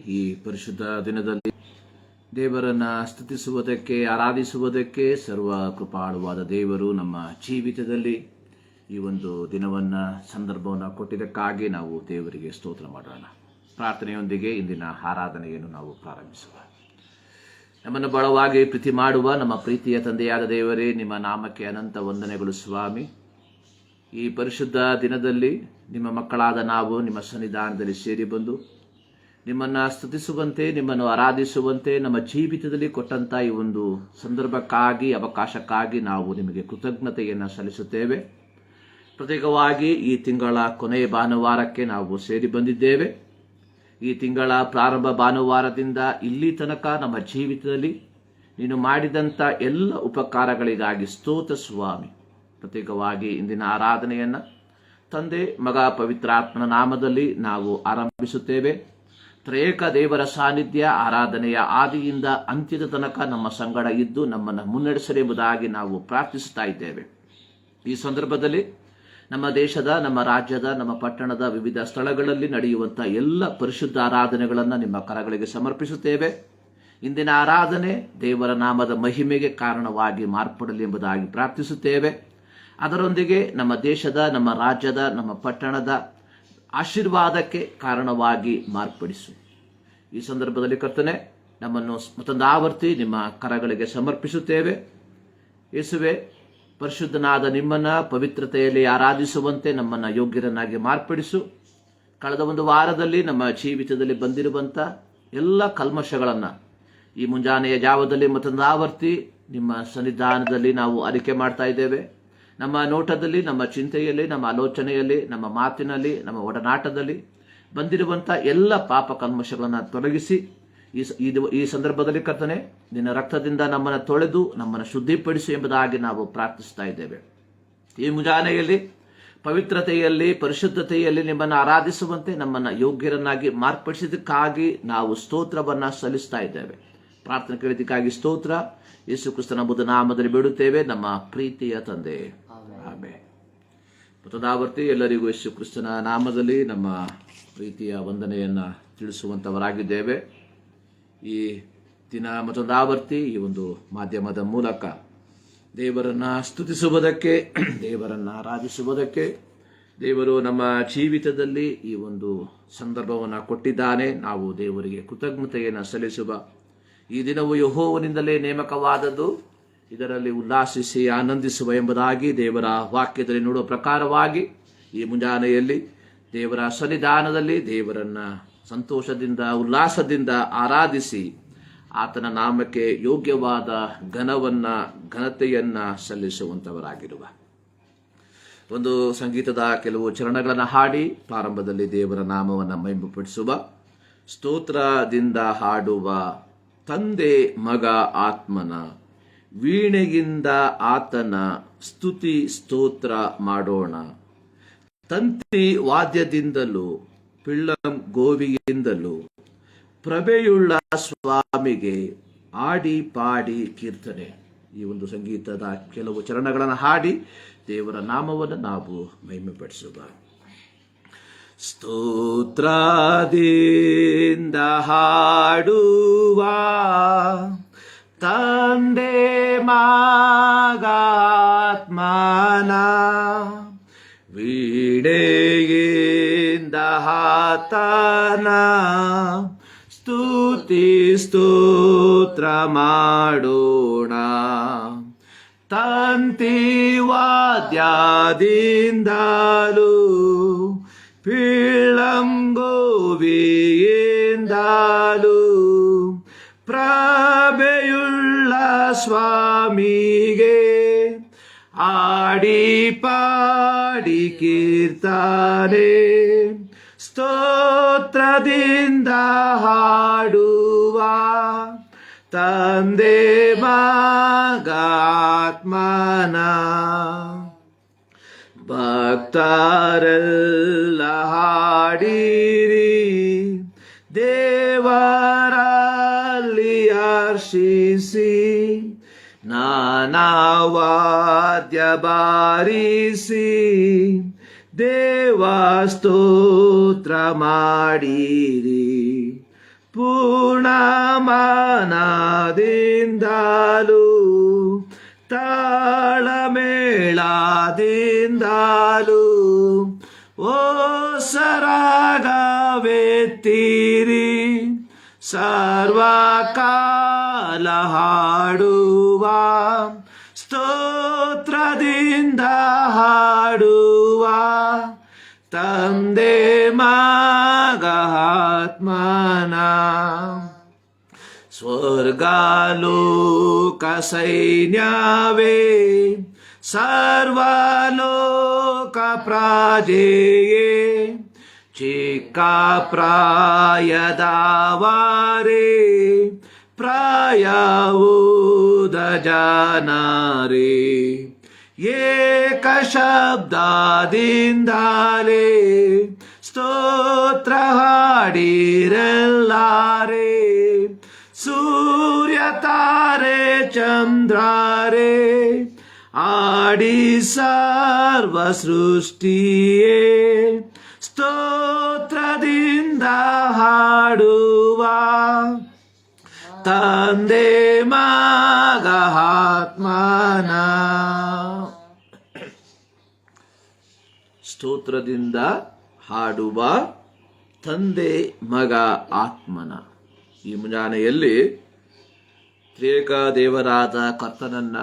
ಈ ಪರಿಶುದ್ಧ ದಿನದಲ್ಲಿ ದೇವರನ್ನ ಸ್ತುತಿಸುವುದಕ್ಕೆ, ಆರಾಧಿಸುವುದಕ್ಕೆ ಸರ್ವ ಕೃಪಾಳುವಾದ ದೇವರು ನಮ್ಮ ಜೀವಿತದಲ್ಲಿ ಈ ಒಂದು ಸಂದರ್ಭವನ್ನು ಕೊಟ್ಟಿದ್ದಕ್ಕಾಗಿ ನಾವು ದೇವರಿಗೆ ಸ್ತೋತ್ರ ಮಾಡೋಣ. ಪ್ರಾರ್ಥನೆಯೊಂದಿಗೆ ಇಂದಿನ ಆರಾಧನೆಯನ್ನು ನಾವು ಪ್ರಾರಂಭಿಸುವ. ನಮ್ಮನ್ನು ಬಹಳವಾಗಿ ಪ್ರೀತಿ ಮಾಡುವ ನಮ್ಮ ಪ್ರೀತಿಯ ತಂದೆಯಾದ ದೇವರೇ, ನಿಮ್ಮ ನಾಮಕ್ಕೆ ಅನಂತ ವಂದನೆಗಳು ಸ್ವಾಮಿ. ಈ ಪರಿಶುದ್ಧ ದಿನದಲ್ಲಿ ನಿಮ್ಮ ಮಕ್ಕಳಾದ ನಾವು ನಿಮ್ಮ ಸನ್ನಿಧಾನದಲ್ಲಿ ಸೇರಿ ಬಂದು ನಿಮ್ಮನ್ನು ಸ್ತುತಿಸುವಂತೆ, ನಿಮ್ಮನ್ನು ಆರಾಧಿಸುವಂತೆ ನಮ್ಮ ಜೀವಿತದಲ್ಲಿ ಕೊಟ್ಟಂತ ಈ ಒಂದು ಸಂದರ್ಭಕ್ಕಾಗಿ, ಅವಕಾಶಕ್ಕಾಗಿ ನಾವು ನಿಮಗೆ ಕೃತಜ್ಞತೆಯನ್ನು ಸಲ್ಲಿಸುತ್ತೇವೆ. ಪ್ರತ್ಯೇಕವಾಗಿ ಈ ತಿಂಗಳ ಕೊನೆಯ ಭಾನುವಾರಕ್ಕೆ ನಾವು ಸೇರಿ ಬಂದಿದ್ದೇವೆ. ಈ ತಿಂಗಳ ಪ್ರಾರಂಭ ಭಾನುವಾರದಿಂದ ಇಲ್ಲಿ ತನಕ ನಮ್ಮ ಜೀವಿತದಲ್ಲಿ ನೀನು ಮಾಡಿದಂಥ ಎಲ್ಲ ಉಪಕಾರಗಳಿಗಾಗಿ ಸ್ತೋತ್ರ ಸ್ವಾಮಿ. ಪ್ರತ್ಯೇಕವಾಗಿ ಇಂದಿನ ಆರಾಧನೆಯನ್ನು ತಂದೆ, ಮಗ, ಪವಿತ್ರಾತ್ಮನ ನಾಮದಲ್ಲಿ ನಾವು ಆರಂಭಿಸುತ್ತೇವೆ. ತ್ರೇಕ ದೇವರ ಸಾನ್ನಿಧ್ಯ ಆರಾಧನೆಯ ಆದಿಯಿಂದ ಅಂತ್ಯದ ತನಕ ನಮ್ಮ ಸಂಗಡ ಇದ್ದು ನಮ್ಮನ್ನು ಮುನ್ನಡೆಸಲೆಂಬುದಾಗಿ ನಾವು ಪ್ರಾರ್ಥಿಸುತ್ತಾ ಇದ್ದೇವೆ. ಈ ಸಂದರ್ಭದಲ್ಲಿ ನಮ್ಮ ದೇಶದ, ನಮ್ಮ ರಾಜ್ಯದ, ನಮ್ಮ ಪಟ್ಟಣದ ವಿವಿಧ ಸ್ಥಳಗಳಲ್ಲಿ ನಡೆಯುವಂಥ ಎಲ್ಲ ಪರಿಶುದ್ಧ ಆರಾಧನೆಗಳನ್ನು ನಿಮ್ಮ ಕರಗಳಿಗೆ ಸಮರ್ಪಿಸುತ್ತೇವೆ. ಇಂದಿನ ಆರಾಧನೆ ದೇವರ ನಾಮದ ಮಹಿಮೆಗೆ ಕಾರಣವಾಗಿ ಮಾರ್ಪಡಲಿ ಎಂಬುದಾಗಿ ಪ್ರಾರ್ಥಿಸುತ್ತೇವೆ. ಅದರೊಂದಿಗೆ ನಮ್ಮ ದೇಶದ, ನಮ್ಮ ರಾಜ್ಯದ, ನಮ್ಮ ಪಟ್ಟಣದ ಆಶೀರ್ವಾದಕ್ಕೆ ಕಾರಣವಾಗಿ ಮಾರ್ಪಡಿಸು. ಈ ಸಂದರ್ಭದಲ್ಲಿ ಕರ್ತನೆ, ನಮ್ಮನ್ನು ಮತ್ತೊಂದು ಆವರ್ತಿ ನಿಮ್ಮ ಕರಗಳಿಗೆ ಸಮರ್ಪಿಸುತ್ತೇವೆ. ಯೇಸುವೆ, ಪರಿಶುದ್ಧನಾದ ನಿಮ್ಮನ್ನ ಪವಿತ್ರತೆಯಲ್ಲಿ ಆರಾಧಿಸುವಂತೆ ನಮ್ಮನ್ನು ಯೋಗ್ಯರನ್ನಾಗಿ ಮಾರ್ಪಡಿಸು. ಕಳೆದ ಒಂದು ವಾರದಲ್ಲಿ ನಮ್ಮ ಜೀವಿತದಲ್ಲಿ ಬಂದಿರುವಂಥ ಎಲ್ಲ ಕಲ್ಮಶಗಳನ್ನು ಈ ಮುಂಜಾನೆಯ ಜಾವದಲ್ಲಿ ಮತ್ತೊಂದು ಆವರ್ತಿ ನಿಮ್ಮ ಸನ್ನಿಧಾನದಲ್ಲಿ ನಾವು ಅರಿಕೆ ಮಾಡ್ತಾ ಇದ್ದೇವೆ. ನಮ್ಮ ನೋಟದಲ್ಲಿ, ನಮ್ಮ ಚಿಂತೆಯಲ್ಲಿ, ನಮ್ಮ ಆಲೋಚನೆಯಲ್ಲಿ, ನಮ್ಮ ಮಾತಿನಲ್ಲಿ, ನಮ್ಮ ಒಡನಾಟದಲ್ಲಿ ಬಂದಿರುವಂಥ ಎಲ್ಲ ಪಾಪ ಕಲ್ಮಶಗಳನ್ನು ತೊಲಗಿಸಿ ಈ ಸಂದರ್ಭದಲ್ಲಿ ಕರ್ತನೆ, ನಿನ್ನ ರಕ್ತದಿಂದ ನಮ್ಮನ್ನು ತೊಳೆದು ನಮ್ಮನ್ನು ಶುದ್ಧಿಪಡಿಸು ಎಂಬುದಾಗಿ ನಾವು ಪ್ರಾರ್ಥಿಸ್ತಾ ಇದ್ದೇವೆ. ಈ ಮುಂಜಾನೆಯಲ್ಲಿ ಪವಿತ್ರತೆಯಲ್ಲಿ, ಪರಿಶುದ್ಧತೆಯಲ್ಲಿ ನಿಮ್ಮನ್ನು ಆರಾಧಿಸುವಂತೆ ನಮ್ಮನ್ನು ಯೋಗ್ಯರನ್ನಾಗಿ ಮಾರ್ಪಡಿಸಿದ್ದಕ್ಕಾಗಿ ನಾವು ಸ್ತೋತ್ರವನ್ನು ಸಲ್ಲಿಸ್ತಾ ಇದ್ದೇವೆ. ಪ್ರಾರ್ಥನೆ ಕೇಳಿದ್ದಕ್ಕಾಗಿ ಸ್ತೋತ್ರ. ಯೇಸು ಕ್ರಿಸ್ತನ ಬುದ್ಧ ನಾಮದಲ್ಲಿ ಬಿಡುತ್ತೇವೆ, ನಮ್ಮ ಪ್ರೀತಿಯ ತಂದೆ. ಆಮೆನ್. ಮತ್ತೊಂದಾವರ್ತಿ ಎಲ್ಲರಿಗೂ ಯೇಸು ಕ್ರಿಸ್ತನ ನಾಮದಲ್ಲಿ ನಮ್ಮ ಪ್ರೀತಿಯ ವಂದನೆಯನ್ನು ತಿಳಿಸುವಂಥವರಾಗಿದ್ದೇವೆ. ಈ ದಿನ ಮತ್ತೊಂದಾವರ್ತಿ ಈ ಒಂದು ಮಾಧ್ಯಮದ ಮೂಲಕ ದೇವರನ್ನು ಸ್ತುತಿಸುವುದಕ್ಕೆ, ದೇವರನ್ನು ಆರಾಧಿಸುವುದಕ್ಕೆ ದೇವರು ನಮ್ಮ ಜೀವಿತದಲ್ಲಿ ಈ ಒಂದು ಸಂದರ್ಭವನ್ನು ಕೊಟ್ಟಿದ್ದಾನೆ. ನಾವು ದೇವರಿಗೆ ಕೃತಜ್ಞತೆಯನ್ನು ಸಲ್ಲಿಸುವ ಈ ದಿನವು ಯೆಹೋವನಿಂದಲೇ ನೇಮಕವಾದದ್ದು, ಇದರಲ್ಲಿ ಉಲ್ಲಾಸಿಸಿ ಆನಂದಿಸುವ ಎಂಬುದಾಗಿ ದೇವರ ವಾಕ್ಯದಲ್ಲಿ ನೋಡುವ ಪ್ರಕಾರವಾಗಿ ಈ ಮುಂಜಾನೆಯಲ್ಲಿ ದೇವರ ಸನ್ನಿಧಾನದಲ್ಲಿ ದೇವರನ್ನ ಸಂತೋಷದಿಂದ, ಉಲ್ಲಾಸದಿಂದ ಆರಾಧಿಸಿ ಆತನ ನಾಮಕ್ಕೆ ಯೋಗ್ಯವಾದ ಘನತೆಯನ್ನ ಸಲ್ಲಿಸುವಂತವರಾಗಿರುವ ಒಂದು ಸಂಗೀತದ ಕೆಲವು ಚರಣಗಳನ್ನು ಹಾಡಿ ಪ್ರಾರಂಭದಲ್ಲಿ ದೇವರ ನಾಮವನ್ನು ಮಹಿಮೆಪಡಿಸುವ. ಸ್ತೋತ್ರದಿಂದ ಹಾಡುವ ತಂದೆ, ಮಗ, ಆತ್ಮನ ವೀಣೆಯಿಂದ ಆತನ ಸ್ತುತಿ ಸ್ತೋತ್ರ ಮಾಡೋಣ. ತಂತಿ ವಾದ್ಯದಿಂದಲೂ ಪಿಳ್ಳಂ ಗೋವಿಯಿಂದಲೂ ಪ್ರಭೆಯುಳ್ಳ ಸ್ವಾಮಿಗೆ ಆಡಿ ಪಾಡಿ ಕೀರ್ತನೆ. ಈ ಒಂದು ಸಂಗೀತದ ಕೆಲವು ಚರಣಗಳನ್ನು ಹಾಡಿ ದೇವರ ನಾಮವನ್ನು ನಾವು ಮಹಿಮೆಪಡಿಸುವ. ಸ್ತೋತ್ರದಿಂದ ಹಾಡುವ ತಂದೆ, ಮಗ, ಆತ್ಮನ ವೀಣೆಯಿಂದ ಆತನ ಸ್ತುತಿ ಸ್ತೋತ್ರ ಮಾಡೋಣ. ತಂತಿ ವಾದ್ಯದಿಂದಲೂ ಪಿಳ್ಳಂ ಗೋವಿಯಿಂದಲೂ ಪ್ರಭೆಯುಳ್ಳ ಸ್ವಾಮಿಗೆ ಆಡಿ ಪಾಡಿ ಕೀರ್ತನೆ. ಸ್ತೋತ್ರದಿಂದ ಹಾಡುವ ತಂದೆ, ಮಗ, ಆತ್ಮನ ಭಕ್ತರೆಲ್ಲ ಹಾಡಿರಿ, ದೇವರಲ್ಲಿ ಹರ್ಷಿಸಿ, ನಾನಾ ವಾದ್ಯ ಬಾರಿಸಿ ದೇವ ಸ್ತೋತ್ರ ಮಾಡಿರಿ. ಪೂರ್ಣ ಮನದಿಂದಲೂ ತಾಳಮೇಳದಿಂದಲೂ ಓ ಸರಾಗವೆತ್ತಿರಿ ಸರ್ವಕಾಲ ಹಾಡುವ ಸ್ತೋತ್ರದಿಂದ ಹಾಡುವ ತಂದೆ ಮಗ ಆತ್ಮನ ಸ್ವರ್ಗಲೋಕ ಸೈನ್ಯವೇ ಸರ್ವಲೋಕ ಪ್ರಾಜೆಯೇ ಚಿಕ್ಕ ಪ್ರಾಯದವರೇ ಪ್ರಾಯವುದ ಜನರೇ ಏಕ ಶಬ್ದದಿಂದಲೇ ಸ್ತೋತ್ರ ಹಾಡಿರೆಲ್ಲಾರೆ ಸೂರ್ಯ ತಾರೆ ಚಂದ್ರರೇ ಆಡಿ ಸರ್ವ ಸೃಷ್ಟಿಯೇ ಸ್ತೋತ್ರದಿಂದ ಹಾಡುವ ತಂದೆ ಮಗ ಆತ್ಮನ ಸ್ತೋತ್ರದಿಂದ ಹಾಡುವ ತಂದೆ ಮಗ ಆತ್ಮನ. ಈ ಮುಂಜಾನೆಯಲ್ಲಿ ತ್ರಿಯೇಕ ದೇವರಾದ ಕರ್ತನನ್ನ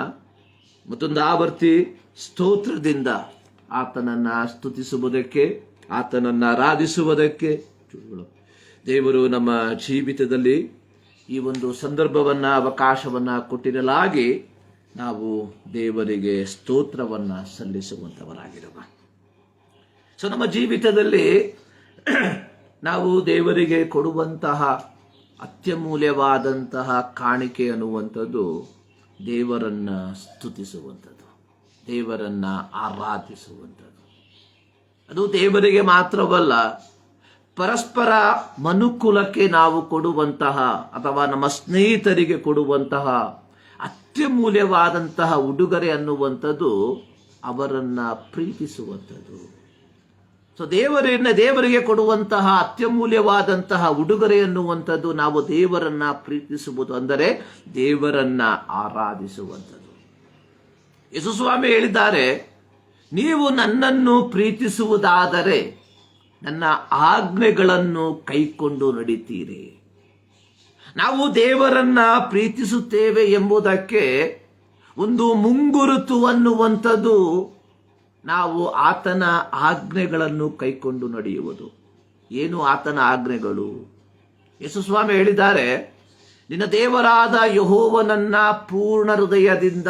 ಮತ್ತೊಂದು ಆವರ್ತಿ ಸ್ತೋತ್ರದಿಂದ ಆತನನ್ನ ಸ್ತುತಿಸುವುದಕ್ಕೆ, ಆತನನ್ನ ಆರಾಧಿಸುವುದಕ್ಕೆ ದೇವರು ನಮ್ಮ ಜೀವಿತದಲ್ಲಿ ಈ ಒಂದು ಸಂದರ್ಭವನ್ನ, ಅವಕಾಶವನ್ನ ಕೊಟ್ಟಿರಲಾಗಿ ನಾವು ದೇವರಿಗೆ ಸ್ತೋತ್ರವನ್ನ ಸಲ್ಲಿಸುವಂತವರಾಗಿರುವ. ಸೊ ನಮ್ಮ ಜೀವಿತದಲ್ಲಿ ನಾವು ದೇವರಿಗೆ ಕೊಡುವಂತಹ ಅತ್ಯಮೂಲ್ಯವಾದಂತಹ ಕಾಣಿಕೆ ಅನ್ನುವಂಥದ್ದು ದೇವರನ್ನ ಸ್ತುತಿಸುವಂಥದ್ದು, ದೇವರನ್ನ ಆರಾಧಿಸುವಂಥದ್ದು. ಅದು ದೇವರಿಗೆ ಮಾತ್ರವಲ್ಲ, ಪರಸ್ಪರ ಮನುಕುಲಕ್ಕೆ ನಾವು ಕೊಡುವಂತಹ ಅಥವಾ ನಮ್ಮ ಸ್ನೇಹಿತರಿಗೆ ಕೊಡುವಂತಹ ಅತ್ಯಮೂಲ್ಯವಾದಂತಹ ಉಡುಗೊರೆ ಅನ್ನುವಂಥದ್ದು ಅವರನ್ನ ಪ್ರೀತಿಸುವಂಥದ್ದು. ಸೊ ದೇವರಿಗೆ ಕೊಡುವಂತಹ ಅತ್ಯಮೂಲ್ಯವಾದಂತಹ ಉಡುಗೊರೆ ಎನ್ನುವಂಥದ್ದು ನಾವು ದೇವರನ್ನ ಪ್ರೀತಿಸುವುದು, ಅಂದರೆ ದೇವರನ್ನ ಆರಾಧಿಸುವಂಥದ್ದು. ಯೇಸು ಸ್ವಾಮಿ ಹೇಳಿದ್ದಾರೆ, ನೀವು ನನ್ನನ್ನು ಪ್ರೀತಿಸುವುದಾದರೆ ನನ್ನ ಆಜ್ಞೆಗಳನ್ನು ಕೈಕೊಂಡು ನಡೀತೀರಿ. ನಾವು ದೇವರನ್ನ ಪ್ರೀತಿಸುತ್ತೇವೆ ಎಂಬುದಕ್ಕೆ ಒಂದು ಮುಂಗುರುತು ಅನ್ನುವಂಥದ್ದು ನಾವು ಆತನ ಆಜ್ಞೆಗಳನ್ನು ಕೈಕೊಂಡು ನಡೆಯುವುದು. ಏನು ಆತನ ಆಜ್ಞೆಗಳು? ಯೇಸು ಸ್ವಾಮಿ ಹೇಳಿದ್ದಾರೆ, ನಿನ್ನ ದೇವರಾದ ಯೆಹೋವನನ್ನ ಪೂರ್ಣ ಹೃದಯದಿಂದ,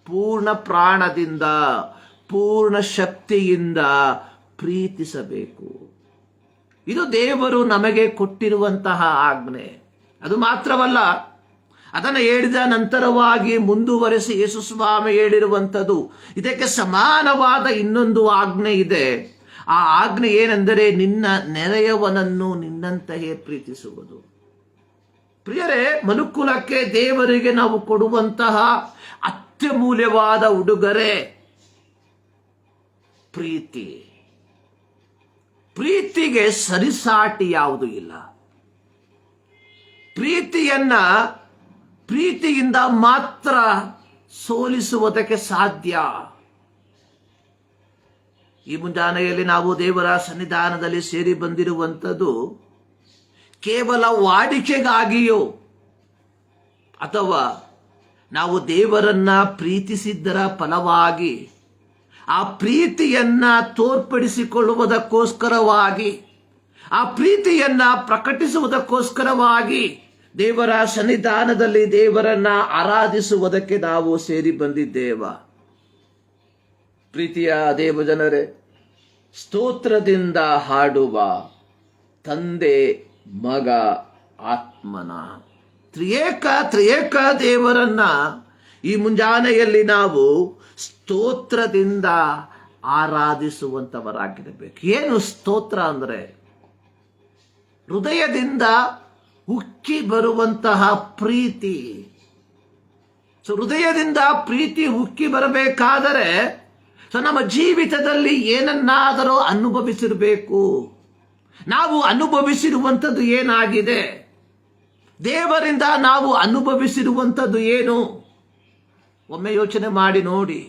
ಪೂರ್ಣ ಪ್ರಾಣದಿಂದ, ಪೂರ್ಣ ಶಕ್ತಿಯಿಂದ ಪ್ರೀತಿಸಬೇಕು. ಇದು ದೇವರು ನಮಗೆ ಕೊಟ್ಟಿರುವಂತಹ ಆಜ್ಞೆ. ಅದು ಮಾತ್ರವಲ್ಲ, ಅದನ್ನು ಹೇಳಿದ ನಂತರವಾಗಿ ಮುಂದುವರೆಸಿ ಯೇಸು ಸ್ವಾಮಿ ಹೇಳಿರುವಂಥದ್ದು, ಇದಕ್ಕೆ ಸಮಾನವಾದ ಇನ್ನೊಂದು ಆಜ್ಞೆ ಇದೆ. ಆ ಆಜ್ಞೆ ಏನೆಂದರೆ ನಿನ್ನ ನೆರೆಯವನನ್ನು ನಿನ್ನಂತೆಯೇ ಪ್ರೀತಿಸುವುದು. ಪ್ರಿಯರೇ, ಮನುಕುಲಕ್ಕೆ ದೇವರಿಗೆ ನಾವು ಕೊಡುವಂತಹ ಅತ್ಯಮೂಲ್ಯವಾದ ಉಡುಗೊರೆ ಪ್ರೀತಿ. ಪ್ರೀತಿಗೆ ಸರಿಸಾಟಿ ಯಾವುದೂ ಇಲ್ಲ. ಪ್ರೀತಿಯಿಂದ ಮಾತ್ರ ಸೋಲಿಸುವುದಕ್ಕೆ ಸಾಧ್ಯ. ಈ ಮುಂಜಾನೆಯಲ್ಲಿ ನಾವು ದೇವರ ಸನ್ನಿಧಾನದಲ್ಲಿ ಸೇರಿ ಬಂದಿರುವಂಥದ್ದು ಕೇವಲ ವಾಡಿಕೆಗಾಗಿಯೋ ಅಥವಾ ನಾವು ದೇವರನ್ನ ಪ್ರೀತಿಸಿದ್ದರ ಫಲವಾಗಿ ಆ ಪ್ರೀತಿಯನ್ನ ತೋರ್ಪಡಿಸಿಕೊಳ್ಳುವುದಕ್ಕೋಸ್ಕರವಾಗಿ, ಆ ಪ್ರೀತಿಯನ್ನ ಪ್ರಕಟಿಸುವುದಕ್ಕೋಸ್ಕರವಾಗಿ ದೇವರ ಸನ್ನಿಧಾನದಲ್ಲಿ ದೇವರನ್ನ ಆರಾಧಿಸುವುದಕ್ಕೆ ನಾವು ಸೇರಿ ಬಂದಿದ್ದೇವ. ಪ್ರೀತಿಯ ದೇವಜನರೇ, ಸ್ತೋತ್ರದಿಂದ ಹಾಡುವ ತಂದೆ ಮಗ ಆತ್ಮನ ತ್ರಿಯೇಕ ದೇವರನ್ನ ಈ ಮುಂಜಾನೆಯಲ್ಲಿ ನಾವು ಸ್ತೋತ್ರದಿಂದ ಆರಾಧಿಸುವಂತವರಾಗಿರಬೇಕು. ಏನು ಸ್ತೋತ್ರ ಅಂದ್ರೆ? ಹೃದಯದಿಂದ ಉಕ್ಕಿ ಬರುವಂತಹ ಪ್ರೀತಿ. ಹೃದಯದಿಂದ ಪ್ರೀತಿ ಉಕ್ಕಿ ಬರಬೇಕಾದರೆ ನಮ್ಮ ಜೀವಿತದಲ್ಲಿ ಏನನ್ನಾದರೂ ಅನುಭವಿಸಿರಬೇಕು. ನಾವು ಅನುಭವಿಸಿರುವಂಥದ್ದು ಏನಾಗಿದೆ? ದೇವರಿಂದ ನಾವು ಅನುಭವಿಸಿರುವಂಥದ್ದು ಏನು? ಒಮ್ಮೆ ಯೋಚನೆ ಮಾಡಿ ನೋಡಿ.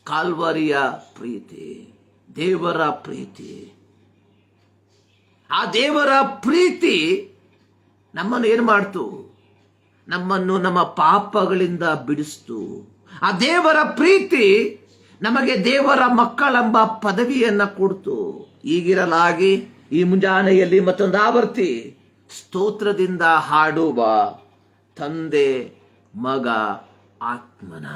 ಕಾಲ್ವರಿಯ ಪ್ರೀತಿ, ದೇವರ ಪ್ರೀತಿ. ಆ ದೇವರ ಪ್ರೀತಿ ನಮ್ಮನ್ನು ಏನು ಮಾಡ್ತು? ನಮ್ಮನ್ನು ನಮ್ಮ ಪಾಪಗಳಿಂದ ಬಿಡಿಸ್ತು. ಆ ದೇವರ ಪ್ರೀತಿ ನಮಗೆ ದೇವರ ಮಕ್ಕಳೆಂಬ ಪದವಿಯನ್ನ ಕೊಡ್ತು. ಈಗಿರಲಾಗಿ ಈ ಮುಂಜಾನೆಯಲ್ಲಿ ಮತ್ತೊಂದು ಆವರ್ತಿ ಸ್ತೋತ್ರದಿಂದ ಹಾಡುವ ತಂದೆ, ಮಗ, ಆತ್ಮನ.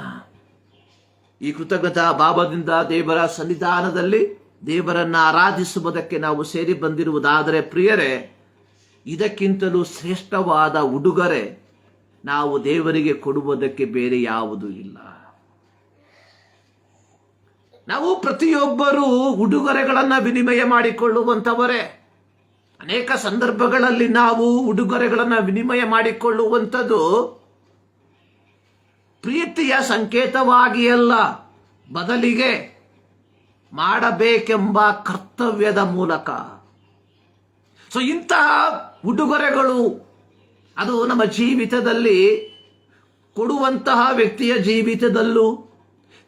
ಈ ಕೃತಜ್ಞತಾ ಭಾವದಿಂದ ದೇವರ ಸನ್ನಿಧಾನದಲ್ಲಿ ದೇವರನ್ನ ಆರಾಧಿಸುವುದಕ್ಕೆ ನಾವು ಸೇರಿ ಬಂದಿರುವುದಾದರೆ ಪ್ರಿಯರೇ, ಇದಕ್ಕಿಂತಲೂ ಶ್ರೇಷ್ಠವಾದ ಉಡುಗೊರೆ ನಾವು ದೇವರಿಗೆ ಕೊಡುವುದಕ್ಕೆ ಬೇರೆ ಯಾವುದೂ ಇಲ್ಲ. ನಾವು ಪ್ರತಿಯೊಬ್ಬರೂ ಉಡುಗೊರೆಗಳನ್ನು ವಿನಿಮಯ ಮಾಡಿಕೊಳ್ಳುವಂಥವರೇ. ಅನೇಕ ಸಂದರ್ಭಗಳಲ್ಲಿ ನಾವು ಉಡುಗೊರೆಗಳನ್ನು ವಿನಿಮಯ ಮಾಡಿಕೊಳ್ಳುವಂಥದ್ದು ಪ್ರೀತಿಯ ಸಂಕೇತವಾಗಿ ಅಲ್ಲ, ಬದಲಿಗೆ ಮಾಡಬೇಕೆಂಬ ಕರ್ತವ್ಯದ ಮೂಲಕ. ಸೊ ಇಂತಹ ಉಡುಗೊರೆಗಳು ಅದು ನಮ್ಮ ಜೀವಿತದಲ್ಲಿ ಕೊಡುವಂತಹ ವ್ಯಕ್ತಿಯ ಜೀವಿತದಲ್ಲೂ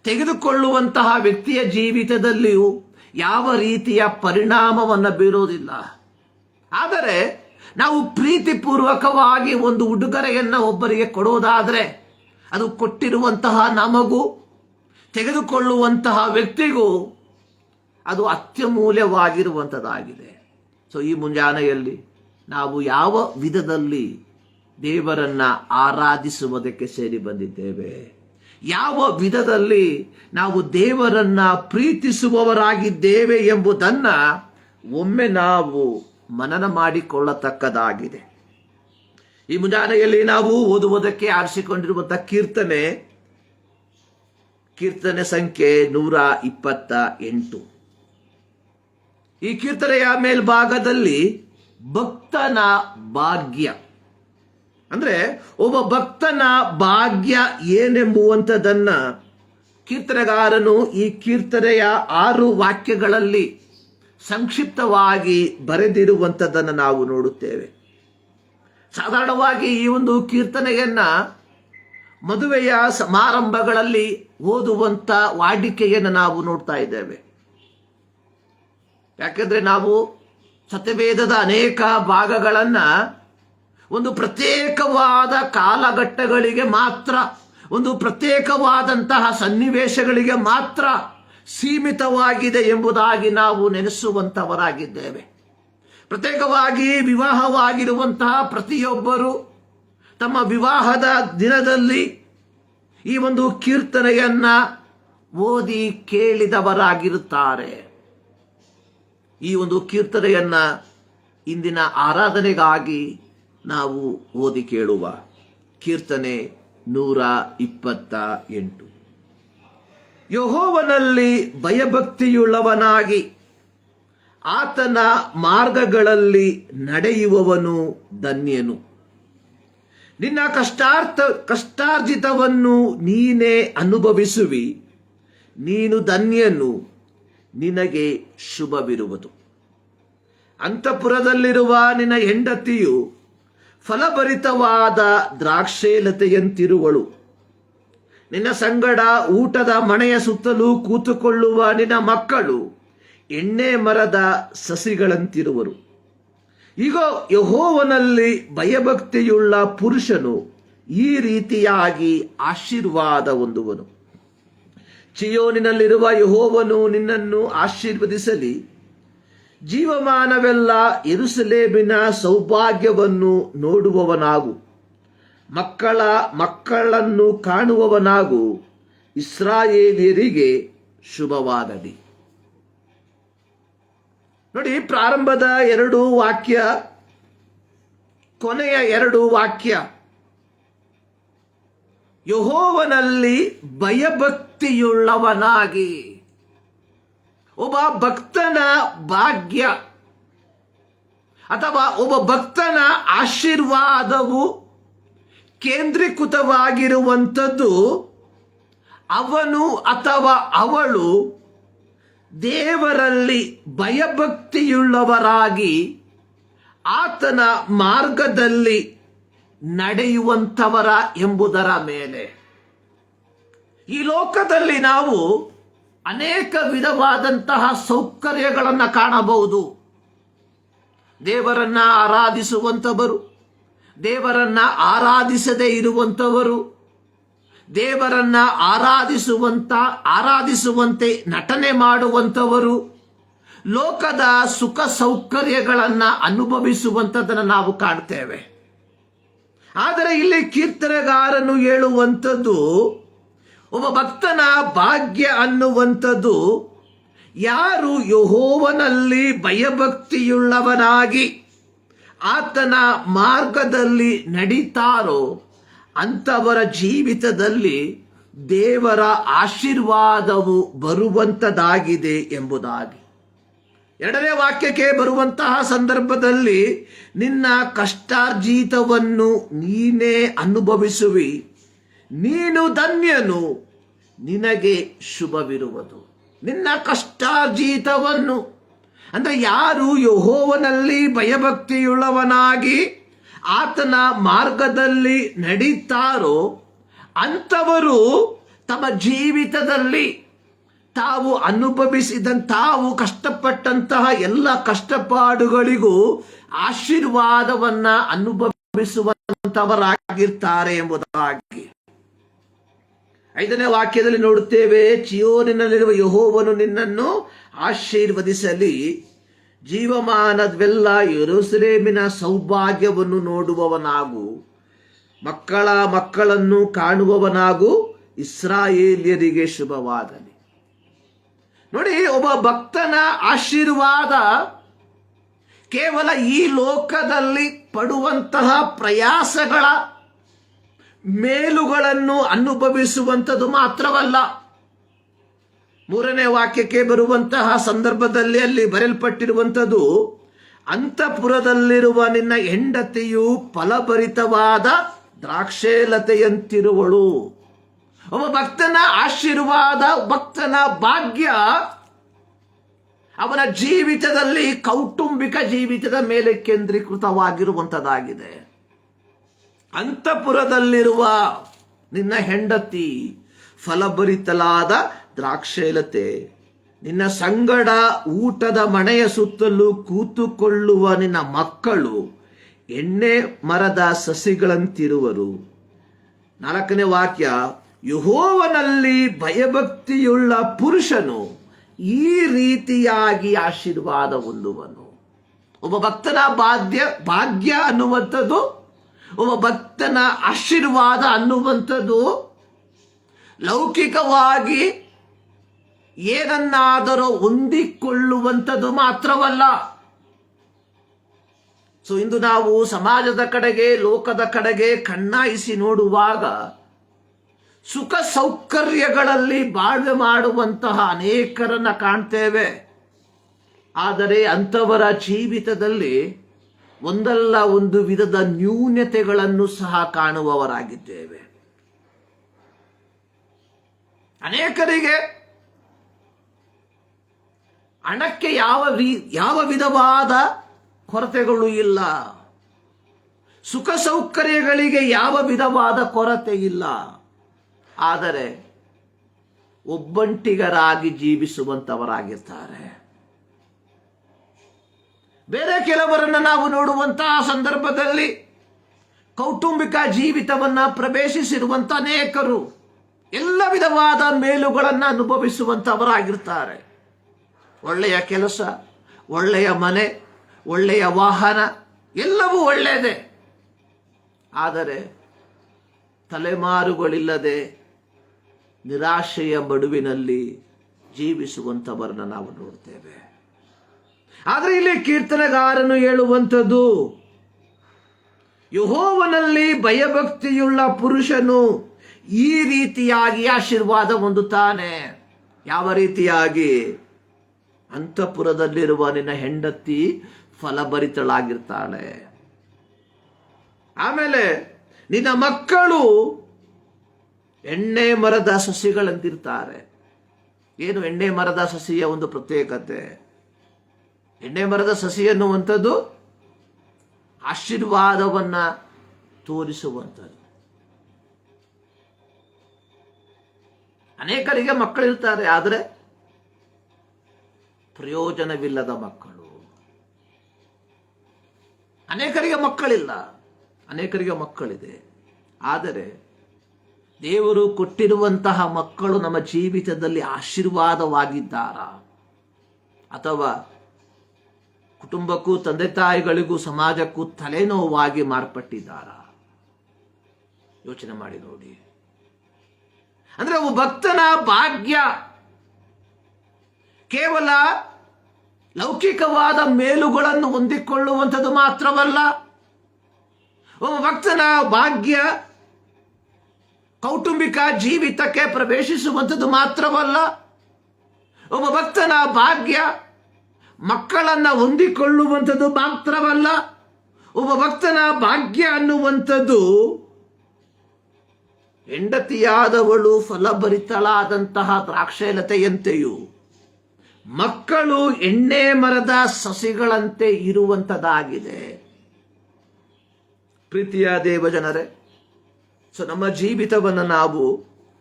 ತೆಗೆದುಕೊಳ್ಳುವಂತಹ ವ್ಯಕ್ತಿಯ ಜೀವಿತದಲ್ಲಿಯೂ ಯಾವ ರೀತಿಯ ಪರಿಣಾಮವನ್ನು ಬೀರೋದಿಲ್ಲ. ಆದರೆ ನಾವು ಪ್ರೀತಿಪೂರ್ವಕವಾಗಿ ಒಂದು ಉಡುಗೊರೆಯನ್ನು ಒಬ್ಬರಿಗೆ ಕೊಡೋದಾದರೆ ಅದು ಕೊಟ್ಟಿರುವಂತಹ ನಮಗೂ ತೆಗೆದುಕೊಳ್ಳುವಂತಹ ವ್ಯಕ್ತಿಗೂ ಅದು ಅತ್ಯಮೂಲ್ಯವಾಗಿರುವಂಥದ್ದಾಗಿದೆ. ಸೊ ಈ ಮುಂಜಾನೆಯಲ್ಲಿ ನಾವು ಯಾವ ವಿಧದಲ್ಲಿ ದೇವರನ್ನ ಆರಾಧಿಸುವುದಕ್ಕೆ ಸೇರಿ ಬಂದಿದ್ದೇವೆ, ಯಾವ ವಿಧದಲ್ಲಿ ನಾವು ದೇವರನ್ನ ಪ್ರೀತಿಸುವವರಾಗಿದ್ದೇವೆ ಎಂಬುದನ್ನ ಒಮ್ಮೆ ನಾವು ಮನನ ಮಾಡಿಕೊಳ್ಳತಕ್ಕದಾಗಿದೆ. ಈ ಮುಂಜಾನೆಯಲ್ಲಿ ನಾವು ಓದುವುದಕ್ಕೆ ಆರಿಸಿಕೊಂಡಿರುವಂತಹ ಕೀರ್ತನೆ ಸಂಖ್ಯೆ 128. ಈ ಕೀರ್ತನೆಯ ಮೇಲ್ಭಾಗದಲ್ಲಿ ಭಕ್ತನ ಭಾಗ್ಯ, ಅಂದ್ರೆ ಒಬ್ಬ ಭಕ್ತನ ಭಾಗ್ಯ ಏನೆಂಬುವಂಥದ್ದನ್ನ ಕೀರ್ತನೆಗಾರನು ಈ ಕೀರ್ತನೆಯ 6 ವಾಕ್ಯಗಳಲ್ಲಿ ಸಂಕ್ಷಿಪ್ತವಾಗಿ ಬರೆದಿರುವಂಥದ್ದನ್ನು ನಾವು ನೋಡುತ್ತೇವೆ. ಸಾಧಾರಣವಾಗಿ ಈ ಒಂದು ಕೀರ್ತನೆಯನ್ನ ಮದುವೆಯ ಸಮಾರಂಭಗಳಲ್ಲಿ ಓದುವಂತ ವಾಡಿಕೆಯನ್ನು ನಾವು ನೋಡ್ತಾ ಇದ್ದೇವೆ. ಯಾಕೆಂದ್ರೆ ನಾವು ಸತ್ಯವೇದದ ಅನೇಕ ಭಾಗಗಳನ್ನ ಒಂದು ಪ್ರತ್ಯೇಕವಾದ ಕಾಲಘಟ್ಟಗಳಿಗೆ ಮಾತ್ರ, ಒಂದು ಪ್ರತ್ಯೇಕವಾದಂತಹ ಸನ್ನಿವೇಶಗಳಿಗೆ ಮಾತ್ರ ಸೀಮಿತವಾಗಿದೆ ಎಂಬುದಾಗಿ ನಾವು ನೆನೆಸುವಂತವರಾಗಿದ್ದೇವೆ. ಪ್ರತ್ಯೇಕವಾಗಿ ವಿವಾಹವಾಗಿರುವಂತಹ ಪ್ರತಿಯೊಬ್ಬರು ತಮ್ಮ ವಿವಾಹದ ದಿನದಲ್ಲಿ ಈ ಒಂದು ಕೀರ್ತನೆಯನ್ನ ಓದಿ ಕೇಳಿದವರಾಗಿರುತ್ತಾರೆ. ಈ ಒಂದು ಕೀರ್ತನೆಯನ್ನ ಇಂದಿನ ಆರಾಧನೆಗಾಗಿ ನಾವು ಓದಿ ಕೇಳುವ ಕೀರ್ತನೆ 128. ಯೆಹೋವನಲ್ಲಿ ಭಯಭಕ್ತಿಯುಳ್ಳವನಾಗಿ ಆತನ ಮಾರ್ಗಗಳಲ್ಲಿ ನಡೆಯುವವನು ಧನ್ಯನು. ನಿನ್ನ ಕಷ್ಟಾರ್ಜಿತವನ್ನು ನೀನೇ ಅನುಭವಿಸುವಿ, ನೀನು ಧನ್ಯನು, ನಿನಗೆ ಶುಭವಿರುವುದು. ಅಂತಃಪುರದಲ್ಲಿರುವ ನಿನ್ನ ಹೆಂಡತಿಯು ಫಲಭರಿತವಾದ ದ್ರಾಕ್ಷೇಲತೆಯಂತಿರುವಳು. ನಿನ್ನ ಸಂಗಡ ಊಟದ ಮನೆಯ ಸುತ್ತಲೂ ಕೂತುಕೊಳ್ಳುವ ನಿನ್ನ ಮಕ್ಕಳು ಎಣ್ಣೆ ಮರದ ಸಸಿಗಳಂತಿರುವರು. ಈಗ ಯೆಹೋವನಲ್ಲಿ ಭಯಭಕ್ತಿಯುಳ್ಳ ಪುರುಷನು ಈ ರೀತಿಯಾಗಿ ಆಶೀರ್ವಾದ ಹೊಂದುವನು. ಚೀಯೋನಿನಲ್ಲಿರುವ ಯೆಹೋವನು ನಿನ್ನನ್ನು ಆಶೀರ್ವದಿಸಲಿ. ಜೀವಮಾನವೆಲ್ಲ ಯೆರೂಸಲೇಮಿನ ಸೌಭಾಗ್ಯವನ್ನು ನೋಡುವವನಾಗು. ಮಕ್ಕಳನ್ನು ಕಾಣುವವನಾಗು. ಇಸ್ರಾಯೇಲಿಯರಿಗೆ ಶುಭವಾಗಲಿ. ನೋಡಿ, ಪ್ರಾರಂಭದ 2 ವಾಕ್ಯ, ಕೊನೆಯ 2 ವಾಕ್ಯ ಯೆಹೋವನಲ್ಲಿ ಭಯಭಕ್ತಿಯುಳ್ಳವನಾಗಿ. ಒಬ್ಬ ಭಕ್ತನ ಭಾಗ್ಯ ಅಥವಾ ಒಬ್ಬ ಭಕ್ತನ ಆಶೀರ್ವಾದವು ಕೇಂದ್ರೀಕೃತವಾಗಿರುವಂಥದ್ದು ಅವನು ಅಥವಾ ಅವಳು ದೇವರಲ್ಲಿ ಭಯಭಕ್ತಿಯುಳ್ಳವರಾಗಿ ಆತನ ಮಾರ್ಗದಲ್ಲಿ ನಡೆಯುವಂಥವರ ಎಂಬುದರ ಮೇಲೆ. ಈ ಲೋಕದಲ್ಲಿ ನಾವು ಅನೇಕ ವಿಧವಾದಂತಹ ಸೌಕರ್ಯಗಳನ್ನು ಕಾಣಬಹುದು. ದೇವರನ್ನ ಆರಾಧಿಸುವಂಥವರು, ದೇವರನ್ನ ಆರಾಧಿಸದೇ ಇರುವಂಥವರು, ದೇವರನ್ನ ಆರಾಧಿಸುವಂತೆ ನಟನೆ ಮಾಡುವಂಥವರು, ಲೋಕದ ಸುಖ ಸೌಕರ್ಯಗಳನ್ನು ಅನುಭವಿಸುವಂಥದ್ದನ್ನು ನಾವು ಕಾಣ್ತೇವೆ. ಆದರೆ ಇಲ್ಲಿ ಕೀರ್ತನೆಗಾರನು ಹೇಳುವಂಥದ್ದು, ಒಬ್ಬ ಭಕ್ತನ ಭಾಗ್ಯ ಅನ್ನುವಂಥದ್ದು ಯಾರು ಯೆಹೋವನಲ್ಲಿ ಭಯಭಕ್ತಿಯುಳ್ಳವನಾಗಿ ಆತನ ಮಾರ್ಗದಲ್ಲಿ ನಡೀತಾರೋ ಅಂಥವರ ಜೀವಿತದಲ್ಲಿ ದೇವರ ಆಶೀರ್ವಾದವು ಬರುವಂಥದ್ದಾಗಿದೆ ಎಂಬುದಾಗಿ. ಎರಡನೇ ವಾಕ್ಯಕ್ಕೆ ಬರುವಂತಹ ಸಂದರ್ಭದಲ್ಲಿ ನಿನ್ನ ಕಷ್ಟಾರ್ಜಿತವನ್ನು ನೀನೇ ಅನುಭವಿಸುವಿ, ನೀನು ಧನ್ಯನು, ನಿನಗೆ ಶುಭವಿರುವುದು. ನಿನ್ನ ಕಷ್ಟಾರ್ಜಿತವನ್ನು ಅಂದರೆ ಯಾರು ಯೆಹೋವನಲ್ಲಿ ಭಯಭಕ್ತಿಯುಳ್ಳವನಾಗಿ ಆತನ ಮಾರ್ಗದಲ್ಲಿ ನಡೀತಾರೋ ಅಂಥವರು ತಮ್ಮ ಜೀವಿತದಲ್ಲಿ ತಾವು ತಾವು ಕಷ್ಟಪಟ್ಟಂತಹ ಎಲ್ಲ ಕಷ್ಟಪಾಡುಗಳಿಗೂ ಆಶೀರ್ವಾದವನ್ನ ಅನುಭವಿಸುವಂತವರಾಗಿರ್ತಾರೆ ಎಂಬುದಾಗಿ. 5ನೇ ವಾಕ್ಯದಲ್ಲಿ ನೋಡುತ್ತೇವೆ, ಚಿಯೋನಿನಲ್ಲಿರುವ ಯೆಹೋವನು ನಿನ್ನನ್ನು ಆಶೀರ್ವದಿಸಲಿ, ಜೀವಮಾನದವೆಲ್ಲ ಯೆರೂಸಲೇಮಿನ ಸೌಭಾಗ್ಯವನ್ನು ನೋಡುವವನಾಗು, ಮಕ್ಕಳನ್ನು ಕಾಣುವವನಾಗು, ಇಸ್ರಾಯೇಲ್ಯರಿಗೆ ಶುಭವಾಗಲಿ. ನೋಡಿ, ಒಬ್ಬ ಭಕ್ತನ ಆಶೀರ್ವಾದ ಕೇವಲ ಈ ಲೋಕದಲ್ಲಿ ಪಡುವಂತಹ ಪ್ರಯಾಸಗಳ ಮೇಲುಗಳನ್ನು ಅನುಭವಿಸುವಂಥದ್ದು ಮಾತ್ರವಲ್ಲ. 3ನೇ ವಾಕ್ಯಕ್ಕೆ ಬರುವಂತಹ ಸಂದರ್ಭದಲ್ಲಿ ಅಲ್ಲಿ ಬರೆಯಲ್ಪಟ್ಟಿರುವಂಥದ್ದು, ಅಂತಃಪುರದಲ್ಲಿರುವ ನಿನ್ನ ಹೆಂಡತಿಯು ಫಲಭರಿತವಾದ ದ್ರಾಕ್ಷೇಲತೆಯಂತಿರುವಳು. ಒಬ್ಬ ಭಕ್ತನ ಆಶೀರ್ವಾದ, ಭಕ್ತನ ಭಾಗ್ಯ ಅವನ ಜೀವಿತದಲ್ಲಿ ಕೌಟುಂಬಿಕ ಜೀವಿತದ ಮೇಲೆ ಕೇಂದ್ರೀಕೃತವಾಗಿರುವಂಥದ್ದಾಗಿದೆ. ಅಂತಃಪುರದಲ್ಲಿರುವ ನಿನ್ನ ಹೆಂಡತಿ ಫಲಭರಿತಲಾದ ದ್ರಾಕ್ಷೇಲತೆ, ನಿನ್ನ ಸಂಗಡ ಊಟದ ಮನೆಯ ಸುತ್ತಲೂ ಕೂತುಕೊಳ್ಳುವ ನಿನ್ನ ಮಕ್ಕಳು ಎಣ್ಣೆ ಮರದ ಸಸಿಗಳಂತಿರುವರು. 4ನೇ ವಾಕ್ಯ, ಯೆಹೋವನಲ್ಲಿ ಭಯಭಕ್ತಿಯುಳ್ಳ ಪುರುಷನು ಈ ರೀತಿಯಾಗಿ ಆಶೀರ್ವಾದ ಹೊಂದುವನು. ಒಬ್ಬ ಭಕ್ತನ ಭಾಗ್ಯ ಅನ್ನುವಂಥದ್ದು, ಒಬ್ಬ ಭಕ್ತನ ಆಶೀರ್ವಾದ ಅನ್ನುವಂಥದ್ದು ಲೌಕಿಕವಾಗಿ ಏನನ್ನಾದರೂ ಹೊಂದಿಕೊಳ್ಳುವಂಥದ್ದು ಮಾತ್ರವಲ್ಲ. ಇಂದು ನಾವು ಸಮಾಜದ ಕಡೆಗೆ, ಲೋಕದ ಕಡೆಗೆ ಕಣ್ಣಾಯಿಸಿ ನೋಡುವಾಗ ಸುಖ ಸೌಕರ್ಯಗಳಲ್ಲಿ ಬಾಳ್ವೆ ಮಾಡುವಂತಹ ಅನೇಕರನ್ನ ಕಾಣ್ತೇವೆ. ಆದರೆ ಅಂಥವರ ಜೀವಿತದಲ್ಲಿ ಒಂದಲ್ಲ ಒಂದು ವಿಧದ ನ್ಯೂನತೆಗಳನ್ನು ಸಹ ಕಾಣುವವರಾಗಿದ್ದೇವೆ. ಅನೇಕರಿಗೆ ಹಣಕ್ಕೆ ಯಾವ ವಿಧವಾದ ಕೊರತೆಗಳು ಇಲ್ಲ, ಸುಖ ಸೌಕರ್ಯಗಳಿಗೆ ಯಾವ ವಿಧವಾದ ಕೊರತೆ ಇಲ್ಲ. ಆದರೆ ಒಬ್ಬಂಟಿಗರಾಗಿ ಜೀವಿಸುವಂತವರಾಗಿರ್ತಾರೆ. ಬೇರೆ ಕೆಲವರನ್ನು ನಾವು ನೋಡುವಂತಹ ಸಂದರ್ಭದಲ್ಲಿ ಕೌಟುಂಬಿಕ ಜೀವಿತವನ್ನ ಪ್ರವೇಶಿಸಿರುವಂತ ಅನೇಕರು ಎಲ್ಲ ವಿಧವಾದ ಮೇಲುಗಳನ್ನು ಅನುಭವಿಸುವಂತವರಾಗಿರ್ತಾರೆ. ಒಳ್ಳೆಯ ಕೆಲಸ, ಒಳ್ಳೆಯ ಮನೆ, ಒಳ್ಳೆಯ ವಾಹನ, ಎಲ್ಲವೂ ಒಳ್ಳೆಯದೇ. ಆದರೆ ತಲೆಮಾರುಗಳಿಲ್ಲದೆ ನಿರಾಶೆಯ ಬಡುವಿನಲ್ಲಿ ಜೀವಿಸುವಂಥವರನ್ನು ನಾವು ನೋಡ್ತೇವೆ. ಆದರೆ ಇಲ್ಲಿ ಕೀರ್ತನೆಗಾರನು ಹೇಳುವಂಥದ್ದು, ಯೆಹೋವನಲ್ಲಿ ಭಯಭಕ್ತಿಯುಳ್ಳ ಪುರುಷನು ಈ ರೀತಿಯಾಗಿ ಆಶೀರ್ವಾದ ಹೊಂದುತ್ತಾನೆ. ಯಾವ ರೀತಿಯಾಗಿ? ಅಂತಃಪುರದಲ್ಲಿರುವ ನಿನ್ನ ಹೆಂಡತಿ ಫಲಭರಿತಳಾಗಿರ್ತಾಳೆ. ಆಮೇಲೆ ನಿನ್ನ ಮಕ್ಕಳು ಎಣ್ಣೆ ಮರದ ಸಸಿಗಳಂತಿರ್ತಾರೆ. ಏನು ಎಣ್ಣೆ ಮರದ ಸಸಿಯ ಒಂದು ಪ್ರತ್ಯೇಕತೆ? ಎಣ್ಣೆ ಮರದ ಸಸಿ ಎನ್ನುವಂಥದ್ದು ಆಶೀರ್ವಾದವನ್ನ ತೋರಿಸುವಂಥದ್ದು. ಅನೇಕರಿಗೆ ಮಕ್ಕಳಿರ್ತಾರೆ, ಆದರೆ ಪ್ರಯೋಜನವಿಲ್ಲದ ಮಕ್ಕಳು. ಅನೇಕರಿಗೆ ಮಕ್ಕಳಿಲ್ಲ, ಅನೇಕರಿಗೆ ಮಕ್ಕಳಿದೆ, ಆದರೆ ದೇವರು ಕೊಟ್ಟಿರುವಂತಹ ಮಕ್ಕಳು ನಮ್ಮ ಜೀವಿತದಲ್ಲಿ ಆಶೀರ್ವಾದವಾಗಿದ್ದಾರಾ, ಅಥವಾ ಕುಟುಂಬಕ್ಕೂ ತಂದೆ ತಾಯಿಗಳಿಗೂ ಸಮಾಜಕ್ಕೂ ತಲೆನೋವಾಗಿ ಮಾರ್ಪಟ್ಟಿದ್ದಾರಾ? ಯೋಚನೆ ಮಾಡಿ ನೋಡಿ. ಅಂದ್ರೆ ಒಬ್ಬ ಭಕ್ತನ ಭಾಗ್ಯ ಕೇವಲ ಲೌಕಿಕವಾದ ಮೇಲುಗಳನ್ನು ಹೊಂದಿಕೊಳ್ಳುವಂಥದ್ದು ಮಾತ್ರವಲ್ಲ. ಒಬ್ಬ ಭಕ್ತನ ಭಾಗ್ಯ ಕೌಟುಂಬಿಕ ಜೀವಿತಕ್ಕೆ ಪ್ರವೇಶಿಸುವಂಥದ್ದು ಮಾತ್ರವಲ್ಲ. ಒಬ್ಬ ಭಕ್ತನ ಭಾಗ್ಯ ಮಕ್ಕಳನ್ನ ಹೊಂದಿಕೊಳ್ಳುವಂಥದ್ದು ಮಾತ್ರವಲ್ಲ. ಒಬ್ಬ ಭಕ್ತನ ಭಾಗ್ಯ ಅನ್ನುವಂಥದ್ದು ಹೆಂಡತಿಯಾದವಳು ಫಲಭರಿತಳಾದಂತಹ ದ್ರಾಕ್ಷೇಲತೆಯಂತೆಯೂ ಮಕ್ಕಳು ಎಣ್ಣೆ ಮರದ ಸಸಿಗಳಂತೆ ಇರುವಂಥದ್ದಾಗಿದೆ. ಪ್ರೀತಿಯ ದೇವಜನರೇ, ನಮ್ಮ ಜೀವಿತವನ್ನು ನಾವು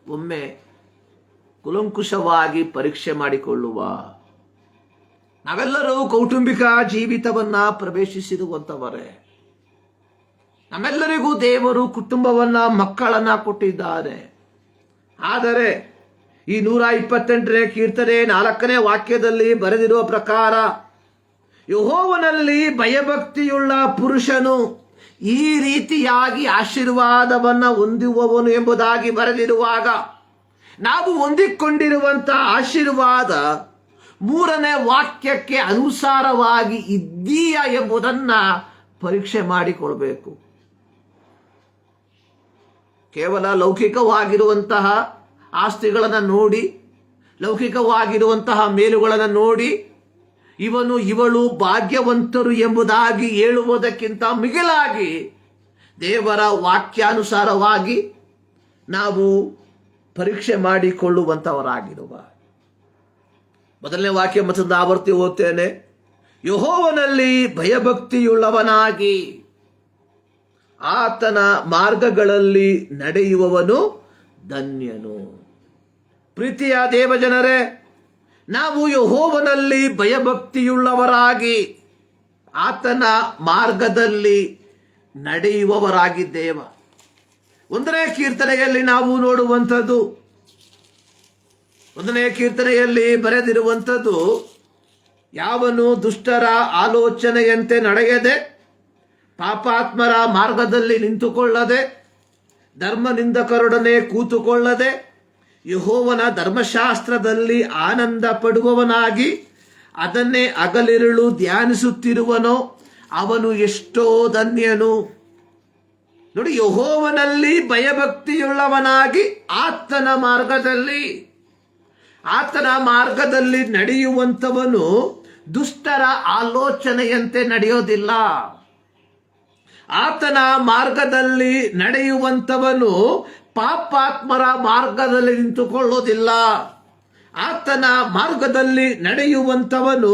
ಒಮ್ಮೆ ಕುಲಂಕುಷವಾಗಿ ಪರೀಕ್ಷೆ ಮಾಡಿಕೊಳ್ಳುವ. ನಾವೆಲ್ಲರೂ ಕೌಟುಂಬಿಕ ಜೀವಿತವನ್ನ ಪ್ರವೇಶಿಸಿರುವಂತವರೇ. ನಮ್ಮೆಲ್ಲರಿಗೂ ದೇವರು ಕುಟುಂಬವನ್ನ, ಮಕ್ಕಳನ್ನ ಕೊಟ್ಟಿದ್ದಾರೆ. ಆದರೆ ಈ 128ನೇ ಕೀರ್ತನೆ 4ನೇ ವಾಕ್ಯದಲ್ಲಿ ಬರೆದಿರುವ ಪ್ರಕಾರ ಯೆಹೋವನಲ್ಲಿ ಭಯಭಕ್ತಿಯುಳ್ಳ ಪುರುಷನು ಈ ರೀತಿಯಾಗಿ ಆಶೀರ್ವಾದವನ್ನ ಹೊಂದುವವನು ಎಂಬುದಾಗಿ ಬರೆದಿರುವಾಗ, ನಾವು ಹೊಂದಿಕೊಂಡಿರುವಂತಹ ಆಶೀರ್ವಾದ 3ನೇ ವಾಕ್ಯಕ್ಕೆ ಅನುಸಾರವಾಗಿ ಇದ್ದೀಯಾ ಎಂಬುದನ್ನ ಪರೀಕ್ಷೆ ಮಾಡಿಕೊಳ್ಬೇಕು. ಕೇವಲ ಲೌಕಿಕವಾಗಿರುವಂತಹ ಆಸ್ತಿಗಳನ್ನು ನೋಡಿ, ಲೌಕಿಕವಾಗಿರುವಂತಹ ಮೇಲುಗಳನ್ನು ನೋಡಿ ಇವಳು ಭಾಗ್ಯವಂತರು ಎಂಬುದಾಗಿ ಹೇಳುವುದಕ್ಕಿಂತ ಮಿಗಿಲಾಗಿ ದೇವರ ವಾಕ್ಯಾನುಸಾರವಾಗಿ ನಾವು ಪರೀಕ್ಷೆ ಮಾಡಿಕೊಳ್ಳುವಂತವರಾಗಿರುವ. ಮೊದಲನೇ ವಾಕ್ಯ ಮತ್ತೊಂದು ಆವರ್ತಿ ಓದ್ತೇನೆ. ಯೆಹೋವನಲ್ಲಿ ಭಯಭಕ್ತಿಯುಳ್ಳವನಾಗಿ ಆತನ ಮಾರ್ಗಗಳಲ್ಲಿ ನಡೆಯುವವನು ಧನ್ಯನು. ಪ್ರೀತಿಯ ದೇವಜನರೇ, ನಾವು ಯೆಹೋವನಲ್ಲಿ ಭಯಭಕ್ತಿಯುಳ್ಳವರಾಗಿ ಆತನ ಮಾರ್ಗದಲ್ಲಿ ನಡೆಯುವವರಾಗಿದ್ದೇವ. 1ನೇ ಕೀರ್ತನೆಯಲ್ಲಿ ನಾವು ನೋಡುವಂಥದ್ದು, 1ನೇ ಕೀರ್ತನೆಯಲ್ಲಿ ಬರೆದಿರುವಂಥದ್ದು, ಯಾವನು ದುಷ್ಟರ ಆಲೋಚನೆಯಂತೆ ನಡೆಯದೆ, ಪಾಪಾತ್ಮರ ಮಾರ್ಗದಲ್ಲಿ ನಿಂತುಕೊಳ್ಳದೆ, ಧರ್ಮನಿಂದಕರೊಡನೆ ಕೂತುಕೊಳ್ಳದೆ, ಯೆಹೋವನ ಧರ್ಮಶಾಸ್ತ್ರದಲ್ಲಿ ಆನಂದ ಪಡುವವನಾಗಿ ಅದನ್ನೇ ಹಗಲಿರುಳು ಧ್ಯಾನಿಸುತ್ತಿರುವನೋ ಅವನು ಎಷ್ಟೋ ಧನ್ಯನು. ನೋಡಿ, ಯೆಹೋವನಲ್ಲಿ ಭಯಭಕ್ತಿಯುಳ್ಳವನಾಗಿ ಆತನ ಮಾರ್ಗದಲ್ಲಿ ನಡೆಯುವಂಥವನು ದುಷ್ಟರ ಆಲೋಚನೆಯಂತೆ ನಡೆಯೋದಿಲ್ಲ. ಆತನ ಮಾರ್ಗದಲ್ಲಿ ನಡೆಯುವಂಥವನು ಪಾಪಾತ್ಮರ ಮಾರ್ಗದಲ್ಲಿ ನಿಂತುಕೊಳ್ಳೋದಿಲ್ಲ. ಆತನ ಮಾರ್ಗದಲ್ಲಿ ನಡೆಯುವಂಥವನು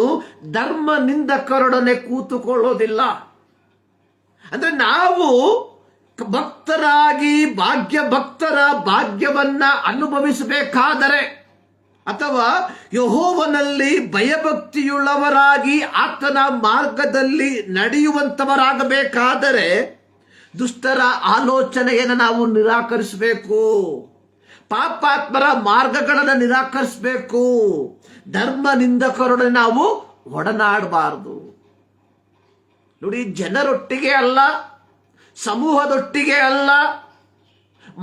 ಧರ್ಮ ನಿಂದಕರೊಡನೆ ಕೂತುಕೊಳ್ಳೋದಿಲ್ಲ. ಅಂದ್ರೆ ನಾವು ಭಕ್ತರಾಗಿ ಭಕ್ತರ ಭಾಗ್ಯವನ್ನ ಅನುಭವಿಸಬೇಕಾದರೆ, ಅಥವಾ ಯೆಹೋವನಲ್ಲಿ ಭಯಭಕ್ತಿಯುಳ್ಳವರಾಗಿ ಆತನ ಮಾರ್ಗದಲ್ಲಿ ನಡೆಯುವಂತವರಾಗಬೇಕಾದರೆ ದುಷ್ಟರ ಆಲೋಚನೆಯನ್ನು ನಾವು ನಿರಾಕರಿಸಬೇಕು, ಪಾಪಾತ್ಮರ ಮಾರ್ಗಗಳನ್ನು ನಿರಾಕರಿಸಬೇಕು, ಧರ್ಮ ನಿಂದಕರೊಡನೆ ನಾವು ಒಡನಾಡಬಾರದು. ನೋಡಿ, ಜನರೊಟ್ಟಿಗೆ ಅಲ್ಲ, ಸಮೂಹದೊಟ್ಟಿಗೆ ಅಲ್ಲ,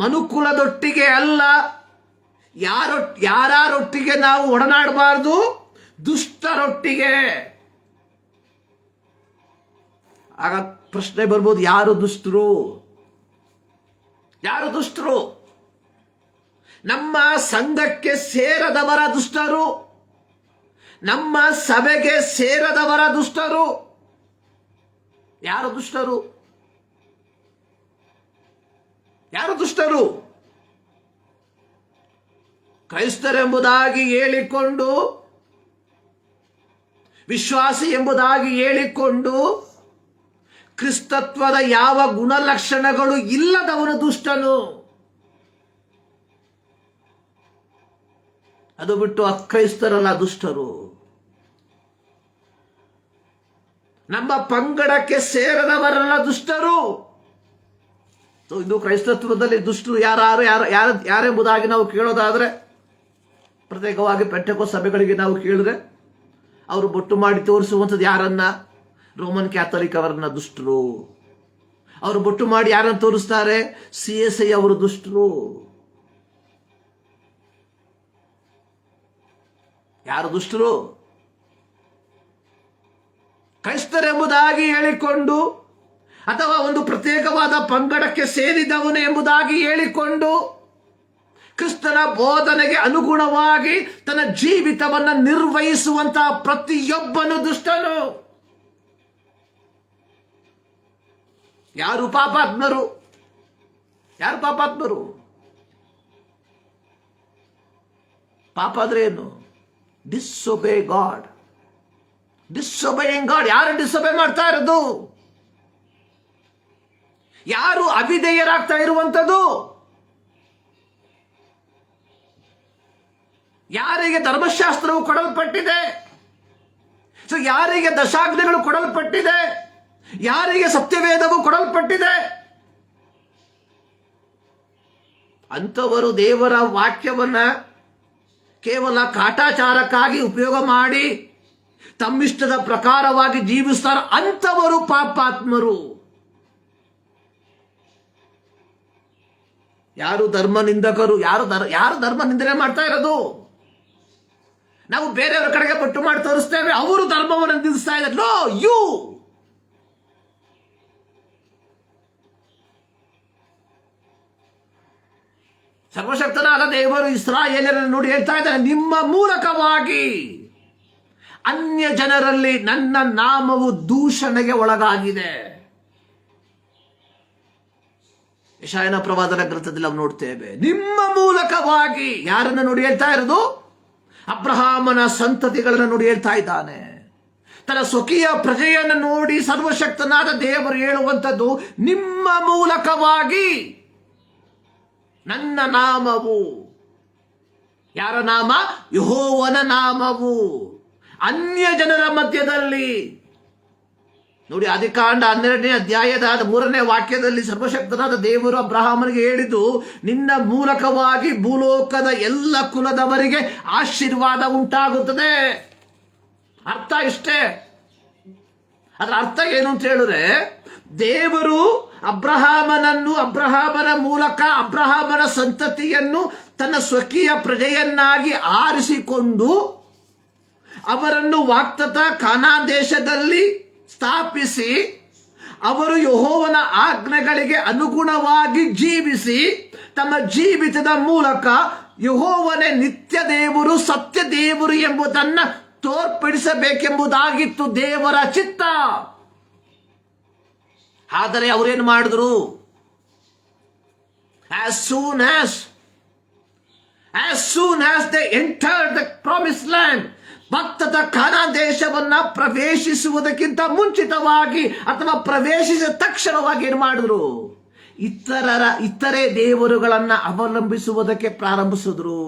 ಮನುಕುಲದೊಟ್ಟಿಗೆ ಅಲ್ಲ, ಯಾರೊಟ್ಟಿಗೆ ನಾವು ಒಡನಾಡಬಾರದು? ದುಷ್ಟರೊಟ್ಟಿಗೆ. ಆಗ ಪ್ರಶ್ನೆ ಬರ್ಬೋದು, ಯಾರು ದುಷ್ಟರು? ನಮ್ಮ ಸಂಘಕ್ಕೆ ಸೇರದವರ ದುಷ್ಟರು, ನಮ್ಮ ಸಭೆಗೆ ಸೇರದವರ ದುಷ್ಟರು. ಯಾರು ದುಷ್ಟರು? ಕ್ರೈಸ್ತರೆಂಬುದಾಗಿ ಹೇಳಿಕೊಂಡು, ವಿಶ್ವಾಸಿ ಎಂಬುದಾಗಿ ಹೇಳಿಕೊಂಡು, ಕ್ರಿಸ್ತತ್ವದ ಯಾವ ಗುಣಲಕ್ಷಣಗಳು ಇಲ್ಲದವನು ದುಷ್ಟನು. ಅದು ಬಿಟ್ಟು ಅಕ್ರೈಸ್ತರಲ್ಲ ದುಷ್ಟರು. ನಮ್ಮ ಪಂಗಡಕ್ಕೆ ಸೇರದವರೆಲ್ಲ ದುಷ್ಟರು. ಇಂದು ಕ್ರೈಸ್ತತ್ವದಲ್ಲಿ ದುಷ್ಟರು ಯಾರೆಂಬುದಾಗಿ ನಾವು ಕೇಳೋದಾದ್ರೆ, ಪ್ರತ್ಯೇಕವಾಗಿ ಪೆಂಟೆಕೋಸ್ತ ಸಭೆಗಳಿಗೆ ನಾವು ಕೇಳಿದ್ರೆ ಅವರು ಬೊಟ್ಟು ಮಾಡಿ ತೋರಿಸುವಂಥದ್ದು ಯಾರನ್ನ? ರೋಮನ್ ಕ್ಯಾಥಲಿಕ್ ಅವರನ್ನ ದುಷ್ಟರು. ಅವರು ಬೊಟ್ಟು ಮಾಡಿ ಯಾರನ್ನು ತೋರಿಸ್ತಾರೆ? CSI ಅವರು ದುಷ್ಟರು. ಯಾರು ದುಷ್ಟರು? ಕ್ರೈಸ್ತರೆಂಬುದಾಗಿ ಹೇಳಿಕೊಂಡು, ಅಥವಾ ಒಂದು ಪ್ರತ್ಯೇಕವಾದ ಪಂಗಡಕ್ಕೆ ಸೇರಿದವನು ಎಂಬುದಾಗಿ ಹೇಳಿಕೊಂಡು, ಕ್ರಿಸ್ತನ ಬೋಧನೆಗೆ ಅನುಗುಣವಾಗಿ ತನ್ನ ಜೀವಿತವನ್ನು ನಿರ್ವಹಿಸುವಂತಹ ಪ್ರತಿಯೊಬ್ಬನು ದುಷ್ಟನು. ಯಾರು ಪಾಪಾತ್ಮರು? ಯಾರು ಪಾಪಾತ್ಮರು? ಪಾಪ ಅಂದ್ರೆ ಏನು? ಡಿಸ್ಒಬೇ ಗಾಡ್. ಡಿಸ್ಒಬೇಯಿಂಗ್ ಗಾಡ್. ಯಾರು ಡಿಸ್ಒಬೇ ಮಾಡ್ತಾ ಇರೋದು? ಯಾರು ಅವಿಧೇಯರಾಗ್ತಾ ಇರುವಂಥದ್ದು? ಯಾರಿಗೆ ಧರ್ಮಶಾಸ್ತ್ರವು ಕೊಡಲ್ಪಟ್ಟಿದೆ? ಯಾರಿಗೆ ದಶಾಜ್ಞೆಗಳು ಕೊಡಲ್ಪಟ್ಟಿದೆ? ಯಾರಿಗೆ ಸತ್ಯವೇದವು ಕೊಡಲ್ಪಟ್ಟಿದೆ? ಅಂಥವರು ದೇವರ ವಾಕ್ಯವನ್ನ ಕೇವಲ ಕಾಟಾಚಾರಕ್ಕಾಗಿ ಉಪಯೋಗ ಮಾಡಿ ತಮ್ಮಿಷ್ಟದ ಪ್ರಕಾರವಾಗಿ ಜೀವಿಸ್ತಾರೆ. ಅಂಥವರು ಪಾಪಾತ್ಮರು. ಯಾರು ಧರ್ಮ ನಿಂದಕರು? ಯಾರು ಧರ್ಮ ನಿಂದನೆ ಮಾಡ್ತಾ ಇರೋದು? ನಾವು ಬೇರೆಯವರ ಕಡೆಗೆ ಪಟ್ಟು ಮಾಡಿ ತೋರಿಸ್ತೇವೆ, ಅವರು ಧರ್ಮವನ್ನು ನಿಂದಿಸ್ತಾ ಇದ್ದಾರೆ. No, you. ಸರ್ವಶಕ್ತನಾದ ದೇವರು ಇಸ್ರಾಯೇಲರನ್ನು ನೋಡಿ ಹೇಳ್ತಾ ಇದ್ದಾರೆ, ನಿಮ್ಮ ಮೂಲಕವಾಗಿ ಅನ್ಯ ಜನರಲ್ಲಿ ನನ್ನ ನಾಮವು ದೂಷಣೆಗೆ ಒಳಗಾಗಿದೆ. ಯೆಶಾಯನ ಪ್ರವಾದನ ಗ್ರಂಥದಲ್ಲಿ ನಾವು ನೋಡ್ತೇವೆ, ನಿಮ್ಮ ಮೂಲಕವಾಗಿ. ಯಾರನ್ನ ನೋಡಿ ಹೇಳ್ತಾ ಇರೋದು? ಅಬ್ರಹಾಮನ ಸಂತತಿಗಳನ್ನ ನೋಡಿ ಹೇಳ್ತಾ ಇದ್ದಾನೆ. ತನ್ನ ಸ್ವಕೀಯ ಪ್ರಜೆಯನ್ನು ನೋಡಿ ಸರ್ವಶಕ್ತನಾದ ದೇವರು ಹೇಳುವಂಥದ್ದು, ನಿಮ್ಮ ಮೂಲಕವಾಗಿ ನನ್ನ ನಾಮವು. ಯಾರ ನಾಮ? ಯೆಹೋವನ ನಾಮವು ಅನ್ಯ ಜನರ ಮಧ್ಯದಲ್ಲಿ. ನೋಡಿ, ಆದಿಕಾಂಡ 12ನೇ ಅಧ್ಯಾಯದ 3ನೇ ವಾಕ್ಯದಲ್ಲಿ ಸರ್ವಶಕ್ತನಾದ ದೇವರು ಅಬ್ರಹಾಮನಿಗೆ ಹೇಳಿದ್ದು, ನಿನ್ನ ಮೂಲಕವಾಗಿ ಭೂಲೋಕದ ಎಲ್ಲ ಕುಲದವರಿಗೆ ಆಶೀರ್ವಾದ ಉಂಟಾಗುತ್ತದೆ. ಅರ್ಥ ಇಷ್ಟೇ. ಅದರ ಅರ್ಥ ಏನು ಅಂತ ಹೇಳಿದ್ರೆ, ದೇವರು ಅಬ್ರಹಾಮನ ಮೂಲಕ ಅಬ್ರಹಾಮನ ಸಂತತಿಯನ್ನು ತನ್ನ ಸ್ವಕೀಯ ಪ್ರಜೆಯನ್ನಾಗಿ ಆರಿಸಿಕೊಂಡು ಅವರನ್ನು ವಾಗ್ದತ್ತ ಕಾನಾನ್ ದೇಶದಲ್ಲಿ ಸ್ಥಾಪಿಸಿ, ಅವರು ಯೆಹೋವನ ಆಜ್ಞೆಗಳಿಗೆ ಅನುಗುಣವಾಗಿ ಜೀವಿಸಿ, ತಮ್ಮ ಜೀವಿತದ ಮೂಲಕ ಯೆಹೋವನೇ ನಿತ್ಯ ದೇವರು, ಸತ್ಯ ದೇವರು ಎಂಬುದನ್ನು ತೋರ್ಪಡಿಸಬೇಕೆಂಬುದಾಗಿತ್ತು ದೇವರ ಚಿತ್ತ. ಆದರೆ ಅವರೇನು ಮಾಡಿದ್ರು? as soon as they entered the promised land, ಭಕ್ತದ ಕಾನಾನ್ ದೇಶವನ್ನ ಪ್ರವೇಶಿಸುವುದಕ್ಕಿಂತ ಮುಂಚಿತವಾಗಿ ಅಥವಾ ಪ್ರವೇಶಿಸಿದ ತಕ್ಷಣವಾಗಿ ಏನು ಮಾಡಿದ್ರು? ಇತರೆ ದೇವರುಗಳನ್ನ ಅವಲಂಬಿಸುವುದಕ್ಕೆ ಪ್ರಾರಂಭಿಸಿದ್ರು.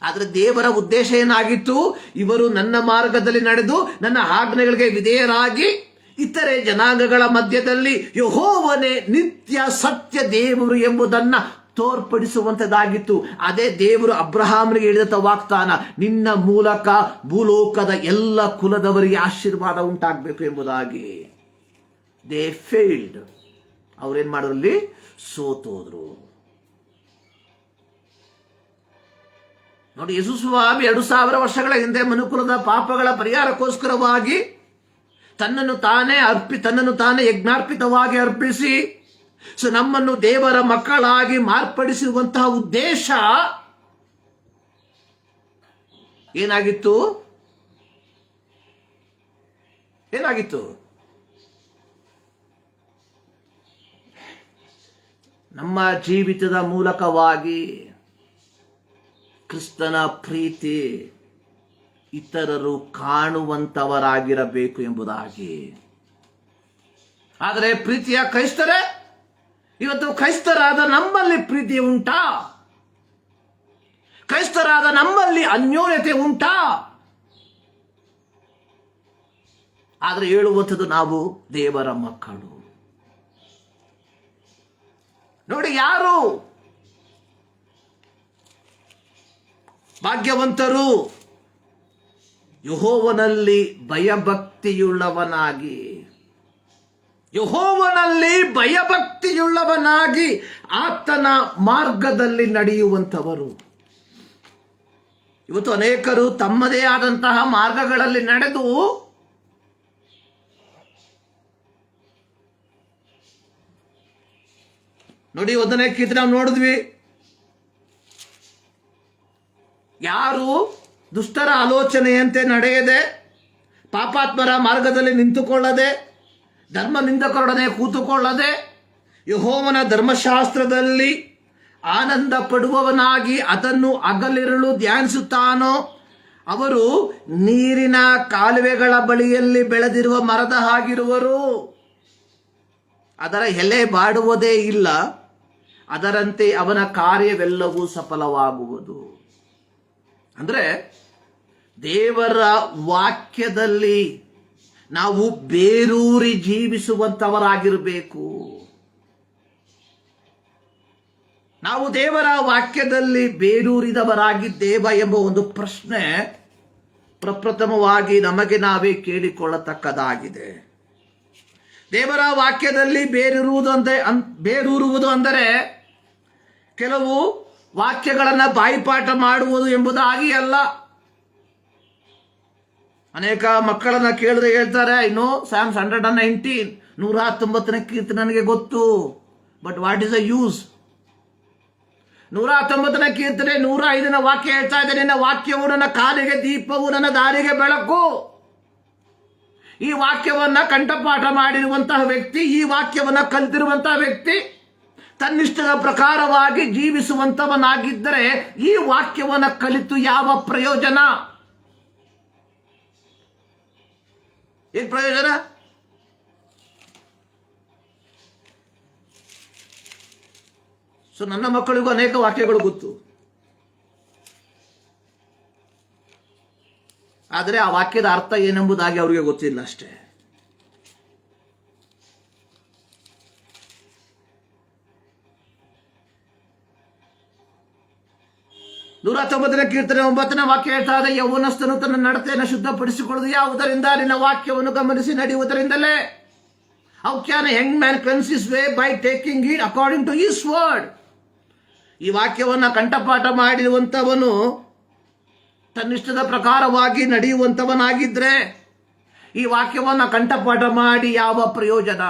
ಆದ್ರೆ ದೇವರ ಉದ್ದೇಶ ಏನಾಗಿತ್ತು? ಇವರು ನನ್ನ ಮಾರ್ಗದಲ್ಲಿ ನಡೆದು ನನ್ನ ಆಜ್ಞೆಗಳಿಗೆ ವಿಧೇಯರಾಗಿ ಇತರೆ ಜನಾಂಗಗಳ ಮಧ್ಯದಲ್ಲಿ ಯೆಹೋವನೇ ನಿತ್ಯ ಸತ್ಯ ದೇವರು ಎಂಬುದನ್ನ ತೋರ್ಪಡಿಸುವಂತದ್ದಾಗಿತ್ತು. ಅದೇ ದೇವರು ಅಬ್ರಹಾಮನಿಗೆ ಹೇಳಿದ ವಾಗ್ದಾನ, ನಿನ್ನ ಮೂಲಕ ಭೂಲೋಕದ ಎಲ್ಲ ಕುಲದವರಿಗೆ ಆಶೀರ್ವಾದ ಉಂಟಾಗಬೇಕು ಎಂಬುದಾಗಿ. They failed. ಅವ್ರೇನ್ ಮಾಡೋದ್ರಲ್ಲಿ ಸೋತೋದ್ರು. ನೋಡಿ, ಯೇಸು ಸ್ವಾಮಿ 2000 ವರ್ಷಗಳ ಹಿಂದೆ ಮನುಕುಲದ ಪಾಪಗಳ ಪರಿಹಾರಕ್ಕೋಸ್ಕರವಾಗಿ ತನ್ನನ್ನು ತಾನೇ ಯಜ್ಞಾರ್ಪಿತವಾಗಿ ಅರ್ಪಿಸಿ ನಮ್ಮನ್ನು ದೇವರ ಮಕ್ಕಳಾಗಿ ಮಾರ್ಪಡಿಸುವಂತಹ ಉದ್ದೇಶ ಏನಾಗಿತ್ತು? ನಮ್ಮ ಜೀವಿತದ ಮೂಲಕವಾಗಿ ಕ್ರಿಸ್ತನ ಪ್ರೀತಿ ಇತರರು ಕಾಣುವಂತವರಾಗಿರಬೇಕು ಎಂಬುದಾಗಿ. ಆದರೆ ಪ್ರೀತಿಯ ಕ್ರೈಸ್ತರೇ, ಇವತ್ತು ಕ್ರೈಸ್ತರಾದ ನಮ್ಮಲ್ಲಿ ಪ್ರೀತಿ ಉಂಟಾ? ಕ್ರೈಸ್ತರಾದ ನಮ್ಮಲ್ಲಿ ಅನ್ಯೋನ್ಯತೆ ಉಂಟಾ? ಆದರೆ ಹೇಳುವಂಥದ್ದು ನಾವು ದೇವರ ಮಕ್ಕಳು. ನೋಡಿ, ಯಾರು ಭಾಗ್ಯವಂತರು? ಯೆಹೋವನಲ್ಲಿ ಭಯಭಕ್ತಿಯುಳ್ಳವನಾಗಿ, ಯೆಹೋವನಲ್ಲಿ ಭಯಭಕ್ತಿಯುಳ್ಳವನಾಗಿ ಆತನ ಮಾರ್ಗದಲ್ಲಿ ನಡೆಯುವಂಥವರು. ಇವತ್ತು ಅನೇಕರು ತಮ್ಮದೇ ಆದಂತಹ ಮಾರ್ಗಗಳಲ್ಲಿ ನಡೆದು ನೋಡಿ, 1ನೇ ಕೀರ್ತನೆ ನಾವು ನೋಡಿದ್ವಿ. ಯಾರು ದುಷ್ಟರ ಆಲೋಚನೆಯಂತೆ ನಡೆಯದೆ, ಪಾಪಾತ್ಮರ ಮಾರ್ಗದಲ್ಲಿ ನಿಂತುಕೊಳ್ಳದೆ, ಧರ್ಮ ನಿಂದಕರೊಡನೆ ಕೂತುಕೊಳ್ಳದೆ, ಯೆಹೋವನ ಧರ್ಮಶಾಸ್ತ್ರದಲ್ಲಿ ಆನಂದ ಪಡುವವನಾಗಿ ಅದನ್ನು ಹಗಲಿರುಳು ಧ್ಯಾನಿಸುತ್ತಾನೋ, ಅವರು ನೀರಿನ ಕಾಲುವೆಗಳ ಬಳಿಯಲ್ಲಿ ಬೆಳೆದಿರುವ ಮರದ ಹಾಗಿರುವರು. ಅದರ ಎಲೆ ಬಾಡುವುದೇ ಇಲ್ಲ, ಅದರಂತೆ ಅವನ ಕಾರ್ಯವೆಲ್ಲವೂ ಸಫಲವಾಗುವುದು. ಅಂದ್ರೆ ದೇವರ ವಾಕ್ಯದಲ್ಲಿ ನಾವು ಬೇರೂರಿ ಜೀವಿಸುವಂತವರಾಗಿರಬೇಕು. ನಾವು ದೇವರ ವಾಕ್ಯದಲ್ಲಿ ಬೇರೂರಿದವರಾಗಿದ್ದೇವ ಎಂಬ ಒಂದು ಪ್ರಶ್ನೆ ಪ್ರಪ್ರಥಮವಾಗಿ ನಮಗೆ ನಾವೇ ಕೇಳಿಕೊಳ್ಳತಕ್ಕದಾಗಿದೆ. ದೇವರ ವಾಕ್ಯದಲ್ಲಿ ಬೇರೂರುವುದು ಅಂದರೆ ಕೆಲವು ವಾಕ್ಯಗಳನ್ನು ಬಾಯಿಪಾಠ ಮಾಡುವುದು ಎಂಬುದಾಗಿ ಅಲ್ಲ. ಅನೇಕ ಮಕ್ಕಳನ್ನ ಕೇಳಿದ್ರೆ ಹೇಳ್ತಾರೆ, ಐನೋ Psalms 119, 119ನೇ ಕೀರ್ತನೆ ನನಗೆ ಗೊತ್ತು, but what is the use? 119ನೇ ಕೀರ್ತನೆ 105ನೇ ವಾಕ್ಯ ಹೇಳ್ತಾ ಇದೆ, ನಿನ್ನ ವಾಕ್ಯವು ನನ್ನ ಕಾಲಿಗೆ ದೀಪವು, ನನ್ನ ದಾರಿಗೆ ಬೆಳಕು. ಈ ವಾಕ್ಯವನ್ನ ಕಂಠಪಾಠ ಮಾಡಿರುವಂತಹ ವ್ಯಕ್ತಿ, ಈ ವಾಕ್ಯವನ್ನ ಕಲಿತಿರುವಂತಹ ವ್ಯಕ್ತಿ ತನ್ನಿಷ್ಟದ ಪ್ರಕಾರವಾಗಿ ಜೀವಿಸುವಂತವನಾಗಿದ್ದರೆ ಈ ವಾಕ್ಯವನ್ನ ಕಲಿತು ಯಾವ ಪ್ರಯೋಜನ? ಏನ್ ಪ್ರಯೋಜನ? ಸೊ ನನ್ನ ಮಕ್ಕಳಿಗೂ ಅನೇಕ ವಾಕ್ಯಗಳು ಗೊತ್ತು, ಆದರೆ ಆ ವಾಕ್ಯದ ಅರ್ಥ ಏನೆಂಬುದಾಗಿ ಅವರಿಗೆ ಗೊತ್ತಿಲ್ಲ ಅಷ್ಟೇ. ನೂರ 119ನೇ ಕೀರ್ತನೆ 9ನೇ ವಾಕ್ಯ ಹೇಳ್ತಾ ಇದೆ, ಯೌವನಸ್ಥನು ತನ್ನ ನಡತೆಯನ್ನು ಶುದ್ಧಪಡಿಸಿಕೊಳ್ಳುವುದು ಯಾವುದರಿಂದ? ನಿನ್ನ ವಾಕ್ಯವನ್ನು ಗಮನಿಸಿ ನಡೆಯುವುದರಿಂದಲೇ. How can a young man cleanse his way? By taking it according to his word. ಈ ವಾಕ್ಯವನ್ನ ಕಂಠಪಾಠ ಮಾಡಿರುವಂತವನು ತನ್ನಿಷ್ಟದ ಪ್ರಕಾರವಾಗಿ ನಡೆಯುವಂತವನಾಗಿದ್ರೆ ಈ ವಾಕ್ಯವನ್ನ ಕಂಠಪಾಠ ಮಾಡಿ ಯಾವ ಪ್ರಯೋಜನ?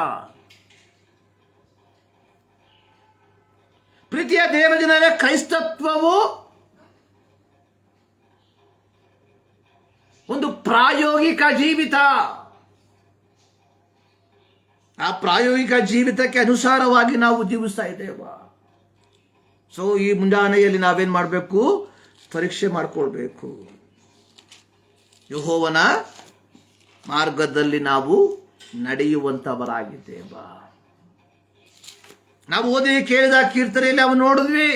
ಪ್ರೀತಿಯ ದೇವಜನರೇ, ಕ್ರೈಸ್ತತ್ವವು ಒಂದು ಪ್ರಾಯೋಗಿಕ ಜೀವಿತ. ಆ ಪ್ರಾಯೋಗಿಕ ಜೀವಿತಕ್ಕೆ ಅನುಸಾರವಾಗಿ ನಾವು ಜೀವಿಸ್ತಾ ಇದ್ದೇವ. ಸೊ ಈ ಮುಂಜಾನೆಯಲ್ಲಿ ನಾವೇನ್ ಮಾಡಬೇಕು? ಪರೀಕ್ಷೆ ಮಾಡಿಕೊಳ್ಬೇಕು. ಯೆಹೋವನ ಮಾರ್ಗದಲ್ಲಿ ನಾವು ನಡೆಯುವಂತವರಾಗಿದ್ದೇವ. ನಾವು ಓದಿ ಕೇಳಿದ ಕೀರ್ತನೆಯಲ್ಲಿ ನಾವು ನೋಡಿದ್ವಿ,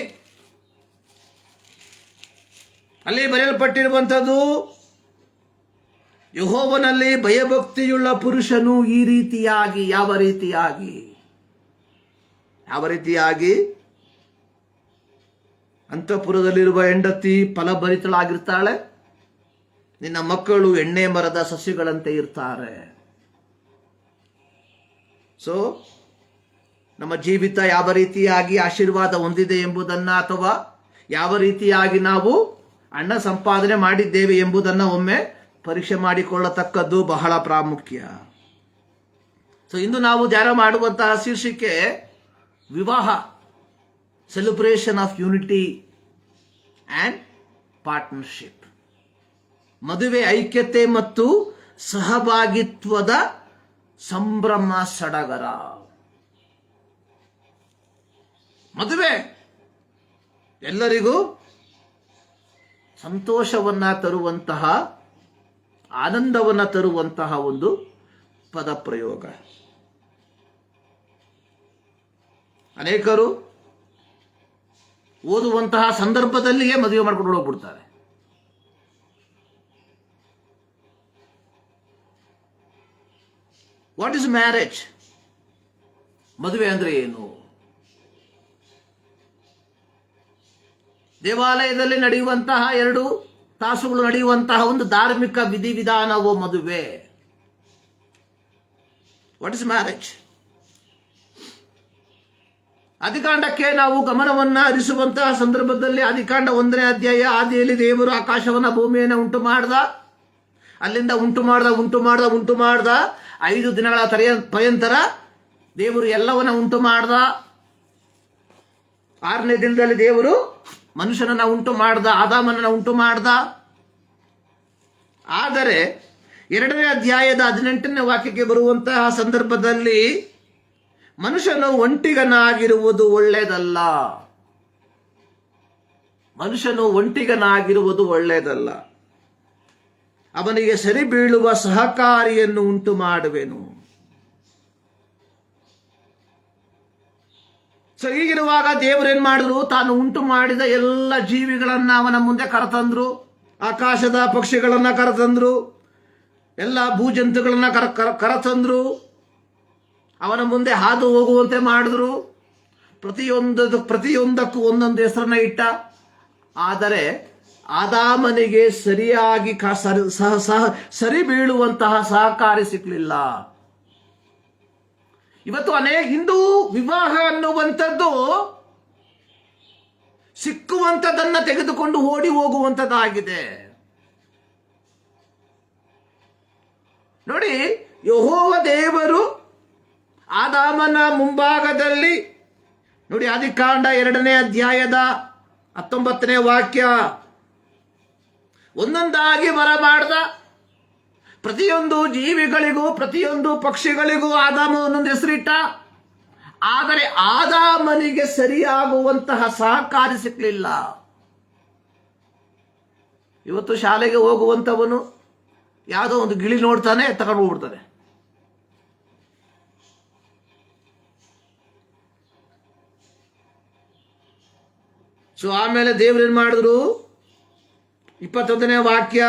ಅಲ್ಲಿ ಬರೆಯಲ್ಪಟ್ಟಿರುವಂಥದ್ದು, ಯೆಹೋವನಲ್ಲಿ ಭಯಭಕ್ತಿಯುಳ್ಳ ಪುರುಷನು ಈ ರೀತಿಯಾಗಿ, ಯಾವ ರೀತಿಯಾಗಿ ಅಂತಃಪುರದಲ್ಲಿರುವ ಹೆಂಡತಿ ಫಲಭರಿತಳಾಗಿರ್ತಾಳೆ, ನಿನ್ನ ಮಕ್ಕಳು ಎಣ್ಣೆ ಮರದ ಸಸ್ಯಗಳಂತೆ ಇರ್ತಾರೆ. ಸೊ ನಮ್ಮ ಜೀವಿತ ಯಾವ ರೀತಿಯಾಗಿ ಆಶೀರ್ವಾದ ಹೊಂದಿದೆ ಎಂಬುದನ್ನ, ಅಥವಾ ಯಾವ ರೀತಿಯಾಗಿ ನಾವು ಹಣ ಸಂಪಾದನೆ ಮಾಡಿದ್ದೇವೆ ಎಂಬುದನ್ನು ಒಮ್ಮೆ ಪರೀಕ್ಷೆ ಮಾಡಿಕೊಳ್ಳತಕ್ಕದ್ದು ಬಹಳ ಪ್ರಾಮುಖ್ಯ. ಸೊ ಇಂದು ನಾವು ಧ್ಯಾನ ಮಾಡುವಂತಹ ಶೀರ್ಷಿಕೆ ವಿವಾಹ, celebration of unity and partnership. ಮದುವೆ ಐಕ್ಯತೆ ಮತ್ತು ಸಹಭಾಗಿತ್ವದ ಸಂಭ್ರಮ ಸಡಗರ. ಮದುವೆ ಎಲ್ಲರಿಗೂ ಸಂತೋಷವನ್ನ ತರುವಂತಹ, ಆನಂದವನ್ನ ತರುವಂತಹ ಒಂದು ಪದ ಪ್ರಯೋಗ. ಅನೇಕರು ಓದುವಂತಹ ಸಂದರ್ಭದಲ್ಲಿಯೇ ಮದುವೆ ಮಾಡ್ಕೊಂಡು ಹೋಗ್ಬಿಡ್ತಾರೆ. What is marriage? ಮದುವೆ ಅಂದ್ರೆ ಏನು? ದೇವಾಲಯದಲ್ಲಿ ನಡೆಯುವಂತಹ 2 ತಾಸುಗಳು ನಡೆಯುವಂತಹ ಒಂದು ಧಾರ್ಮಿಕ ವಿಧಿವಿಧಾನವೋ ಮದುವೆ. What is marriage? ಆದಿಕಾಂಡಕ್ಕೆ ನಾವು ಗಮನವನ್ನ ಹರಿಸುವಂತಹ ಸಂದರ್ಭದಲ್ಲಿ ಆದಿಕಾಂಡ 1ನೇ ಅಧ್ಯಾಯ, ಆದಿಯಲ್ಲಿ ದೇವರು ಆಕಾಶವನ್ನ ಭೂಮಿಯನ್ನು ಉಂಟು ಮಾಡ್ದ. ಅಲ್ಲಿಂದ ಉಂಟು ಮಾಡ್ದ 5 ದಿನಗಳ ಪರ್ಯಂತರ ದೇವರು ಎಲ್ಲವನ್ನ ಉಂಟು ಮಾಡ್ದ. 6ನೇ ದಿನದಲ್ಲಿ ದೇವರು ಮನುಷ್ಯನನ್ನ ಉಂಟು ಮಾಡ್ದ, ಆದಾಮನನ್ನ ಉಂಟು ಮಾಡ್ದ. ಆದರೆ 2ನೇ ಅಧ್ಯಾಯದ 18ನೇ ವಾಕ್ಯಕ್ಕೆ ಬರುವಂತಹ ಸಂದರ್ಭದಲ್ಲಿ ಮನುಷ್ಯನು ಒಂಟಿಗನಾಗಿರುವುದು ಒಳ್ಳೆಯದಲ್ಲ. ಮನುಷ್ಯನು ಒಂಟಿಗನಾಗಿರುವುದು ಒಳ್ಳೆಯದಲ್ಲ, ಅವನಿಗೆ ಸರಿ ಬೀಳುವ ಸಹಕಾರಿಯನ್ನು ಉಂಟು ಮಾಡುವೆನು. ಸೊ ಹೀಗಿರುವಾಗ ದೇವರೇನ್ ಮಾಡಿದ್ರು? ತಾನು ಉಂಟು ಮಾಡಿದ ಎಲ್ಲ ಜೀವಿಗಳನ್ನ ಅವನ ಮುಂದೆ ಕರೆತಂದ್ರು. ಆಕಾಶದ ಪಕ್ಷಿಗಳನ್ನ ಕರೆತಂದ್ರು, ಎಲ್ಲ ಭೂಜಂತುಗಳನ್ನ ಕರೆತಂದ್ರು, ಅವನ ಮುಂದೆ ಹಾದು ಹೋಗುವಂತೆ ಮಾಡಿದ್ರು. ಪ್ರತಿಯೊಂದಕ್ಕೂ ಒಂದೊಂದು ಹೆಸರನ್ನ ಇಟ್ಟ. ಆದರೆ ಆದಾಮನಿಗೆ ಸರಿಯಾಗಿ ಸರಿ ಬೀಳುವಂತಹ ಸಹಕಾರಿ ಸಿಕ್ಕಲಿಲ್ಲ. ಇವತ್ತು ಹಿಂದೂ ವಿವಾಹ ಅನ್ನುವಂಥದ್ದು ಸಿಕ್ಕುವಂಥದ್ದನ್ನ ತೆಗೆದುಕೊಂಡು ಓಡಿ ಹೋಗುವಂಥದ್ದಾಗಿದೆ. ನೋಡಿ, ಯೆಹೋವ ದೇವರು ಆದಾಮನ ಮುಂಭಾಗದಲ್ಲಿ, ನೋಡಿ ಆದಿಕಾಂಡ 2ನೇ ಅಧ್ಯಾಯದ 19ನೇ ವಾಕ್ಯ, ಒಂದೊಂದಾಗಿ ಬರಮಾಡ್ದ. ಪ್ರತಿಯೊಂದು ಜೀವಿಗಳಿಗೂ, ಪ್ರತಿಯೊಂದು ಪಕ್ಷಿಗಳಿಗೂ ಆದಾಮ ಒಂದೊಂದು ಹೆಸರಿಟ್ಟ. ಆದರೆ ಆದಾಮನಿಗೆ ಸರಿಯಾಗುವಂತಹ ಸಹಕಾರಿ ಸಿಕ್ಕಲಿಲ್ಲ. ಇವತ್ತು ಶಾಲೆಗೆ ಹೋಗುವಂತವನು ಯಾವುದೋ ಒಂದು ಗಿಳಿ ನೋಡ್ತಾನೆ, ತಗೊಂಡು ಹೋಗ್ಬಿಡ್ತಾನೆ. ಸೊ ಆಮೇಲೆ ದೇವರೇನ್ ಮಾಡಿದ್ರು? 21ನೇ ವಾಕ್ಯ,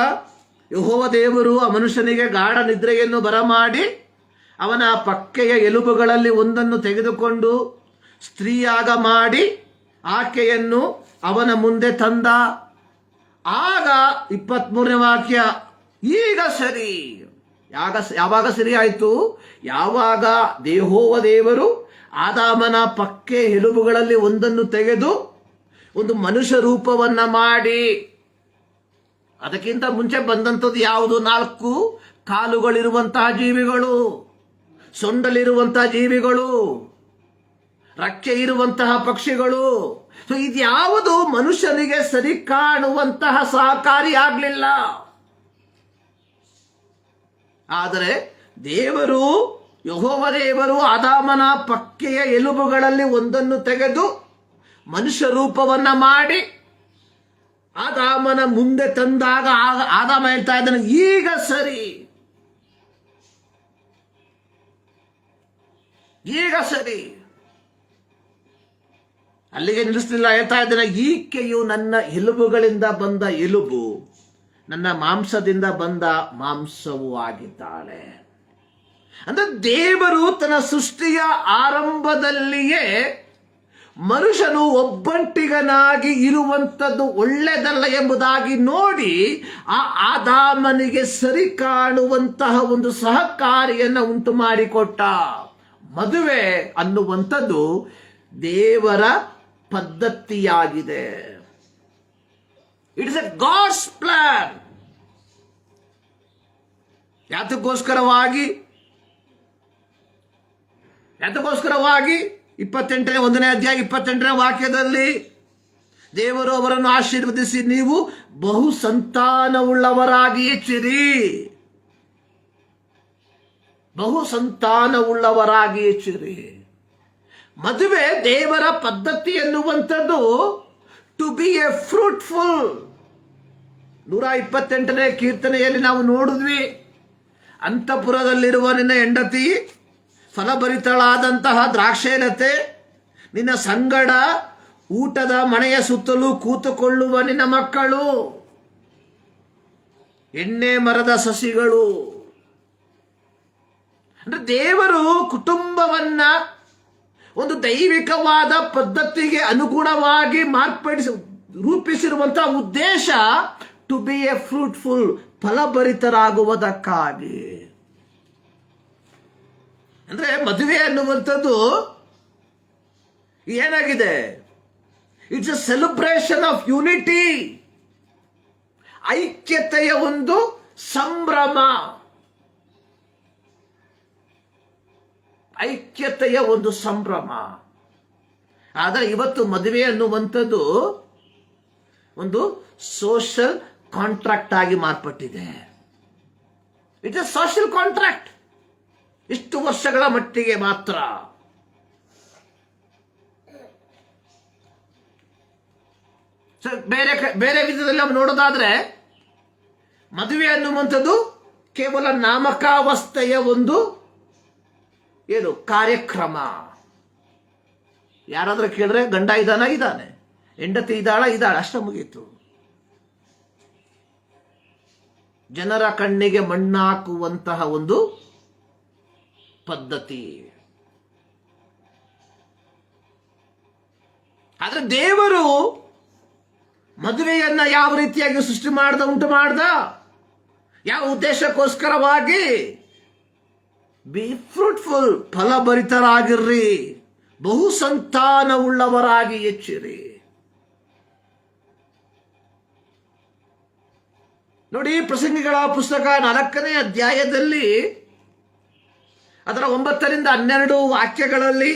ಯೆಹೋವ ದೇವರು ಆ ಮನುಷ್ಯನಿಗೆ ಗಾಢ ನಿದ್ರೆಯನ್ನು ಬರಮಾಡಿ ಅವನ ಪಕ್ಕೆಯ ಎಲುಬುಗಳಲ್ಲಿ ಒಂದನ್ನು ತೆಗೆದುಕೊಂಡು ಸ್ತ್ರೀಯಾಗ ಮಾಡಿ ಆಕೆಯನ್ನು ಅವನ ಮುಂದೆ ತಂದ. ಆಗ 23ನೇ ವಾಕ್ಯ, ಈಗ ಸರಿ. ಯಾವಾಗ ಸರಿ ಆಯ್ತು? ಯಾವಾಗ ಯೆಹೋವ ದೇವರು ಆದಾಮನ ಪಕ್ಕೆ ಎಲುಬುಗಳಲ್ಲಿ ಒಂದನ್ನು ತೆಗೆದು ಒಂದು ಮನುಷ್ಯ ರೂಪವನ್ನ ಮಾಡಿ, ಅದಕ್ಕಿಂತ ಮುಂಚೆ ಬಂದಂಥದ್ದು ಯಾವುದು? 4 ಕಾಲುಗಳಿರುವಂತಹ ಜೀವಿಗಳು, ಸೊಂಡಲಿರುವಂತಹ ಜೀವಿಗಳು, ರೆಕ್ಕೆ ಇರುವಂತಹ ಪಕ್ಷಿಗಳು. ಸೊ ಇದ್ಯಾವುದು ಮನುಷ್ಯನಿಗೆ ಸರಿ ಕಾಣುವಂತಹ ಸಹಕಾರಿಯಾಗಲಿಲ್ಲ. ಆದರೆ ದೇವರು, ಯೆಹೋವ ದೇವರು ಆದಾಮನ ಪಕ್ಕೆಯ ಎಲುಬುಗಳಲ್ಲಿ ಒಂದನ್ನು ತೆಗೆದು ಮನುಷ್ಯ ರೂಪವನ್ನ ಮಾಡಿ ಆದಾಮನ ಮುಂದೆ ತಂದಾಗ ಆದಾಮ ಹೇಳ್ತಾ ಇದ್ದಾನೆ, ಈಗ ಸರಿ, ಈಗ ಸರಿ. ಅಲ್ಲಿಗೆ ನಿಲ್ಲಿಸಲಿಲ್ಲ, ಹೇಳ್ತಾ ಇದ್ದಾನೆ, ಈಕೆಯು ನನ್ನ ಎಲುಬುಗಳಿಂದ ಬಂದ ಎಲುಬು, ನನ್ನ ಮಾಂಸದಿಂದ ಬಂದ ಮಾಂಸವೂ ಆಗಿದ್ದಾಳೆ. ಅಂದ್ರೆ ದೇವರು ತನ್ನ ಸೃಷ್ಟಿಯ ಆರಂಭದಲ್ಲಿಯೇ ಮನುಷ್ಯನು ಒಬ್ಬಂಟಿಗನಾಗಿ ಇರುವಂಥದ್ದು ಒಳ್ಳೆಯದಲ್ಲ ಎಂಬುದಾಗಿ ನೋಡಿ ಆ ಆದಾಮನಿಗೆ ಸರಿ ಕಾಣುವಂತಹ ಒಂದು ಸಹಕಾರಿಯನ್ನು ಉಂಟು ಮಾಡಿಕೊಟ್ಟ. ಮದುವೆ ಅನ್ನುವಂಥದ್ದು ದೇವರ ಪದ್ಧತಿಯಾಗಿದೆ. It is a God's plan. ಯಾತಕ್ಕೋಸ್ಕರವಾಗಿ 1ನೇ ಅಧ್ಯಾಯ 28ನೇ ವಾಕ್ಯದಲ್ಲಿ ದೇವರು ಅವರನ್ನು ಆಶೀರ್ವದಿಸಿ, ನೀವು ಬಹು ಸಂತಾನವುಳ್ಳವರಾಗಿ ಹೆಚ್ಚಿರಿ, ಬಹು ಸಂತಾನವುಳ್ಳವರಾಗಿ ಹೆಚ್ಚಿರಿ. ಮದುವೆ ದೇವರ ಪದ್ಧತಿ ಎನ್ನುವಂಥದ್ದು ಟು ಬಿ ಎ ಫ್ರೂಟ್ಫುಲ್. 128ನೇ ಕೀರ್ತನೆಯಲ್ಲಿ ನಾವು ನೋಡಿದ್ವಿ, ಅಂತಃಪುರದಲ್ಲಿರುವ ನಿನ್ನ ಹೆಂಡತಿ ಫಲಭರಿತಳಾದಂತಹ ದ್ರಾಕ್ಷೇಲತೆ, ನಿನ್ನ ಸಂಗಡ ಊಟದ ಮನೆಯ ಸುತ್ತಲೂ ಕೂತುಕೊಳ್ಳುವ ನಿನ್ನ ಮಕ್ಕಳು ಎಣ್ಣೆ ಮರದ ಸಸಿಗಳು. ಅಂದ್ರೆ ದೇವರು ಕುಟುಂಬವನ್ನ ಒಂದು ದೈವಿಕವಾದ ಪದ್ಧತಿಗೆ ಅನುಗುಣವಾಗಿ ರೂಪಿಸಿರುವಂತಹ ಉದ್ದೇಶ ಟು ಬಿ ಎ ಫ್ರೂಟ್ಫುಲ್, ಫಲಭರಿತರಾಗುವುದಕ್ಕಾಗಿ. ಅಂದ್ರೆ ಮದುವೆ ಅನ್ನುವಂಥದ್ದು ಏನಾಗಿದೆ? It's a celebration of unity, ಐಕ್ಯತೆಯ ಒಂದು ಸಂಭ್ರಮ, ಐಕ್ಯತೆಯ ಒಂದು ಸಂಭ್ರಮ. ಆದರೆ ಇವತ್ತು ಮದುವೆ ಅನ್ನುವಂಥದ್ದು ಒಂದು ಸೋಷಿಯಲ್ ಕಾಂಟ್ರಾಕ್ಟ್ ಆಗಿ ಮಾರ್ಪಟ್ಟಿದೆ. ಇಟ್ಸ್ ಅ ಸೋಷಿಯಲ್ ಕಾಂಟ್ರಾಕ್ಟ್, ಇಷ್ಟು ವರ್ಷಗಳ ಮಟ್ಟಿಗೆ ಮಾತ್ರ. ಬೇರೆ ಬೇರೆ ವಿಧದಲ್ಲಿ ನಾವು ನೋಡೋದಾದ್ರೆ ಮದುವೆ ಅನ್ನುವಂಥದ್ದು ಕೇವಲ ನಾಮಕಾವಸ್ಥೆಯ ಒಂದು ಕಾರ್ಯಕ್ರಮ. ಯಾರಾದ್ರೂ ಕೇಳಿದ್ರೆ ಗಂಡ ಇದ್ದಾನೆ, ಹೆಂಡತಿ ಇದ್ದಾಳ, ಅಷ್ಟ ಮುಗೀತು. ಜನರ ಕಣ್ಣಿಗೆ ಮಣ್ಣಾಕುವಂತಹ ಒಂದು ಪದ್ಧತಿ. ಆದ್ರೆ ದೇವರು ಮದುವೆಯನ್ನ ಯಾವ ರೀತಿಯಾಗಿ ಸೃಷ್ಟಿ ಉಂಟು ಮಾಡ್ದ, ಯಾವ ಉದ್ದೇಶಕ್ಕೋಸ್ಕರವಾಗಿ? ಬಿ ಫ್ರೂಟ್ಫುಲ್, ಫಲಭರಿತರಾಗಿರ್ರಿ, ಬಹು ಸಂತಾನವುಳ್ಳವರಾಗಿ ಹೆಚ್ಚಿರಿ. ನೋಡಿ, ಪ್ರಸಂಗಿಗಳ ಪುಸ್ತಕ 4ನೇ ಅಧ್ಯಾಯದಲ್ಲಿ ಅದರ 9ರಿಂದ 12 ವಾಕ್ಯಗಳಲ್ಲಿ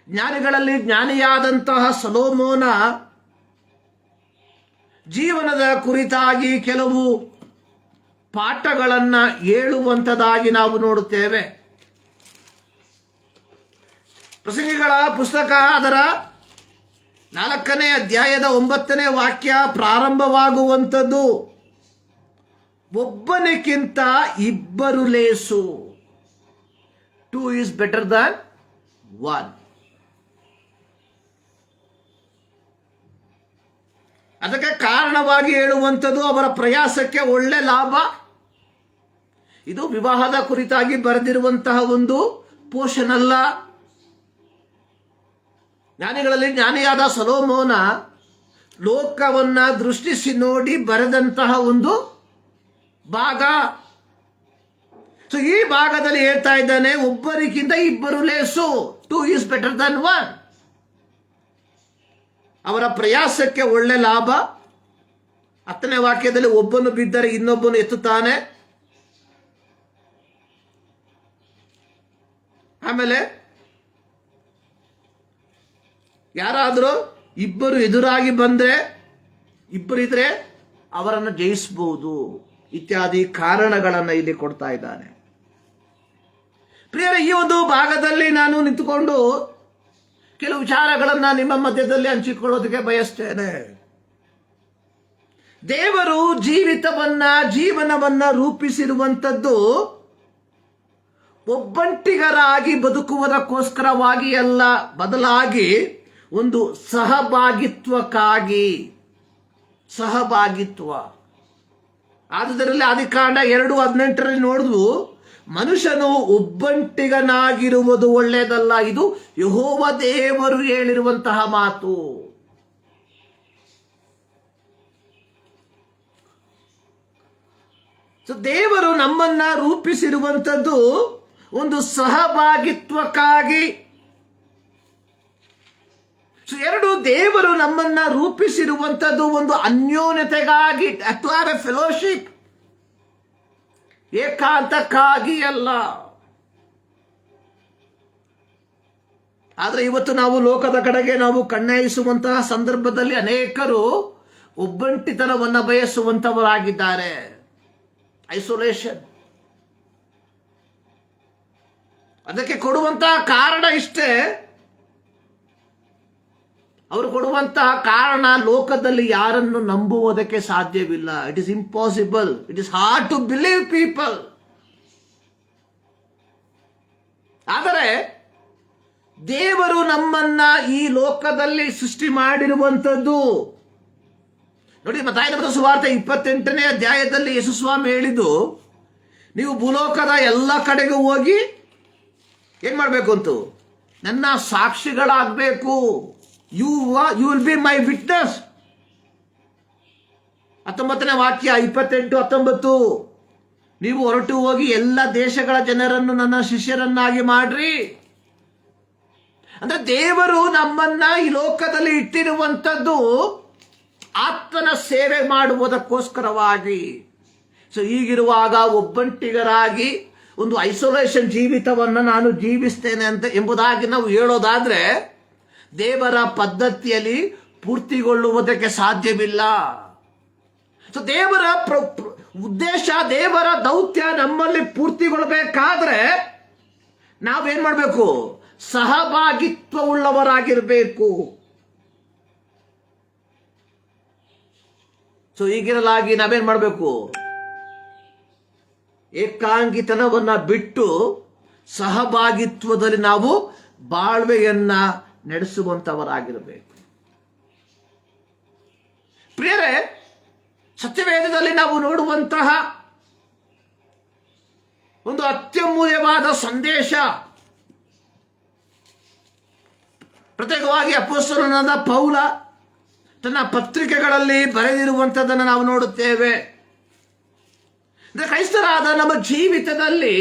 ಜ್ಞಾನಿಗಳಲ್ಲಿ ಜ್ಞಾನಿಯಾದಂತಹ ಸೊಲೊಮೋನ ಜೀವನದ ಕುರಿತಾಗಿ ಕೆಲವು ಪಾಠಗಳನ್ನ ಹೇಳುವಂಥದ್ದಾಗಿ ನಾವು ನೋಡುತ್ತೇವೆ. ಪ್ರಸಂಗಿಗಳ ಪುಸ್ತಕ ಅದರ 4ನೇ ಅಧ್ಯಾಯದ 9ನೇ ವಾಕ್ಯ ಪ್ರಾರಂಭವಾಗುವಂಥದ್ದು, ಒಬ್ಬನಿಗಿಂತ ಇಬ್ಬರು ಲೇಸು, 2 is better than 1. ಅದಕ್ಕೆ ಕಾರಣವಾಗಿ ಹೇಳುವಂಥದ್ದು ಅವರ ಪ್ರಯಾಸಕ್ಕೆ ಒಳ್ಳೆ ಲಾಭ. ಇದು ವಿವಾಹದ ಕುರಿತಾಗಿ ಬರೆದಿರುವಂತಹ ಒಂದು ಪೋಷನ್ ಅಲ್ಲ. ಜ್ಞಾನಿಗಳಲ್ಲಿ ಜ್ಞಾನಿಯಾದ ಸೊಲೊಮೋನ ಲೋಕವನ್ನ ದೃಷ್ಟಿಸಿ ನೋಡಿ ಬರೆದಂತಹ ಒಂದು ಭಾಗ. ಸೊ ಈ ಭಾಗದಲ್ಲಿ ಹೇಳ್ತಾ ಇದ್ದಾನೆ, ಒಬ್ಬರಿಗಿಂತ ಇಬ್ಬರು ಲೇಸು, 2 is better than 1. ಅವರ ಪ್ರಯಾಸಕ್ಕೆ ಒಳ್ಳೆ ಲಾಭ. 10ನೇ ವಾಕ್ಯದಲ್ಲಿ, ಒಬ್ಬನು ಬಿದ್ದರೆ ಇನ್ನೊಬ್ಬನು ಎತ್ತುತ್ತಾನೆ. ಆಮೇಲೆ ಯಾರಾದರೂ ಇಬ್ಬರು ಎದುರಾಗಿ ಬಂದ್ರೆ, ಇಬ್ಬರಿದ್ರೆ ಅವರನ್ನು ಜಯಿಸಬಹುದು ಇತ್ಯಾದಿ ಕಾರಣಗಳನ್ನು ಇಲ್ಲಿ ಕೊಡ್ತಾ ಇದ್ದಾನೆ. ಪ್ರಿಯರೇ, ಈ ಒಂದು ಭಾಗದಲ್ಲಿ ನಾನು ನಿಂತುಕೊಂಡು ಕೆಲವು ವಿಚಾರಗಳನ್ನ ನಿಮ್ಮ ಮಧ್ಯದಲ್ಲಿ ಹಂಚಿಕೊಳ್ಳೋದಕ್ಕೆ ಬಯಸ್ತೇನೆ. ದೇವರು ಜೀವನವನ್ನ ರೂಪಿಸಿರುವಂಥದ್ದು ಒಬ್ಬಂಟಿಗರಾಗಿ ಬದುಕುವುದಕ್ಕೋಸ್ಕರವಾಗಿ ಅಲ್ಲ, ಬದಲಾಗಿ ಒಂದು ಸಹಭಾಗಿತ್ವ. ಆದುದರಲ್ಲಿ ಆದಿಕಾಂಡ 2:18 ನೋಡಿದ್ವು, ಮನುಷ್ಯನು ಒಬ್ಬಂಟಿಗನಾಗಿರುವುದು ಒಳ್ಳೆಯದಲ್ಲ, ಇದು ಯೆಹೋವ ದೇವರು ಹೇಳಿರುವಂತಹ ಮಾತು. ದೇವರು ನಮ್ಮನ್ನ ರೂಪಿಸಿರುವಂಥದ್ದು ಒಂದು ಸಹಭಾಗಿತ್ವಕ್ಕಾಗಿ. ಎರಡು, ದೇವರು ನಮ್ಮನ್ನ ರೂಪಿಸಿರುವಂಥದ್ದು ಒಂದು ಅನ್ಯೋನ್ಯತೆಗಾಗಿ, ಟು ಹ್ಯಾವ್ ಎ ಫೆಲೋಶಿಪ್, ಏಕಾಂತಕ್ಕಾಗಿ ಅಲ್ಲ. ಆದ್ರೆ ಇವತ್ತು ನಾವು ಲೋಕದ ಕಡೆಗೆ ನಾವು ಕಣ್ಣಾಯಿಸುವಂತಹ ಸಂದರ್ಭದಲ್ಲಿ ಅನೇಕರು ಒಬ್ಬಂಟಿತನವನ್ನ ಬಯಸುವಂತವರಾಗಿದ್ದಾರೆ. ಐಸೋಲೇಷನ್. ಅದಕ್ಕೆ ಕೊಡುವಂತಹ ಕಾರಣ ಇಷ್ಟೇ, ಅವರು ಕೊಡುವಂತಹ ಕಾರಣ ಲೋಕದಲ್ಲಿ ಯಾರನ್ನು ನಂಬುವುದಕ್ಕೆ ಸಾಧ್ಯವಿಲ್ಲ. It is impossible, it is hard to believe people. ಆದರೆ ದೇವರು ನಮ್ಮನ್ನ ಈ ಲೋಕದಲ್ಲಿ ಸೃಷ್ಟಿ ಮಾಡಿರುವಂಥದ್ದು ನೋಡಿ. ಮತ್ತಾಯನ ಸುವಾರ್ತೆ 28ನೇ ಅಧ್ಯಾಯದಲ್ಲಿ ಯೇಸು ಸ್ವಾಮಿ ಹೇಳಿದ್ದು, ನೀವು ಭೂಲೋಕದ ಎಲ್ಲ ಕಡೆಗೂ ಹೋಗಿ ಏನ್ ಮಾಡಬೇಕು ಅಂತ, ನನ್ನ ಸಾಕ್ಷಿಗಳಾಗಬೇಕು. You will be my witness. 19ನೇ ವಾಕ್ಯ 28-19, ನೀವು ಹೊರಟು ಹೋಗಿ ಎಲ್ಲ ದೇಶಗಳ ಜನರನ್ನು ನನ್ನ ಶಿಷ್ಯರನ್ನಾಗಿ ಮಾಡ್ರಿ. ಅಂದ್ರೆ ದೇವರು ನಮ್ಮನ್ನ ಈ ಲೋಕದಲ್ಲಿ ಇಟ್ಟಿರುವಂಥದ್ದು ಆತ್ಮನ ಸೇವೆ ಮಾಡುವುದಕ್ಕೋಸ್ಕರವಾಗಿ. ಸೊ ಹೀಗಿರುವಾಗ ಒಬ್ಬಂಟಿಗರಾಗಿ ಒಂದು ಐಸೋಲೇಷನ್ ಜೀವಿತವನ್ನು ನಾನು ಜೀವಿಸ್ತೇನೆ ಅಂತ ಎಂಬುದಾಗಿ ನಾವು ಹೇಳೋದಾದ್ರೆ ದೇವರ ಪದ್ಧತಿಯಲ್ಲಿ ಪೂರ್ತಿಗೊಳ್ಳುವುದಕ್ಕೆ ಸಾಧ್ಯವಿಲ್ಲ. ಸೊ ದೇವರ ಉದ್ದೇಶ, ದೇವರ ದೌತ್ಯ ನಮ್ಮಲ್ಲಿ ಪೂರ್ತಿಗೊಳ್ಳಬೇಕಾದ್ರೆ ನಾವೇನ್ ಮಾಡಬೇಕು? ಸಹಭಾಗಿತ್ವ ಉಳ್ಳವರಾಗಿರ್ಬೇಕು. ಸೊ ಹೀಗಿರಲಾಗಿ ನಾವೇನ್ ಮಾಡಬೇಕು? ಏಕಾಂಗಿತನವನ್ನ ಬಿಟ್ಟು ಸಹಭಾಗಿತ್ವದಲ್ಲಿ ನಾವು ಬಾಳ್ವೆಯನ್ನ ನಡೆಸುವಂತವರಾಗಿರಬೇಕು. ಪ್ರಿಯರೇ, ಸತ್ಯವೇದದಲ್ಲಿ ನಾವು ನೋಡುವಂತಹ ಒಂದು ಅತ್ಯಮೂಲ್ಯವಾದ ಸಂದೇಶ, ಪ್ರತ್ಯೇಕವಾಗಿ ಅಪೊಸ್ತಲನಾದ ಪೌಲ ತನ್ನ ಪತ್ರಿಕೆಗಳಲ್ಲಿ ಬರೆದಿರುವಂಥದ್ದನ್ನು ನಾವು ನೋಡುತ್ತೇವೆ. ಕ್ರೈಸ್ತರಾದ ನಮ್ಮ ಜೀವಿತದಲ್ಲಿ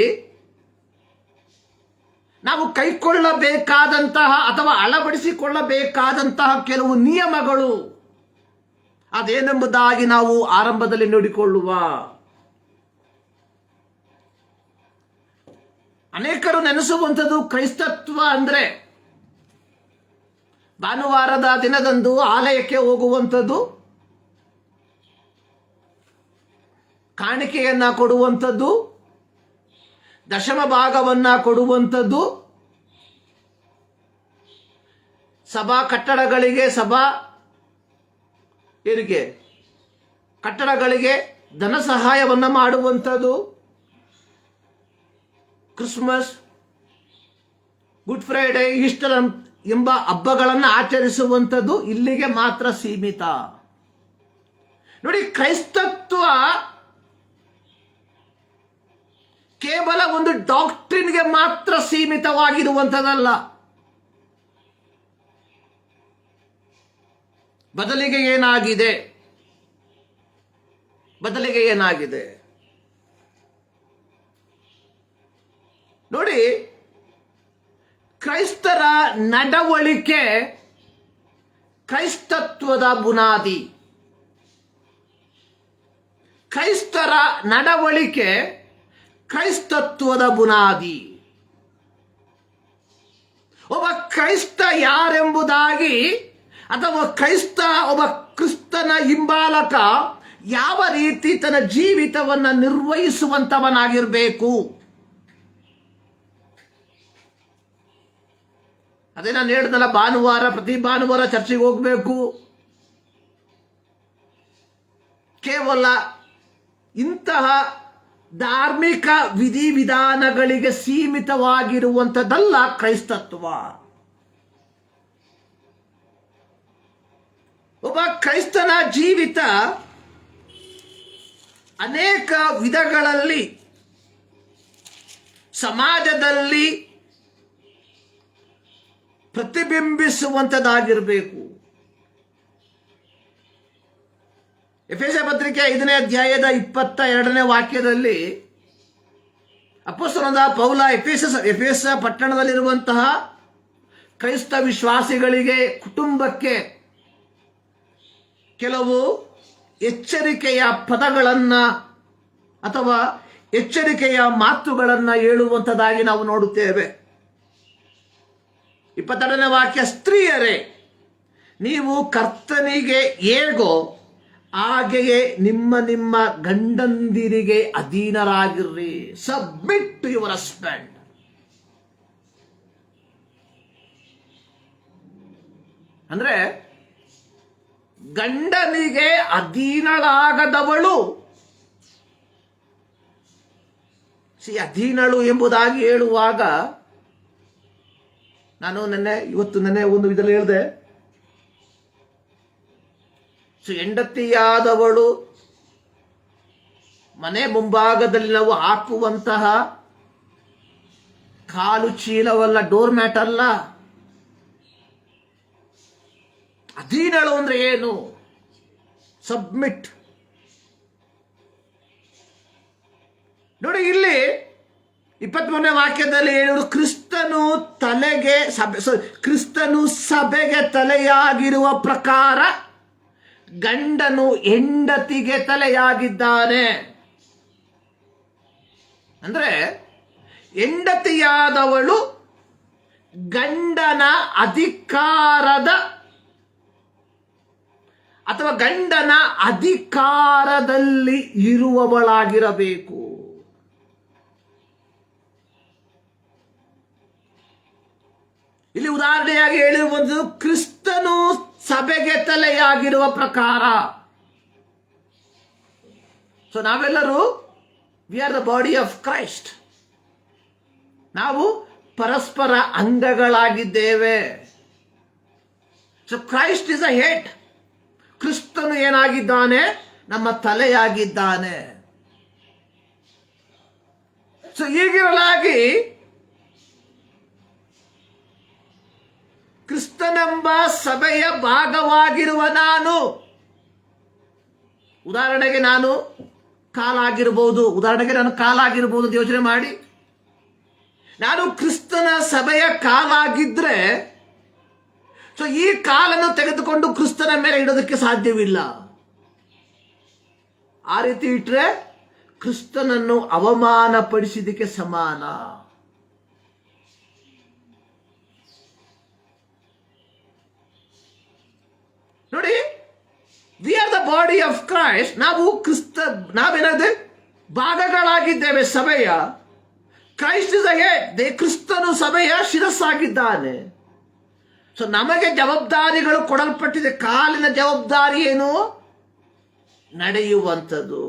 ನಾವು ಕೈಕೊಳ್ಳಬೇಕಾದಂತಹ ಅಥವಾ ಅಳವಡಿಸಿಕೊಳ್ಳಬೇಕಾದಂತಹ ಕೆಲವು ನಿಯಮಗಳು ಅದೇನೆಂಬುದಾಗಿ ನಾವು ಆರಂಭದಲ್ಲಿ ನೋಡಿಕೊಳ್ಳುವ. ಅನೇಕರು ನೆನೆಸುವಂಥದ್ದು ಕ್ರೈಸ್ತತ್ವ ಅಂದ್ರೆ ಭಾನುವಾರದ ದಿನದಂದು ಆಲಯಕ್ಕೆ ಹೋಗುವಂಥದ್ದು, ಕಾಣಿಕೆಯನ್ನ ಕೊಡುವಂಥದ್ದು, ದಶಮ ಭಾಗವನ್ನ ಕೊಡುವಂಥದ್ದು, ಸಭಾ ಕಟ್ಟಡಗಳಿಗೆ ಕಟ್ಟಡಗಳಿಗೆ ಧನ ಸಹಾಯವನ್ನ ಮಾಡುವಂಥದ್ದು, ಕ್ರಿಸ್ಮಸ್, ಗುಡ್ ಫ್ರೈಡೆ, ಈಸ್ಟರ್ ಎಂಬ ಹಬ್ಬಗಳನ್ನು ಆಚರಿಸುವಂಥದ್ದು ಇಲ್ಲಿಗೆ ಮಾತ್ರ ಸೀಮಿತ. ನೋಡಿ, ಕ್ರೈಸ್ತತ್ವ ಕೇವಲ ಒಂದು ಡಾಕ್ಟ್ರಿನ್ಗೆ ಮಾತ್ರ ಸೀಮಿತವಾಗಿರುವಂಥದ್ದಲ್ಲ. ಬದಲಿಗೆ ಏನಾಗಿದೆ ನೋಡಿ, ಕ್ರೈಸ್ತರ ನಡವಳಿಕೆ ಕ್ರೈಸ್ತತ್ವದ ಬುನಾದಿ. ಕ್ರೈಸ್ತರ ನಡವಳಿಕೆ ಕ್ರೈಸ್ತತ್ವದ ಬುನಾದಿ. ಒಬ್ಬ ಕ್ರೈಸ್ತ ಯಾರೆಂಬುದಾಗಿ ಅಥವಾ ಒಬ್ಬ ಕ್ರಿಸ್ತನ ಹಿಂಬಾಲಕ ಯಾವ ರೀತಿ ತನ್ನ ಜೀವಿತವನ್ನು ನಿರ್ವಹಿಸುವಂತವನಾಗಿರಬೇಕು. ಅದೇ ನಾನು ಹೇಳಿದಲ್ಲ, ಪ್ರತಿ ಭಾನುವಾರ ಚರ್ಚೆಗೆ ಹೋಗಬೇಕು. ಕೇವಲ ಇಂತಹ ಧಾರ್ಮಿಕ ವಿಧಿವಿಧಾನಗಳಿಗೆ ಸೀಮಿತವಾಗಿರುವಂಥದ್ದಲ್ಲ ಕ್ರೈಸ್ತತ್ವ. ಒಬ್ಬ ಕ್ರೈಸ್ತನ ಜೀವಿತ ಅನೇಕ ವಿಧಗಳಲ್ಲಿ ಸಮಾಜದಲ್ಲಿ ಪ್ರತಿಬಿಂಬಿಸುವಂಥದ್ದಾಗಿರಬೇಕು. ಎಫೆಸ ಪತ್ರಿಕೆ 5ನೇ ಅಧ್ಯಾಯದ 22ನೇ ವಾಕ್ಯದಲ್ಲಿ ಅಪೊಸ್ತಲನಾದ ಪೌಲ ಎಫೆಸ ಪಟ್ಟಣದಲ್ಲಿರುವಂತಹ ಕ್ರೈಸ್ತ ವಿಶ್ವಾಸಿಗಳಿಗೆ, ಕುಟುಂಬಕ್ಕೆ ಕೆಲವು ಎಚ್ಚರಿಕೆಯ ಪದಗಳನ್ನು ಅಥವಾ ಎಚ್ಚರಿಕೆಯ ಮಾತುಗಳನ್ನು ಹೇಳುವಂಥದ್ದಾಗಿ ನಾವು ನೋಡುತ್ತೇವೆ. 22ನೇ ವಾಕ್ಯ, ಸ್ತ್ರೀಯರೇ ನೀವು ಕರ್ತನಿಗೆ ಹೇಗೋ ಹಾಗೆಯೇ ನಿಮ್ಮ ಗಂಡಂದಿರಿಗೆ ಅಧೀನರಾಗಿರ್ರಿ. Submit to your husband. ಅಂದ್ರೆ ಗಂಡನಿಗೆ ಅಧೀನಳಾಗದವಳು, ಅಧೀನಳು ಎಂಬುದಾಗಿ ಹೇಳುವಾಗ ನಾನು ಇವತ್ತು ಒಂದು ಇದರಲ್ಲಿ ಹೇಳಿದೆ. ಹೆಂಡತಿಯಾದವಳು ಮನೆ ಮುಂಭಾಗದಲ್ಲಿ ನಾವು ಹಾಕುವಂತಹ ಕಾಲು ಚೀಲವಲ್ಲ, ಡೋರ್ ಮ್ಯಾಟ್ ಅಲ್ಲ. ಅಧೀನಳು ಅಂದ್ರೆ ಏನು? ಸಬ್ಮಿಟ್. ನೋಡಿ, ಇಲ್ಲಿ 23ನೇ ವಾಕ್ಯದಲ್ಲಿ ಹೇಳುವುದು, ಕ್ರಿಸ್ತನು ಸಭೆಗೆ ತಲೆಯಾಗಿರುವ ಪ್ರಕಾರ ಗಂಡನು ಹೆಂಡತಿಗೆ ತಲೆಯಾಗಿದ್ದಾನೆ. ಅಂದ್ರೆ ಹೆಂಡತಿಯಾದವಳು ಗಂಡನ ಅಧಿಕಾರದ ಅಥವಾ ಗಂಡನ ಅಧಿಕಾರದಲ್ಲಿ ಇರುವವಳಾಗಿರಬೇಕು. ಇಲ್ಲಿ ಉದಾಹರಣೆಯಾಗಿ ಹೇಳಿರುವುದು, ಕ್ರಿಸ್ತನು ಸಭೆಗೆ ತಲೆಯಾಗಿರುವ ಪ್ರಕಾರ. ನಾವೆಲ್ಲರೂ we are the body of Christ. ನಾವು ಪರಸ್ಪರ ಅಂಗಗಳಾಗಿದ್ದೇವೆ. Christ is a head. ಕ್ರಿಸ್ತನು ಏನಾಗಿದ್ದಾನೆ? ನಮ್ಮ ತಲೆಯಾಗಿದ್ದಾನೆ. ಹೀಗಿರಲಾಗಿ ಕ್ರಿಸ್ತನೆಂಬ ಸಭೆಯ ಭಾಗವಾಗಿರುವ ನಾನು, ಉದಾಹರಣೆಗೆ ನಾನು ಕಾಲಾಗಿರ್ಬೋದು ಅಂತ ಯೋಚನೆ ಮಾಡಿ. ನಾನು ಕ್ರಿಸ್ತನ ಸಭೆಯ ಕಾಲಾಗಿದ್ರೆ ಈ ಕಾಲನ್ನು ತೆಗೆದುಕೊಂಡು ಕ್ರಿಸ್ತನ ಮೇಲೆ ಇಡೋದಕ್ಕೆ ಸಾಧ್ಯವಿಲ್ಲ. ಆ ರೀತಿ ಇಟ್ರೆ ಕ್ರಿಸ್ತನನ್ನು ಅವಮಾನಪಡಿಸಿದಕ್ಕೆ ಸಮಾನ. ನೋಡಿ, we are the body of Christ. ನಾವೇನಾದ್ರೆ ಭಾಗಗಳಾಗಿದ್ದೇವೆ ಸಭೆಯ. Christ is the head. ಕ್ರಿಸ್ತನು ಸಭೆಯ ಶಿರಸ್ಸಾಗಿದ್ದಾನೆ. ನಮಗೆ ಜವಾಬ್ದಾರಿಗಳು ಕೊಡಲ್ಪಟ್ಟಿದೆ. ಕಾಲಿನ ಜವಾಬ್ದಾರಿ ಏನು? ನಡೆಯುವಂಥದ್ದು.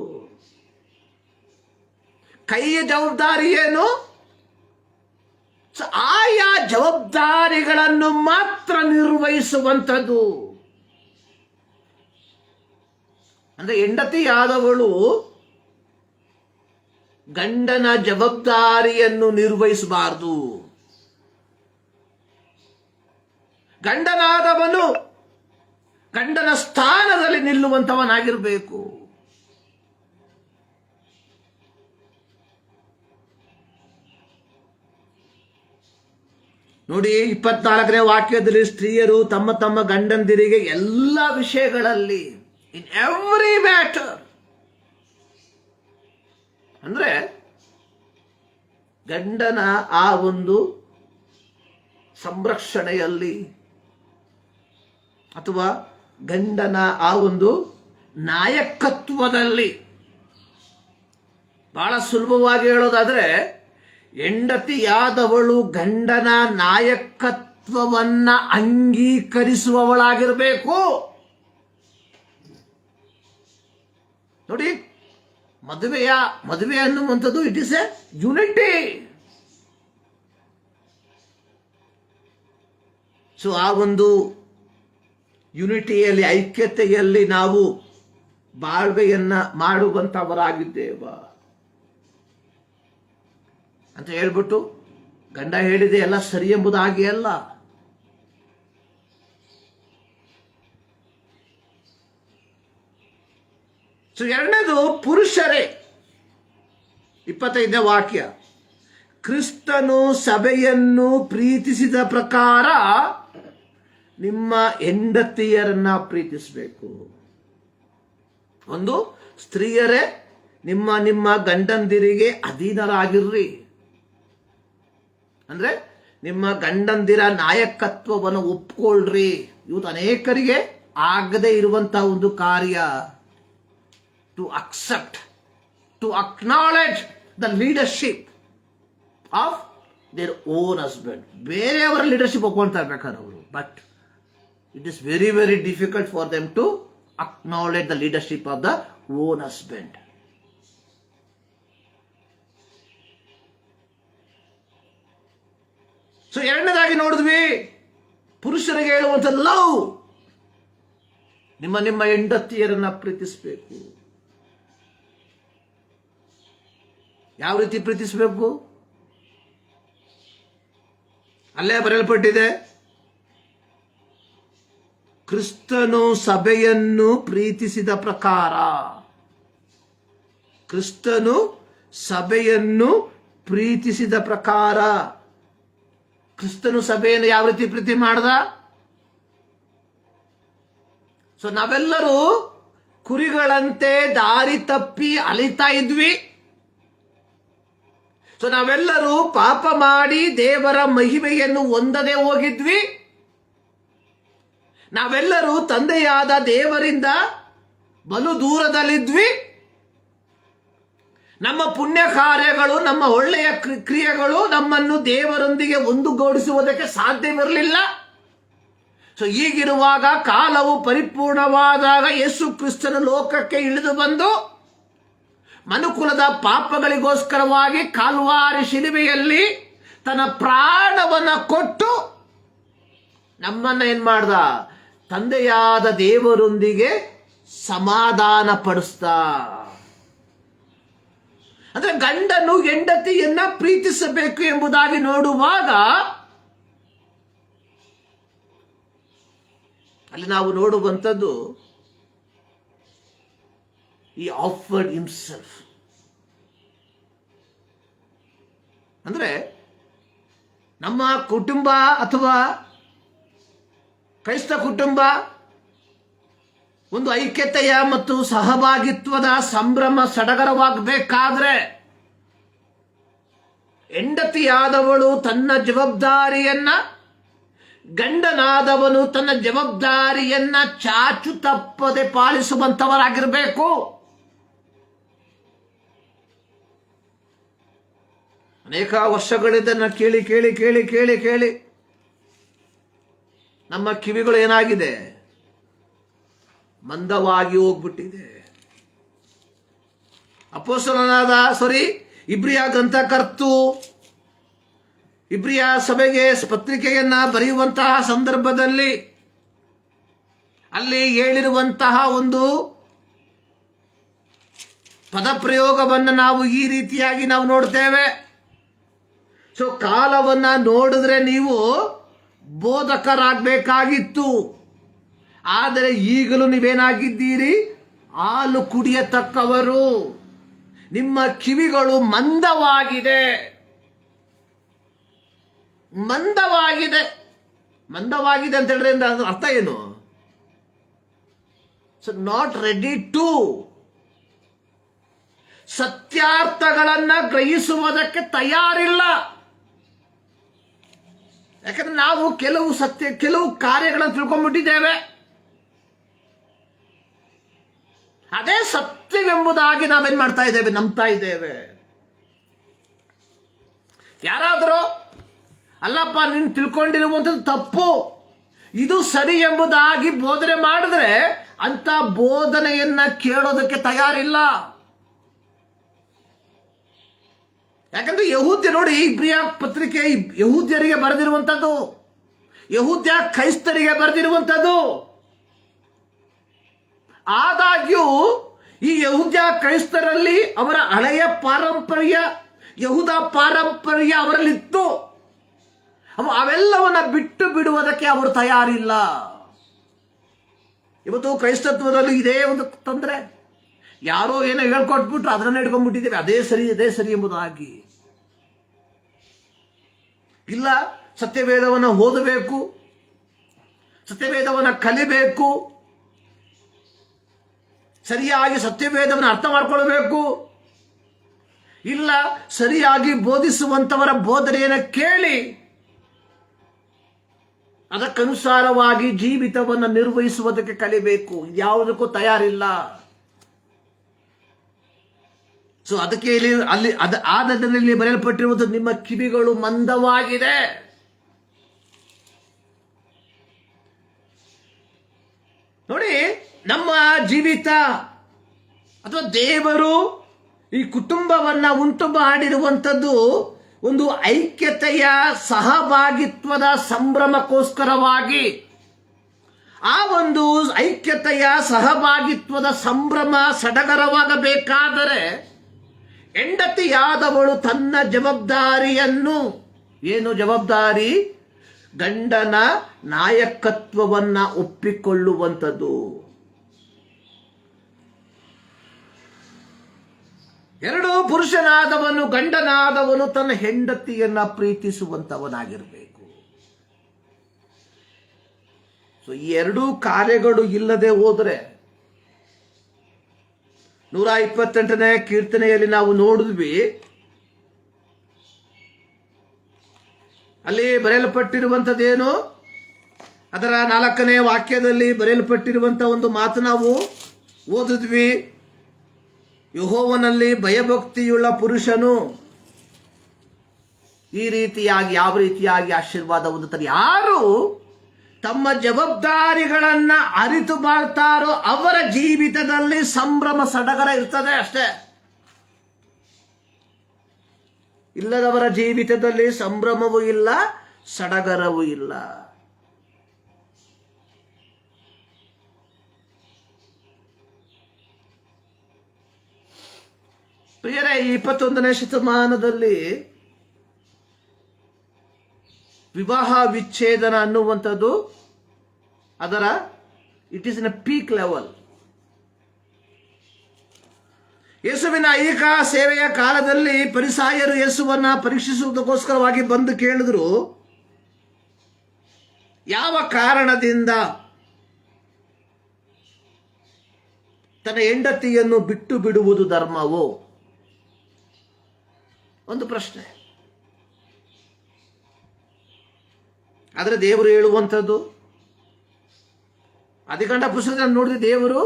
ಕೈಯ ಜವಾಬ್ದಾರಿ ಏನು? ಆಯಾ ಜವಾಬ್ದಾರಿಗಳನ್ನು ಮಾತ್ರ ನಿರ್ವಹಿಸುವಂಥದ್ದು. ಅಂದ್ರೆ ಹೆಂಡತಿಯಾದವಳು ಗಂಡನ ಜವಾಬ್ದಾರಿಯನ್ನು ನಿರ್ವಹಿಸಬಾರದು. ಗಂಡನಾದವನು ಗಂಡನ ಸ್ಥಾನದಲ್ಲಿ ನಿಲ್ಲುವಂತವನಾಗಿರಬೇಕು. ನೋಡಿ, 24ನೇ ವಾಕ್ಯದಲ್ಲಿ ಸ್ತ್ರೀಯರು ತಮ್ಮ ತಮ್ಮ ಗಂಡಂದಿರಿಗೆ ಎಲ್ಲ ವಿಷಯಗಳಲ್ಲಿ, ಇನ್ ಎವ್ರಿ ಮ್ಯಾಟರ್, ಅಂದ್ರೆ ಗಂಡನ ಆ ಒಂದು ಸಂರಕ್ಷಣೆಯಲ್ಲಿ ಅಥವಾ ಗಂಡನ ಆ ಒಂದು ನಾಯಕತ್ವದಲ್ಲಿ, ಬಹಳ ಸುಲಭವಾಗಿ ಹೇಳೋದಾದ್ರೆ, ಹೆಂಡತಿಯಾದವಳು ಗಂಡನ ನಾಯಕತ್ವವನ್ನ ಅಂಗೀಕರಿಸುವವಳಾಗಿರಬೇಕು. ನೋಡಿ, ಮದುವೆ ಅನ್ನುವಂಥದ್ದು ಇಟ್ ಇಸ್ ಎ ಯುನಿಟಿ. ಆ ಒಂದು ಯುನಿಟಿಯಲ್ಲಿ, ಐಕ್ಯತೆಯಲ್ಲಿ ನಾವು ಬಾಳ್ವೆಯನ್ನ ಮಾಡುವಂತವರಾಗಿದ್ದೇವ ಅಂತ ಹೇಳ್ಬಿಟ್ಟು ಗಂಡ ಹೇಳಿದೆ ಎಲ್ಲ ಸರಿ ಎಂಬುದಾಗಿ ಅಲ್ಲ. ಎರಡನೇದು ಪುರುಷರೇ. 25ನೇ ವಾಕ್ಯ, ಕ್ರಿಸ್ತನು ಸಭೆಯನ್ನು ಪ್ರೀತಿಸಿದ ಪ್ರಕಾರ ನಿಮ್ಮ ಹೆಂಡತಿಯರನ್ನ ಪ್ರೀತಿಸಬೇಕು. ಒಂದು, ಸ್ತ್ರೀಯರೇ ನಿಮ್ಮ ನಿಮ್ಮ ಗಂಡಂದಿರಿಗೆ ಅಧೀನರಾಗಿರ್ರಿ. ಅಂದ್ರೆ ನಿಮ್ಮ ಗಂಡಂದಿರ ನಾಯಕತ್ವವನ್ನು ಒಪ್ಕೊಳ್ರಿ. ಇವತ್ತು ಅನೇಕರಿಗೆ ಆಗದೆ ಇರುವಂತಹ ಒಂದು ಕಾರ್ಯ, to accept, to acknowledge the leadership of their own husband. ಬೇರೆಯವರ ಲೀಡರ್ಶಿಪ್ ಒಪ್ಕೊಳ್ತಾ ಇರ್ಬೇಕಾದ್ರೆ ಅವರು, but It is very, very difficult for them to acknowledge the leadership of the own husband. So ಎರಡನೇದಾಗಿ ನೋಡಿದ್ವಿ, ಪುರುಷರಿಗೆ ಹೇಳುವಂತ ಲವ್, ನಿಮ್ಮ ಹೆಂಡತಿಯರನ್ನ ಪ್ರೀತಿಸಬೇಕು. ಯಾವ ರೀತಿ ಪ್ರೀತಿಸಬೇಕು? ಅಲ್ಲೇ ಬರೆಯಲ್ಪಟ್ಟಿದೆ, ಕ್ರಿಸ್ತನು ಸಭೆಯನ್ನು ಪ್ರೀತಿಸಿದ ಪ್ರಕಾರ. ಕ್ರಿಸ್ತನು ಸಭೆಯನ್ನು ಪ್ರೀತಿಸಿದ ಪ್ರಕಾರ. ಕ್ರಿಸ್ತನು ಸಭೆಯನ್ನು ಯಾವ ರೀತಿ ಪ್ರೀತಿ ಮಾಡ್ದ? ಸೊ ನಾವೆಲ್ಲರೂ ಕುರಿಗಳಂತೆ ದಾರಿ ತಪ್ಪಿ ಅಲಿತಾ ಇದ್ವಿ. ಸೊ ನಾವೆಲ್ಲರೂ ಪಾಪ ಮಾಡಿ ದೇವರ ಮಹಿಮೆಯನ್ನು ಹೊಂದದೆ ಹೋಗಿದ್ವಿ. ನಾವೆಲ್ಲರೂ ತಂದೆಯಾದ ದೇವರಿಂದ ಬಲು ದೂರದಲ್ಲಿದ್ವಿ. ನಮ್ಮ ಪುಣ್ಯ ಕಾರ್ಯಗಳು, ನಮ್ಮ ಒಳ್ಳೆಯ ಕ್ರಿಯೆಗಳು ನಮ್ಮನ್ನು ದೇವರೊಂದಿಗೆ ಒಂದುಗೂಡಿಸುವುದಕ್ಕೆ ಸಾಧ್ಯವಿರಲಿಲ್ಲ. ಸೊ ಹೀಗಿರುವಾಗ ಕಾಲವು ಪರಿಪೂರ್ಣವಾದಾಗ ಯೇಸು ಕ್ರಿಸ್ತನ ಲೋಕಕ್ಕೆ ಇಳಿದು ಬಂದು ಮನುಕುಲದ ಪಾಪಗಳಿಗೋಸ್ಕರವಾಗಿ ಕಾಲ್ವಾರಿ ಶಿಲುಬೆಯಲ್ಲಿ ತನ್ನ ಪ್ರಾಣವನ್ನ ಕೊಟ್ಟು ನಮ್ಮನ್ನ ಏನ್ ಮಾಡ್ದ? ತಂದೆಯಾದ ದೇವರೊಂದಿಗೆ ಸಮಾಧಾನ ಪಡಿಸ್ತಾ. ಅಂದ್ರೆ ಗಂಡನು ಹೆಂಡತಿಯನ್ನ ಪ್ರೀತಿಸಬೇಕು ಎಂಬುದಾಗಿ ನೋಡುವಾಗ ಅಲ್ಲಿ ನಾವು ನೋಡುವಂಥದ್ದು, ಈ ಆಫರ್ಡ್ ಹಿಮ್ಸೆಲ್ಫ್. ಅಂದ್ರೆ ನಮ್ಮ ಕುಟುಂಬ ಅಥವಾ ಕ್ರೈಸ್ತ ಕುಟುಂಬ ಒಂದು ಐಕ್ಯತೆಯ ಮತ್ತು ಸಹಭಾಗಿತ್ವದ ಸಂಭ್ರಮ ಸಡಗರವಾಗಬೇಕಾದ್ರೆ ಹೆಂಡತಿಯಾದವಳು ತನ್ನ ಜವಾಬ್ದಾರಿಯನ್ನ, ಗಂಡನಾದವನು ತನ್ನ ಜವಾಬ್ದಾರಿಯನ್ನ ಚಾಚು ತಪ್ಪದೆ ಪಾಲಿಸುವಂತವರಾಗಿರಬೇಕು. ಅನೇಕ ವರ್ಷಗಳಿಂದ ಕೇಳಿ ಕೇಳಿ ಕೇಳಿ ಕೇಳಿ ಕೇಳಿ ನಮ್ಮ ಕಿವಿಗಳು ಏನಾಗಿದೆ? ಮಂದವಾಗಿ ಹೋಗ್ಬಿಟ್ಟಿದೆ. ಇಬ್ರಿಯ ಗ್ರಂಥಕರ್ತು ಇಬ್ರಿಯ ಸಭೆಗೆ ಪತ್ರಿಕೆಯನ್ನ ಬರೆಯುವಂತಹ ಸಂದರ್ಭದಲ್ಲಿ ಅಲ್ಲಿ ಹೇಳಿರುವಂತಹ ಒಂದು ಪದಪ್ರಯೋಗವನ್ನು ನಾವು ಈ ರೀತಿಯಾಗಿ ನಾವು ನೋಡ್ತೇವೆ. ಸೊ ಕಾಲವನ್ನ ನೋಡಿದ್ರೆ ನೀವು ಬೋಧಕರಾಗಬೇಕಾಗಿತ್ತು, ಆದರೆ ಈಗಲೂ ನೀವೇನಾಗಿದ್ದೀರಿ? ಹಾಲು ಕುಡಿಯತಕ್ಕವರು. ನಿಮ್ಮ ಕಿವಿಗಳು ಮಂದವಾಗಿದೆ. ಮಂದವಾಗಿದೆ ಮಂದವಾಗಿದೆ ಅಂತ ಹೇಳಿದ್ರೆ ಅರ್ಥ ಏನು? ಸೊ ನಾಟ್ ರೆಡಿ ಟು ಸತ್ಯಾರ್ಥಗಳನ್ನ ಗ್ರಹಿಸುವುದಕ್ಕೆ ತಯಾರಿಲ್ಲ. ಯಾಕಂದ್ರೆ ನಾವು ಕೆಲವು ಕಾರ್ಯಗಳನ್ನು ತಿಳ್ಕೊಂಡ್ಬಿಟ್ಟಿದ್ದೇವೆ. ಅದೇ ಸತ್ಯವೆಂಬುದಾಗಿ ನಾವೇನ್ ಮಾಡ್ತಾ ಇದ್ದೇವೆ? ನಂಬ್ತಾ ಇದ್ದೇವೆ. ಯಾರಾದರೂ ಅಲ್ಲಪ್ಪ ನೀನು ತಿಳ್ಕೊಂಡಿರುವಂಥದ್ದು ತಪ್ಪು, ಇದು ಸರಿ ಎಂಬುದಾಗಿ ಬೋಧನೆ ಮಾಡಿದ್ರೆ ಅಂತ ಬೋಧನೆಯನ್ನ ಕೇಳೋದಕ್ಕೆ ತಯಾರಿಲ್ಲ. ಯಾಕಂದ್ರೆ ಯಹೂದ್ಯ ನೋಡಿ, ಇಬ್ರಿಯ ಪತ್ರಿಕೆ ಯಹೂದ್ಯರಿಗೆ ಬರೆದಿರುವಂಥದ್ದು, ಯಹೂದ್ಯ ಕ್ರೈಸ್ತರಿಗೆ ಬರೆದಿರುವಂಥದ್ದು. ಆದಾಗ್ಯೂ ಈ ಯಹೂದ್ಯ ಕ್ರೈಸ್ತರಲ್ಲಿ ಅವರ ಹಳೆಯ ಪಾರಂಪರ್ಯ, ಯಹೂದ ಪಾರಂಪರ್ಯ ಅವರಲ್ಲಿತ್ತು. ಅವೆಲ್ಲವನ್ನ ಬಿಟ್ಟು ಬಿಡುವುದಕ್ಕೆ ಅವರು ತಯಾರಿಲ್ಲ. ಇವತ್ತು ಕ್ರೈಸ್ತತ್ವದಲ್ಲೂ ಇದೇ ಒಂದು ತೊಂದರೆ. ಯಾರೋ ಏನೋ ಹೇಳ್ಕೊಟ್ಬಿಟ್ರು ಅದನ್ನ ಹಿಡ್ಕೊಂಡ್ಬಿಟ್ಟಿದ್ದೇವೆ, ಅದೇ ಸರಿ ಎಂಬುದಾಗಿ. ಇಲ್ಲ, ಸತ್ಯವೇದವನ್ನು ಓದಬೇಕು, ಸತ್ಯವೇದವನ್ನು ಕಲಿಬೇಕು, ಸರಿಯಾಗಿ ಸತ್ಯವೇದವನ್ನು ಅರ್ಥ ಮಾಡ್ಕೊಳ್ಬೇಕು. ಇಲ್ಲ, ಸರಿಯಾಗಿ ಬೋಧಿಸುವಂತವರ ಬೋಧನೆಯನ್ನು ಕೇಳಿ ಅದಕ್ಕನುಸಾರವಾಗಿ ಜೀವಿತವನ್ನು ನಿರ್ವಹಿಸುವುದಕ್ಕೆ ಕಲಿಬೇಕು. ಯಾವುದಕ್ಕೂ ತಯಾರಿಲ್ಲ. ಸೊ ಅದಕ್ಕೆ ಆದದಲ್ಲಿ ಬರೆಯಲ್ಪಟ್ಟಿರುವುದು, ನಿಮ್ಮ ಕಿವಿಗಳು ಮಂದವಾಗಿದೆ. ನೋಡಿ, ನಮ್ಮ ಜೀವಿತ ಅಥವಾ ದೇವರು ಈ ಕುಟುಂಬವನ್ನ ಉಂಟು ಮಾಡಿರುವಂಥದ್ದು ಒಂದು ಐಕ್ಯತೆಯ ಸಹಭಾಗಿತ್ವದ ಸಂಭ್ರಮಕ್ಕೋಸ್ಕರವಾಗಿ. ಆ ಒಂದು ಐಕ್ಯತೆಯ ಸಹಭಾಗಿತ್ವದ ಸಂಭ್ರಮ ಸಡಗರವಾಗಬೇಕಾದರೆ ಹೆಂಡತಿಯಾದವಳು ತನ್ನ ಜವಾಬ್ದಾರಿಯನ್ನು, ಏನು ಜವಾಬ್ದಾರಿ? ಗಂಡನ ನಾಯಕತ್ವವನ್ನ ಒಪ್ಪಿಕೊಳ್ಳುವಂಥದ್ದು. ಎರಡು, ಪುರುಷನಾದವನು, ಗಂಡನಾದವನು ತನ್ನ ಹೆಂಡತಿಯನ್ನ ಪ್ರೀತಿಸುವಂತವನಾಗಿರಬೇಕು. ಸೊ ಈ ಎರಡೂ ಕಾರ್ಯಗಳು ಇಲ್ಲದೆ ಹೋದರೆ 128ನೇ ಕೀರ್ತನೆಯಲ್ಲಿ ನಾವು ನೋಡಿದ್ವಿ, ಅಲ್ಲಿ ಬರೆಯಲ್ಪಟ್ಟಿರುವಂಥದ್ದೇನು? ಅದರ 4ನೇ ವಾಕ್ಯದಲ್ಲಿ ಬರೆಯಲ್ಪಟ್ಟಿರುವಂಥ ಒಂದು ಮಾತು ನಾವು ಓದಿದ್ವಿ. ಯೆಹೋವನಲ್ಲಿ ಭಯಭಕ್ತಿಯುಳ್ಳ ಪುರುಷನು ಈ ರೀತಿಯಾಗಿ, ಯಾವ ರೀತಿಯಾಗಿ ಆಶೀರ್ವಾದ ಹೊಂದುತ್ತಾರೆ? ಯಾರು ತಮ್ಮ ಜವಾಬ್ದಾರಿಗಳನ್ನ ಅರಿತು ಬಾಳ್ತಾರೋ ಅವರ ಜೀವಿತದಲ್ಲಿ ಸಂಭ್ರಮ ಸಡಗರ ಇರ್ತದೆ ಅಷ್ಟೇ. ಇಲ್ಲದವರ ಜೀವಿತದಲ್ಲಿ ಸಂಭ್ರಮವೂ ಇಲ್ಲ, ಸಡಗರವೂ ಇಲ್ಲ. ಪ್ರಿಯರೇ, ಈ 21ನೇ ಶತಮಾನದಲ್ಲಿ ವಿವಾಹ ವಿಚ್ಛೇದನ ಅನ್ನುವಂಥದ್ದು it is in a peak level. ಯೇಸುವಿನ ಐಹಿಕ ಸೇವೆಯ ಕಾಲದಲ್ಲಿ ಫರಿಸಾಯರು ಯೇಸುವನ್ನ ಪರೀಕ್ಷಿಸುವುದಕ್ಕೋಸ್ಕರವಾಗಿ ಬಂದು ಕೇಳಿದ್ರು, ಯಾವ ಕಾರಣದಿಂದ ತನ್ನ ಹೆಂಡತಿಯನ್ನು ಬಿಟ್ಟು ಬಿಡುವುದು ಧರ್ಮವೋ? ಒಂದು ಪ್ರಶ್ನೆ. ಆದರೆ ದೇವರು ಹೇಳುವಂಥದ್ದು, ಆದಿಕಾಂಡ ಪುಸ್ತಕದಲ್ಲಿ ನೋಡಿದ್ರೆ ದೇವರು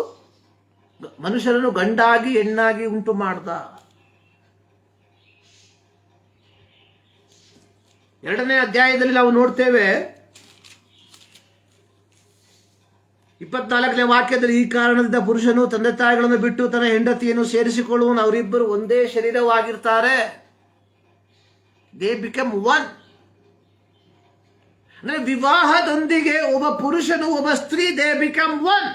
ಮನುಷ್ಯರನ್ನು ಗಂಡಾಗಿ ಹೆಣ್ಣಾಗಿ ಉಂಟು ಮಾಡ್ದ. 2ನೇ ಅಧ್ಯಾಯದಲ್ಲಿ ನಾವು ನೋಡ್ತೇವೆ, 24ನೇ ವಾಕ್ಯದಲ್ಲಿ, ಈ ಕಾರಣದಿಂದ ಪುರುಷನು ತಂದೆ ತಾಯಿಗಳನ್ನು ಬಿಟ್ಟು ತನ್ನ ಹೆಂಡತಿಯನ್ನು ಸೇರಿಸಿಕೊಳ್ಳುವನು, ಅವರಿಬ್ಬರು ಒಂದೇ ಶರೀರವಾಗಿರ್ತಾರೆ. They become one. ಅಂದ್ರೆ ವಿವಾಹದೊಂದಿಗೆ ಒಬ್ಬ ಪುರುಷನು ಒಬ್ಬ ಸ್ತ್ರೀ, ದೇ ಬಿಕಮ್ ಒನ್.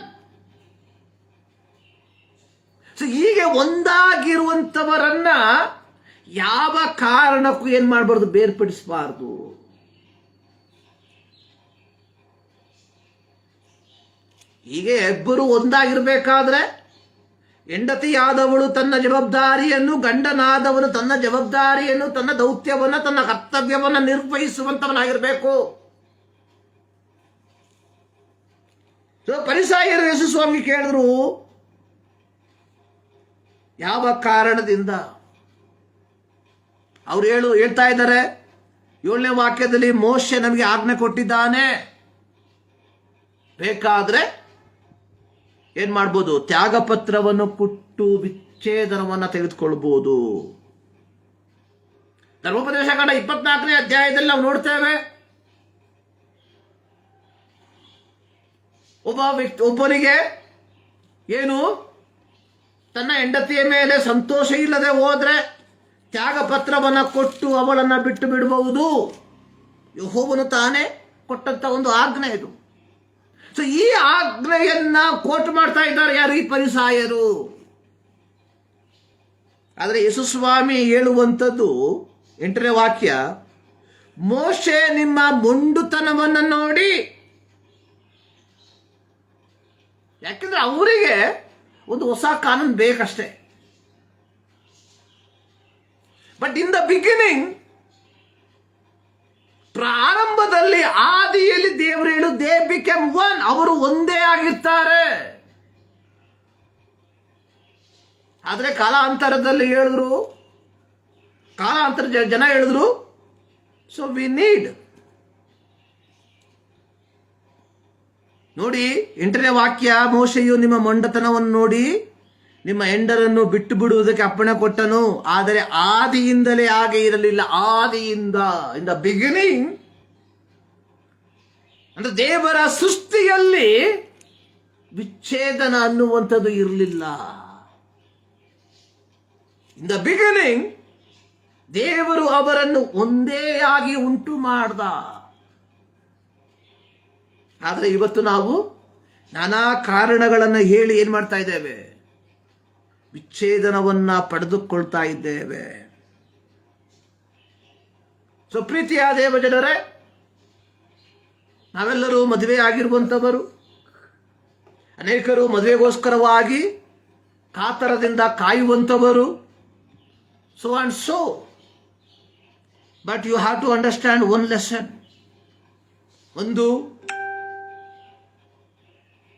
ಸೊ ಹೀಗೆ ಒಂದಾಗಿರುವಂತವರನ್ನ ಯಾವ ಕಾರಣಕ್ಕೂ ಏನ್ ಮಾಡಬಾರ್ದು? ಬೇರ್ಪಡಿಸಬಾರ್ದು. ಹೀಗೆ ಇಬ್ಬರು ಒಂದಾಗಿರ್ಬೇಕಾದ್ರೆ ಹೆಂಡತಿಯಾದವಳು ತನ್ನ ಜವಾಬ್ದಾರಿಯನ್ನು, ಗಂಡನಾದವನು ತನ್ನ ಜವಾಬ್ದಾರಿಯನ್ನು, ತನ್ನ ದೌತ್ಯವನ್ನ, ತನ್ನ ಕರ್ತವ್ಯವನ್ನ ನಿರ್ವಹಿಸುವಂತವನಾಗಿರ್ಬೇಕು. ಫರಿಸಾಯರು ಯೇಸು ಸ್ವಾಮಿ ಕೇಳಿದ್ರು, ಯಾವ ಕಾರಣದಿಂದ? ಅವ್ರು ಹೇಳ್ತಾ ಇದ್ದಾರೆ 7ನೇ ವಾಕ್ಯದಲ್ಲಿ, ಮೋಶೆ ನಮಗೆ ಆಜ್ಞೆ ಕೊಟ್ಟಿದ್ದಾನೆ, ಬೇಕಾದ್ರೆ ಏನ್ ಮಾಡ್ಬೋದು? ತ್ಯಾಗ ಪತ್ರವನ್ನು ಕೊಟ್ಟು ವಿಚ್ಛೇದನವನ್ನ ತೆಗೆದುಕೊಳ್ಬಹುದು. ಧರ್ಮೋಪದೇಶ ಕಾಂಡ 24ನೇ ಅಧ್ಯಾಯದಲ್ಲಿ ನಾವು ನೋಡ್ತೇವೆ, ಒಬ್ಬನಿಗೆ ಏನು ತನ್ನ ಹೆಂಡತಿಯ ಮೇಲೆ ಸಂತೋಷ ಇಲ್ಲದೆ ಹೋದ್ರೆ ತ್ಯಾಗ ಪತ್ರವನ್ನ ಕೊಟ್ಟು ಅವಳನ್ನ ಬಿಟ್ಟು ಬಿಡಬಹುದು. ಯೆಹೋವನು ತಾನೇ ಕೊಟ್ಟಂತ ಒಂದು ಆಜ್ಞೆ ಇದು. ಸೊ ಈ ಆಜ್ಞೆಯನ್ನ ಕೋಟ್ ಮಾಡ್ತಾ ಇದ್ದಾರೆ ಯಾರು? ಈ ಫರಿಸಾಯರು. ಆದರೆ ಯೇಸುಸ್ವಾಮಿ ಹೇಳುವಂಥದ್ದು 8ನೇ ವಾಕ್ಯ, ಮೋಶೆ ನಿಮ್ಮ ಮೊಂಡುತನವನ್ನ ನೋಡಿ. ಯಾಕೆಂದ್ರೆ ಅವರಿಗೆ ಒಂದು ಹೊಸ ಕಾನೂನು ಬೇಕಷ್ಟೇ. ಬಟ್ ಇನ್ ದ ಬಿಗಿನಿಂಗ್, ಪ್ರಾರಂಭದಲ್ಲಿ ಆದಿಯಲ್ಲಿ ದೇವರು ಹೇಳು, ದೇ ಬಿಕಮ್ ಒನ್, ಅವರು ಒಂದೇ ಆಗಿರ್ತಾರೆ. ಆದ್ರೆ ಕಾಲಾಂತರದಲ್ಲಿ ಹೇಳಿದ್ರು, ಜನ ಹೇಳಿದ್ರು, ಸೊ ವಿ ನೀಡ್. ನೋಡಿ 8ನೇ ವಾಕ್ಯ, ಮೋಶೆಯು ನಿಮ್ಮ ಮೊಂಡತನವನ್ನು ನೋಡಿ ನಿಮ್ಮ ಹೆಂಡರನ್ನು ಬಿಟ್ಟು ಬಿಡುವುದಕ್ಕೆ ಅಪ್ಪಣೆ ಕೊಟ್ಟನು, ಆದರೆ ಆದಿಯಿಂದಲೇ ಹಾಗೆ ಇರಲಿಲ್ಲ. ಆದಿಯಿಂದ, ಇನ್ ದ ಬಿಗಿನಿಂಗ್, ಅಂದ್ರೆ ದೇವರ ಸೃಷ್ಟಿಯಲ್ಲಿ ವಿಚ್ಛೇದನ ಅನ್ನುವಂಥದ್ದು ಇರಲಿಲ್ಲ. ಇನ್ ದ ಬಿಗಿನಿಂಗ್ ದೇವರು ಅವರನ್ನು ಒಂದೇ ಆಗಿ ಉಂಟು ಮಾಡ್ದ. ಆದರೆ ಇವತ್ತು ನಾವು ನಾನಾ ಕಾರಣಗಳನ್ನು ಹೇಳಿ ಏನ್ ಮಾಡ್ತಾ ಇದ್ದೇವೆ? ವಿಚ್ಛೇದನವನ್ನ ಪಡೆದುಕೊಳ್ತಾ ಇದ್ದೇವೆ. ಸೊ ಪ್ರೀತಿಯ ದೇವ ಜನರೇ, ನಾವೆಲ್ಲರೂ ಮದುವೆ ಆಗಿರುವಂಥವರು, ಅನೇಕರು ಮದುವೆಗೋಸ್ಕರವಾಗಿ ಕಾತರದಿಂದ ಕಾಯುವಂಥವರು. So and so, but you have to understand one lesson. ಒಂದು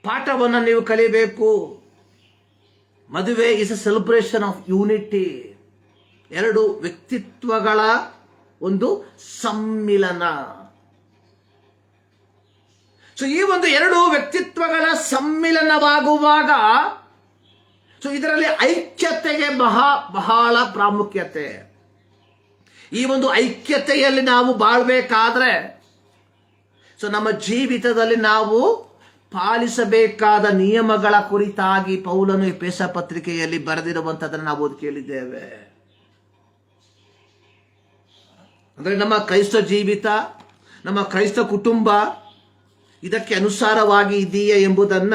ಪಾಠವನ್ನು ನೀವು ಕಲಿಬೇಕು. ಮದುವೆ is a celebration of unity. ಎರಡು ವ್ಯಕ್ತಿತ್ವಗಳ ಒಂದು ಸಮ್ಮಿಲನ. ಸೊ ಈ ಒಂದು ಎರಡು ವ್ಯಕ್ತಿತ್ವಗಳ ಸಮ್ಮಿಲನವಾಗುವಾಗ ಸೊ ಇದರಲ್ಲಿ ಐಕ್ಯತೆಗೆ ಬಹಳ ಪ್ರಾಮುಖ್ಯತೆ. ಈ ಒಂದು ಐಕ್ಯತೆಯಲ್ಲಿ ನಾವು ಬಾಳ್ಬೇಕಾದ್ರೆ ಸೊ ನಮ್ಮ ಜೀವಿತದಲ್ಲಿ ನಾವು ಪಾಲಿಸಬೇಕಾದ ನಿಯಮಗಳ ಕುರಿತಾಗಿ ಪೌಲನು ಎಫೆಸ ಪತ್ರಿಕೆಯಲ್ಲಿ ಬರೆದಿರುವಂತದನ್ನು ನಾವು ಓದಿ ಕೇಳಿದ್ದೇವೆ. ಅಂದ್ರೆ ನಮ್ಮ ಕ್ರೈಸ್ತ ಜೀವಿತ, ನಮ್ಮ ಕ್ರೈಸ್ತ ಕುಟುಂಬ ಇದಕ್ಕೆ ಅನುಸಾರವಾಗಿ ಇದೆಯೇ ಎಂಬುದನ್ನ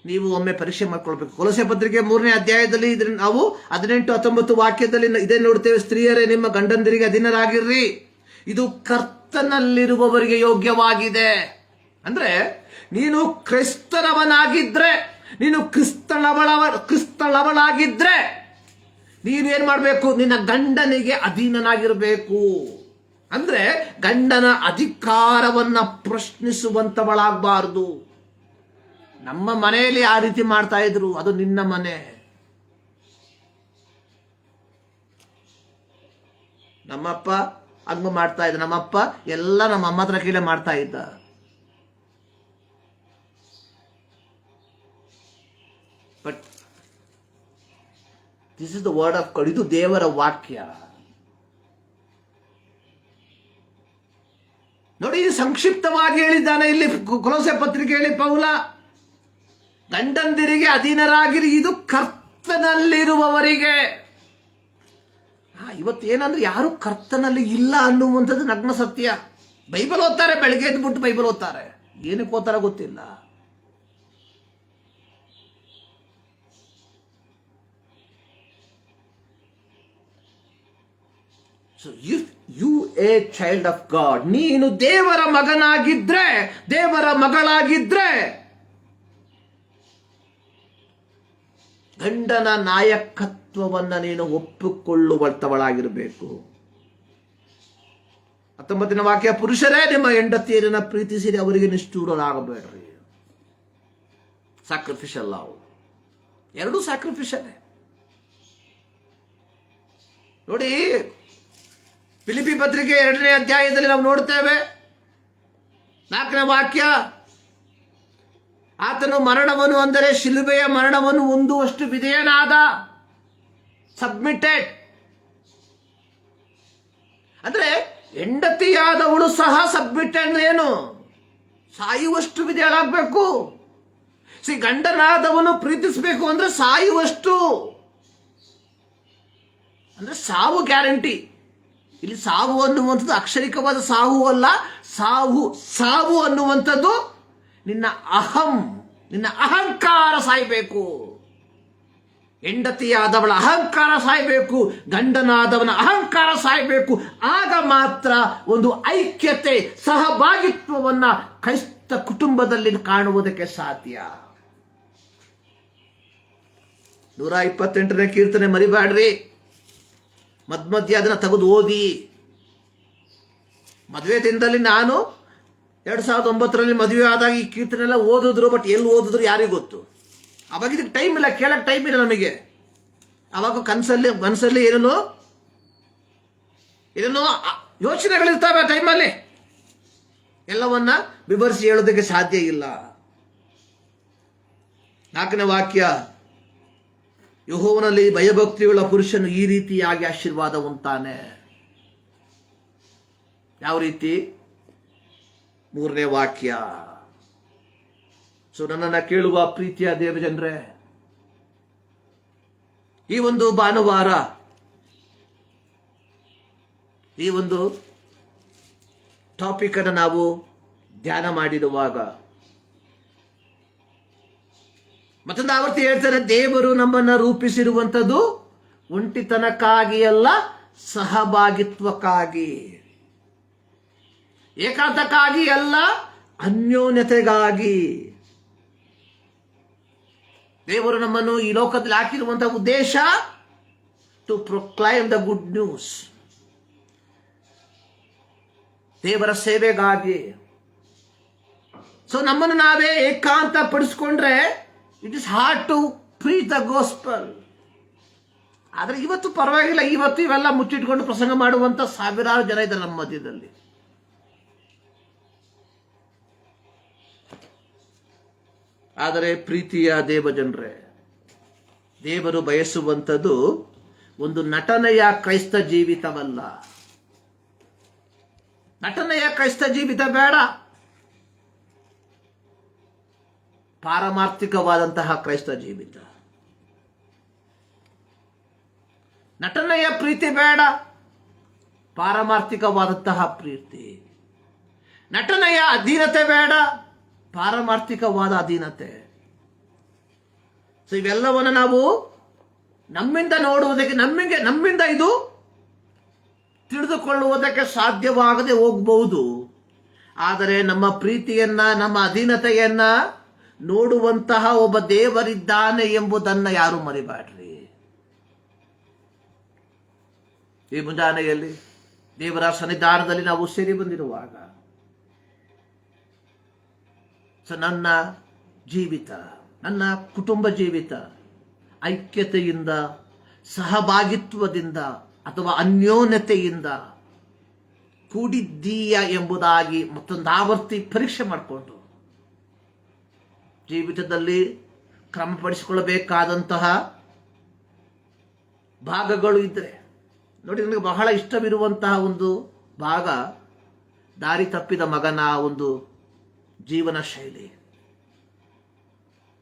ನೀವು ಒಮ್ಮೆ ಪರೀಕ್ಷೆ ಮಾಡ್ಕೊಳ್ಬೇಕು. ಕೊಲೊಸ್ಸೆ ಪತ್ರಿಕೆ 3ನೇ ಅಧ್ಯಾಯದಲ್ಲಿ ನಾವು 18-19 ವಾಕ್ಯದಲ್ಲಿ ಇದೇ ನೋಡ್ತೇವೆ. ಸ್ತ್ರೀಯರೇ, ನಿಮ್ಮ ಗಂಡಂದಿರಿಗೆ ಅಧೀನರಾಗಿರ್ರಿ, ಇದು ಕರ್ತನಲ್ಲಿರುವವರಿಗೆ ಯೋಗ್ಯವಾಗಿದೆ. ಅಂದ್ರೆ ನೀನು ಕ್ರೈಸ್ತನವನಾಗಿದ್ರೆ, ನೀನು ಕ್ರಿಸ್ತಳವಳಾಗಿದ್ರೆ ನೀನು ಏನ್ ಮಾಡಬೇಕು? ನಿನ್ನ ಗಂಡನಿಗೆ ಅಧೀನನಾಗಿರಬೇಕು. ಅಂದ್ರೆ ಗಂಡನ ಅಧಿಕಾರವನ್ನ ಪ್ರಶ್ನಿಸುವಂತವಳಾಗಬಾರದು. ನಮ್ಮ ಮನೆಯಲ್ಲಿ ಆ ರೀತಿ ಮಾಡ್ತಾ ಇದ್ರು, ಅದು ನಿನ್ನ ಮನೆ. ನಮ್ಮಪ್ಪ ಹಂಗ ಮಾಡ್ತಾ ಇದ್ದ, ನಮ್ಮಪ್ಪ ಎಲ್ಲ ನಮ್ಮ ಅಮ್ಮ ಹತ್ರ ಕೀಳೆ ಮಾಡ್ತಾ ಇದ್ದ. But this is the word of god. ಇದು ದೇವರ ವಾಕ್ಯ. ನೋಡಿ, ಇದು ಸಂಕ್ಷಿಪ್ತವಾಗಿ ಹೇಳಿದ್ದಾನೆ ಇಲ್ಲಿ ಕೊಲೊಸ್ಸೆ ಪತ್ರಿಕೆಯಲ್ಲಿ ಪೌಲ. ಗಂಡಂದಿರಿಗೆ ಅಧೀನರಾಗಿರಿ, ಇದು ಕರ್ತನಲ್ಲಿರುವವರಿಗೆ. ಇವತ್ತು ಏನಂದ್ರೆ ಯಾರು ಕರ್ತನಲ್ಲಿ ಇಲ್ಲ ಅನ್ನುವಂಥದ್ದು ನಗ್ನ ಸತ್ಯ. ಬೈಬಲ್ ಓದ್ತಾರೆ, ಬೆಳಗ್ಗೆ ಎದ್ಬಿಟ್ಟು ಬೈಬಲ್ ಓದ್ತಾರೆ, ಏನಕ್ಕೆ ಓದ್ತಾರ ಗೊತ್ತಿಲ್ಲ. So if you a child of God, ನೀನು ದೇವರ ಮಗನಾಗಿದ್ರೆ, ದೇವರ ಮಗಳಾಗಿದ್ರೆ, ಗಂಡನ ನಾಯಕತ್ವವನ್ನ ನೀನು ಒಪ್ಪಿಕೊಳ್ಳುವಂತವಳಾಗಿರಬೇಕು. 19ನೇ ವಾಕ್ಯ, ಪುರುಷರೇ ನಿಮ್ಮ ಹೆಂಡತಿಯರನ್ನ ಪ್ರೀತಿಸಿರಿ, ಅವರಿಗೆ ನಿಷ್ಠೂರರಾಗಬೇಡ್ರಿ. ಸ್ಯಾಕ್ರಿಫಿಷಲ್ ಲವ್, ಎರಡೂ ಸ್ಯಾಕ್ರಿಫಿಷಲ್. ನೋಡಿ, ಫಿಲಿಪ್ಪಿ ಪತ್ರಿಕೆ 2ನೇ ಅಧ್ಯಾಯದಲ್ಲಿ ನಾವು ನೋಡ್ತೇವೆ 4ನೇ ವಾಕ್ಯ, ಆತನು ಮರಣವನ್ನು, ಅಂದರೆ ಶಿಲುಬೆಯ ಮರಣವನ್ನು ಹೊಂದುವಷ್ಟು ವಿಧೇಯನಾದ. ಸಬ್ಮಿಟೆಡ್ ಅಂದ್ರೆ ಹೆಂಡತಿಯಾದವಳು ಸಹ ಸಬ್ಮಿಟೆಡ್. ಏನು? ಸಾಯುವಷ್ಟು ವಿಧೇಯಳಾಗಬೇಕು. ಗಂಡನಾದವನು ಪ್ರೀತಿಸಬೇಕು ಅಂದ್ರೆ ಸಾಯುವಷ್ಟು, ಅಂದ್ರೆ ಸಾವು ಗ್ಯಾರಂಟಿ. ಇಲ್ಲಿ ಸಾವು ಅನ್ನುವಂಥದ್ದು ಅಕ್ಷರಿಕವಾದ ಸಾವು ಅಲ್ಲ. ಸಾವು ಅನ್ನುವಂಥದ್ದು ನಿನ್ನ ಅಹಂಕಾರ ಸಾಯಬೇಕು. ಹೆಂಡತಿಯಾದವಳ ಅಹಂಕಾರ ಸಾಯಬೇಕು, ಗಂಡನಾದವನ ಅಹಂಕಾರ ಸಾಯಬೇಕು. ಆಗ ಮಾತ್ರ ಒಂದು ಐಕ್ಯತೆ, ಸಹಭಾಗಿತ್ವವನ್ನ ಕ್ರೈಸ್ತ ಕುಟುಂಬದಲ್ಲಿ ಕಾಣುವುದಕ್ಕೆ ಸಾಧ್ಯ. 128ನೇ ಕೀರ್ತನೆ ಮರಿಬೇಡ್ರಿ, ಮಧ್ಯ ಅದನ್ನ ತೆಗೆದು ಓದಿ. ಮದುವೆ ದಿನದಲ್ಲಿ ನಾನು 2009ರಲ್ಲಿ ಮದುವೆ ಆದಾಗ ಈ ಕೀರ್ತನೆ ಎಲ್ಲ ಓದಿದ್ರು, ಬಟ್ ಎಲ್ಲಿ ಓದಿದ್ರು ಯಾರಿಗೂ ಗೊತ್ತು. ಅವಾಗ ಇದಕ್ಕೆ ಟೈಮ್ ಇಲ್ಲ, ಕೇಳಕ್ ಟೈಮ್ ಇಲ್ಲ ನಮಗೆ. ಅವಾಗ ಮನಸ್ಸಲ್ಲಿ ಏನೇನೋ ಯೋಚನೆಗಳಿರ್ತಾವೆ. ಟೈಮಲ್ಲಿ ಎಲ್ಲವನ್ನ ವಿವರಿಸಿ ಹೇಳೋದಕ್ಕೆ ಸಾಧ್ಯ ಇಲ್ಲ. 4ನೇ ವಾಕ್ಯ, ಯೆಹೋವನಲ್ಲಿ ಭಯಭಕ್ತಿಯುಳ್ಳ ಪುರುಷನು ಈ ರೀತಿಯಾಗಿ ಆಶೀರ್ವಾದ ಹೊಂತಾನೆ. ಯಾವ ರೀತಿ? 3ನೇ ವಾಕ್ಯ. ಸೊ ನನ್ನನ್ನು ಕೇಳುವ ಪ್ರೀತಿಯ ದೇವಜನರೇ, ಈ ಒಂದು ಭಾನುವಾರ ಈ ಒಂದು ಟಾಪಿಕ್ ಅನ್ನು ನಾವು ಧ್ಯಾನ ಮಾಡಿರುವಾಗ ಮತ್ತೊಂದು ಆವರ್ತಿ ಹೇಳ್ತಾರೆ, ದೇವರು ನಮ್ಮನ್ನು ರೂಪಿಸಿರುವಂಥದ್ದು ಒಂಟಿತನಕ್ಕಾಗಿ ಅಲ್ಲ, ಸಹಭಾಗಿತ್ವಕ್ಕಾಗಿ, ಏಕಾಂತಕ್ಕಾಗಿ ಅಲ್ಲ, ಅನ್ಯೋನ್ಯತೆಗಾಗಿ. ದೇವರು ನಮ್ಮನ್ನು ಈ ಲೋಕದಲ್ಲಿ ಹಾಕಿರುವಂತಹ ಉದ್ದೇಶ to proclaim the good news, ದೇವರ ಸೇವೆಗಾಗಿ. ಸೊ ನಮ್ಮನ್ನು ನಾವೇ ಏಕಾಂತ ಪಡಿಸ್ಕೊಂಡ್ರೆ it is hard to preach the gospel. ಆದರೆ ಇವತ್ತು ಪರವಾಗಿಲ್ಲ, ಇವತ್ತು ಇವೆಲ್ಲ ಮುಚ್ಚಿಟ್ಕೊಂಡು ಪ್ರಸಂಗ ಮಾಡುವಂತ ಸಾವಿರಾರು ಜನ ಇದ್ದಾರೆ ನಮ್ಮ ಮಧ್ಯದಲ್ಲಿ. ಆದರೆ ಪ್ರೀತಿಯ ದೇವಜನರೇ, ದೇವರು ಬಯಸುವಂಥದ್ದು ಒಂದು ನಟನೆಯ ಕ್ರೈಸ್ತ ಜೀವಿತವಲ್ಲ. ನಟನೆಯ ಕ್ರೈಸ್ತ ಜೀವಿತ ಬೇಡ, ಪಾರಮಾರ್ಥಿಕವಾದಂತಹ ಕ್ರೈಸ್ತ ಜೀವಿತ. ನಟನೆಯ ಪ್ರೀತಿ ಬೇಡ, ಪಾರಮಾರ್ಥಿಕವಾದಂತಹ ಪ್ರೀತಿ. ನಟನೆಯ ಅಧೀನತೆ ಬೇಡ, ಪಾರಮಾರ್ಥಿಕವಾದ ಅಧೀನತೆ. ಸೊ ಇವೆಲ್ಲವನ್ನು ನಾವು ನಮ್ಮಿಂದ ನೋಡುವುದಕ್ಕೆ, ನಮ್ಮಿಂದ ಇದು ತಿಳಿದುಕೊಳ್ಳುವುದಕ್ಕೆ ಸಾಧ್ಯವಾಗದೆ ಹೋಗಬಹುದು. ಆದರೆ ನಮ್ಮ ಪ್ರೀತಿಯನ್ನ, ನಮ್ಮ ಅಧೀನತೆಯನ್ನ ನೋಡುವಂತಹ ಒಬ್ಬ ದೇವರಿದ್ದಾನೆ ಎಂಬುದನ್ನು ಯಾರು ಮರಿಬೇಡ್ರಿ. ಈ ಮುಂಜಾನೆಯಲ್ಲಿ ದೇವರ ಸನ್ನಿಧಾನದಲ್ಲಿ ನಾವು ಸೇರಿ ಬಂದಿರುವಾಗ, ಸೊ ನನ್ನ ಜೀವಿತ, ನನ್ನ ಕುಟುಂಬ ಜೀವಿತ ಐಕ್ಯತೆಯಿಂದ, ಸಹಭಾಗಿತ್ವದಿಂದ ಅಥವಾ ಅನ್ಯೋನ್ಯತೆಯಿಂದ ಕೂಡಿದ್ದೀಯ ಎಂಬುದಾಗಿ ಮತ್ತೊಂದು ಆವರ್ತಿ ಪರೀಕ್ಷೆ ಮಾಡಿಕೊಂಡು ಜೀವಿತದಲ್ಲಿ ಕ್ರಮಪಡಿಸಿಕೊಳ್ಳಬೇಕಾದಂತಹ ಭಾಗಗಳು ಇದ್ದರೆ ನೋಡಿ, ನನಗೆ ಬಹಳ ಇಷ್ಟವಿರುವಂತಹ ಒಂದು ಭಾಗ ದಾರಿ ತಪ್ಪಿದ ಮಗನ ಒಂದು ಜೀವನ ಶೈಲಿ.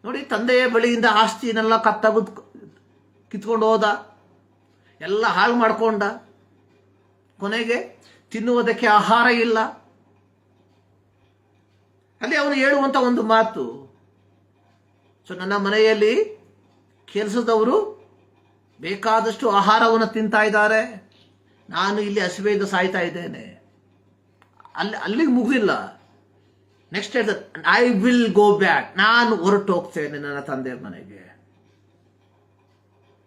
ನೋಡಿ, ತಂದೆಯ ಬಳಿಯಿಂದ ಆಸ್ತಿಯನ್ನೆಲ್ಲ ಕಿತ್ಕೊಂಡು ಹೋದ, ಎಲ್ಲ ಹಾಳು ಮಾಡಿಕೊಂಡ, ಕೊನೆಗೆ ತಿನ್ನುವುದಕ್ಕೆ ಆಹಾರ ಇಲ್ಲ. ಅಲ್ಲಿ ಅವನು ಹೇಳುವಂತ ಒಂದು ಮಾತು, ಸೊ ನನ್ನ ಮನೆಯಲ್ಲಿ ಕೆಲಸದವರು ಬೇಕಾದಷ್ಟು ಆಹಾರವನ್ನು ತಿಂತಾ ಇದ್ದಾರೆ, ನಾನು ಇಲ್ಲಿ ಹಸಿವೆಯಿಂದ ಸಾಯ್ತಾ ಇದ್ದೇನೆ. ಅಲ್ಲಿಗೆ ಮುಗಿದಿಲ್ಲ. ನೆಕ್ಸ್ಟ್ ಹೇಳ್ತಾರೆ, ಐ ವಿಲ್ ಗೋ ಬ್ಯಾಕ್, ನಾನು ಹೊರಟು ಹೋಗ್ತೇನೆ ನನ್ನ ತಂದೆಯ ಮನೆಗೆ.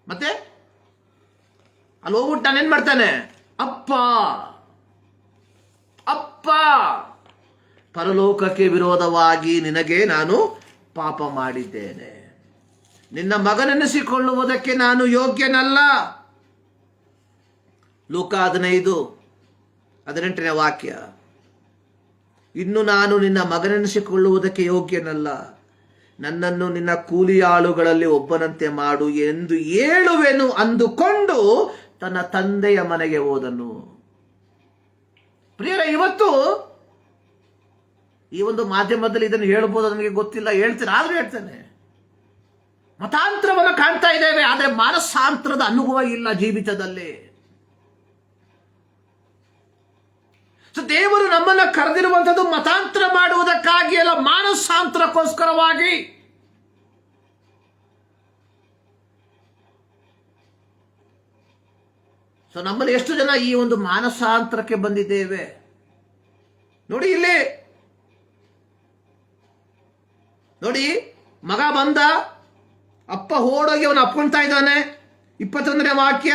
ಮತ್ತೆ ಅಲ್ಲಿ ಹೋಗ್ಬಿಟ್ಟು ನಾನೇನ್ ಮಾಡ್ತಾನೆ, ಅಪ್ಪ ಅಪ್ಪ, ಪರಲೋಕಕ್ಕೆ ವಿರೋಧವಾಗಿ ನಿನಗೆ ನಾನು ಪಾಪ ಮಾಡಿದ್ದೇನೆ, ನಿನ್ನ ಮಗನೆನಿಸಿಕೊಳ್ಳುವುದಕ್ಕೆ ನಾನು ಯೋಗ್ಯನಲ್ಲ. ಲೂಕ 15:18 ವಾಕ್ಯ. ಇನ್ನು ನಾನು ನಿನ್ನ ಮಗನೆನಿಸಿಕೊಳ್ಳುವುದಕ್ಕೆ ಯೋಗ್ಯನಲ್ಲ, ನನ್ನನ್ನು ನಿನ್ನ ಕೂಲಿಯಾಳುಗಳಲ್ಲಿ ಒಬ್ಬನಂತೆ ಮಾಡು ಎಂದು ಹೇಳುವೆನು ಅಂದುಕೊಂಡು ತನ್ನ ತಂದೆಯ ಮನೆಗೆ ಹೋದನು. ಪ್ರಿಯರೇ, ಇವತ್ತು ಈ ಒಂದು ಮಾಧ್ಯಮದಲ್ಲಿ ಇದನ್ನು ಹೇಳ್ಬೋದು, ನನಗೆ ಗೊತ್ತಿಲ್ಲ, ಹೇಳ್ತೇನೆ, ಆದ್ರೂ ಹೇಳ್ತೇನೆ. ಮತಾಂತರವನ್ನು ಕಾಣ್ತಾ ಇದ್ದೇವೆ, ಆದರೆ ಮಾನಸಾಂತರದ ಅನುಭವ ಇಲ್ಲ ಜೀವಿತದಲ್ಲಿ. ಸೊ ದೇವರು ನಮ್ಮನ್ನ ಕರೆದಿರುವಂಥದ್ದು ಮತಾಂತರ ಮಾಡುವುದಕ್ಕಾಗಿ ಅಲ್ಲ, ಮಾನಸಾಂತರಕ್ಕೋಸ್ಕರವಾಗಿ. ಸೊ ನಮ್ಮಲ್ಲಿ ಎಷ್ಟು ಜನ ಈ ಒಂದು ಮಾನಸಾಂತರಕ್ಕೆ ಬಂದಿದ್ದೇವೆ ನೋಡಿ. ಇಲ್ಲಿ ನೋಡಿ, ಮಗ ಬಂದ, ಅಪ್ಪ ಓಡೋಗಿ ಅವನು ಅಪ್ಕೊಳ್ತಾ ಇದ್ದಾನೆ. 21ನೇ ವಾಕ್ಯ.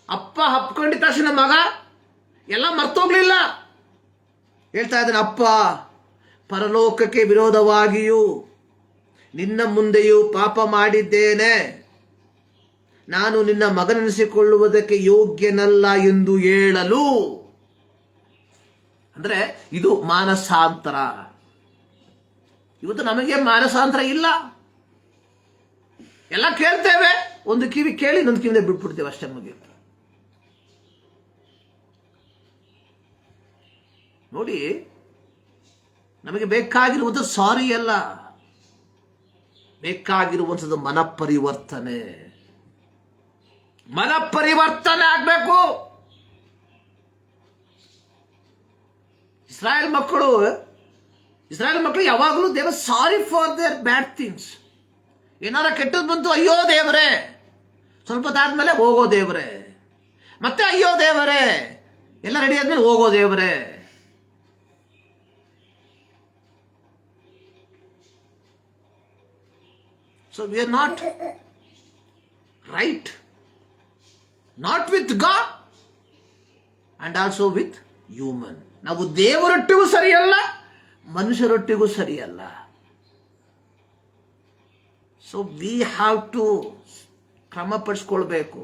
ಅಪ್ಪ ಅಪ್ಕೊಂಡಿದ ತಕ್ಷಣ ಮಗ ಎಲ್ಲ ಮರ್ತೋಗ್ಲಿಲ್ಲ, ಹೇಳ್ತಾ ಇದ್ದಾನೆ, ಅಪ್ಪ ಪರಲೋಕಕ್ಕೆ ವಿರೋಧವಾಗಿಯೂ ನಿನ್ನ ಮುಂದೆಯೂ ಪಾಪ ಮಾಡಿದ್ದೇನೆ, ನಾನು ನಿನ್ನ ಮಗನೆನಿಸಿಕೊಳ್ಳುವುದಕ್ಕೆ ಯೋಗ್ಯನಲ್ಲ ಎಂದು ಹೇಳಲು. ಅಂದ್ರೆ ಇದು ಮಾನಸಾಂತರ. ಇವತ್ತು ನಮಗೆ ಮಾನಸಾಂತರ ಇಲ್ಲ. ಎಲ್ಲ ಕೇಳ್ತೇವೆ, ಒಂದು ಕಿವಿ ಕೇಳಿ ಇನ್ನೊಂದು ಕಿವಿಯಿಂದ ಬಿಟ್ಬಿಡ್ತೇವೆ, ಅಷ್ಟೇ ಮುಗಿಯುತ್ತೆ. ನೋಡಿ, ನಮಗೆ ಬೇಕಾಗಿರುವುದು ಸಾರಿ ಅಲ್ಲ, ಬೇಕಾಗಿರುವಂಥದ್ದು ಮನಪರಿವರ್ತನೆ. ಮನಪರಿವರ್ತನೆ ಆಗಬೇಕು. ಇಸ್ರಾಯೇಲ್ ಮಕ್ಕಳು ಯಾವಾಗಲೂ ದೇವರ್ sorry for there bad things. ಏನಾರ ಕೆಟ್ಟದ್ದು ಬಂತು, ಅಯ್ಯೋ ದೇವರೇ, ಸ್ವಲ್ಪ ಆದ್ಮೇಲೆ ಹೋಗೋ ದೇವರೇ, ಮತ್ತೆ ಅಯ್ಯೋ ದೇವರೇ, ಎಲ್ಲ ರೆಡಿ ಆದ್ಮೇಲೆ ಹೋಗೋ ದೇವರೇ. So we are not right, not with God and also with human. ನಾವು ದೇವರೊಟ್ಟಿಗೂ ಸರಿಯಲ್ಲ, ಮನುಷ್ಯರೊಟ್ಟಿಗೂ ಸರಿಯಲ್ಲ. ಸೊ ವಿ ಹ್ಯಾವ್ ಟು ಕ್ರಮಪಡಿಸ್ಕೊಳ್ಬೇಕು.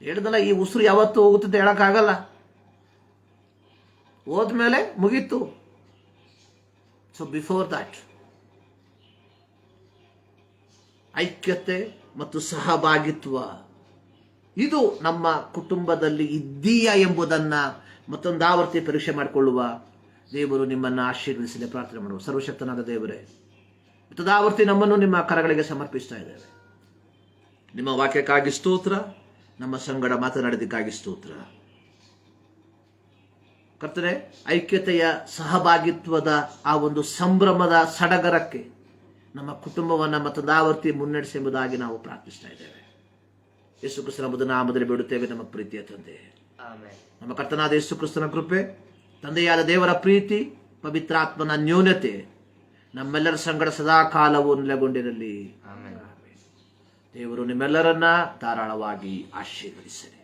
ಹೇಳಿದಲ್ಲ, ಈ ಉಸಿರು ಯಾವತ್ತು ಹೋಗುತ್ತೆ ಅಂತ ಹೇಳಕ್ಕಾಗಲ್ಲ. ಹೋದ್ಮೇಲೆ ಮುಗೀತು. ಸೊ ಬಿಫೋರ್ ದಟ್ ಐಕ್ಯತೆ ಮತ್ತು ಸಹಭಾಗಿತ್ವ ಇದು ನಮ್ಮ ಕುಟುಂಬದಲ್ಲಿ ಇದ್ದೀಯಾ ಎಂಬುದನ್ನ ಮತ್ತೊಂದು ಆವರ್ತಿ ಪರೀಕ್ಷೆ ಮಾಡಿಕೊಳ್ಳುವ. ದೇವರು ನಿಮ್ಮನ್ನು ಆಶೀರ್ವದಿಸಲಿ. ಪ್ರಾರ್ಥನೆ ಮಾಡುವ. ಸರ್ವಶಕ್ತನಾದ ದೇವರೇ, ಮತ್ತೊಂದಾವರ್ತಿ ನಮ್ಮನ್ನು ನಿಮ್ಮ ಕರಗಳಿಗೆ ಸಮರ್ಪಿಸ್ತಾ ಇದ್ದೇವೆ. ನಿಮ್ಮ ವಾಕ್ಯಕ್ಕಾಗಿ ಸ್ತೋತ್ರ, ನಮ್ಮ ಸಂಗಡ ಮಾತನಾಡಿದಕ್ಕಾಗಿ ಸ್ತೋತ್ರ. ಕರ್ತನೇ, ಐಕ್ಯತೆಯ ಸಹಭಾಗಿತ್ವದ ಆ ಒಂದು ಸಂಭ್ರಮದ ಸಡಗರಕ್ಕೆ ನಮ್ಮ ಕುಟುಂಬವನ್ನು ಮತ್ತೊಂದಾವರ್ತಿ ಮುನ್ನಡೆಸಿ ಎಂಬುದಾಗಿ ನಾವು ಪ್ರಾರ್ಥಿಸ್ತಾ ಇದ್ದೇವೆ. ಯೇಸು ಕ್ರಿಸ್ತನ ನಾಮದಲ್ಲಿ ಬೇಡುತ್ತೇವೆ ನಮ್ಮ ಪ್ರೀತಿಯ ತಂದೆ. ನಮ್ಮ ಕರ್ತನಾದ ಯೇಸು ಕ್ರಿಸ್ತನ ಕೃಪೆ, ತಂದೆಯಾದ ದೇವರ ಪ್ರೀತಿ, ಪವಿತ್ರಾತ್ಮನ ನ್ಯೂನತೆ ನಮ್ಮೆಲ್ಲರ ಸಂಗಡ ಸದಾ ಕಾಲವು ನೆಲೆಗೊಂಡಿರಲಿ. ದೇವರು ನಿಮ್ಮೆಲ್ಲರನ್ನ ಧಾರಾಳವಾಗಿ ಆಶೀರ್ವದಿಸಲಿ.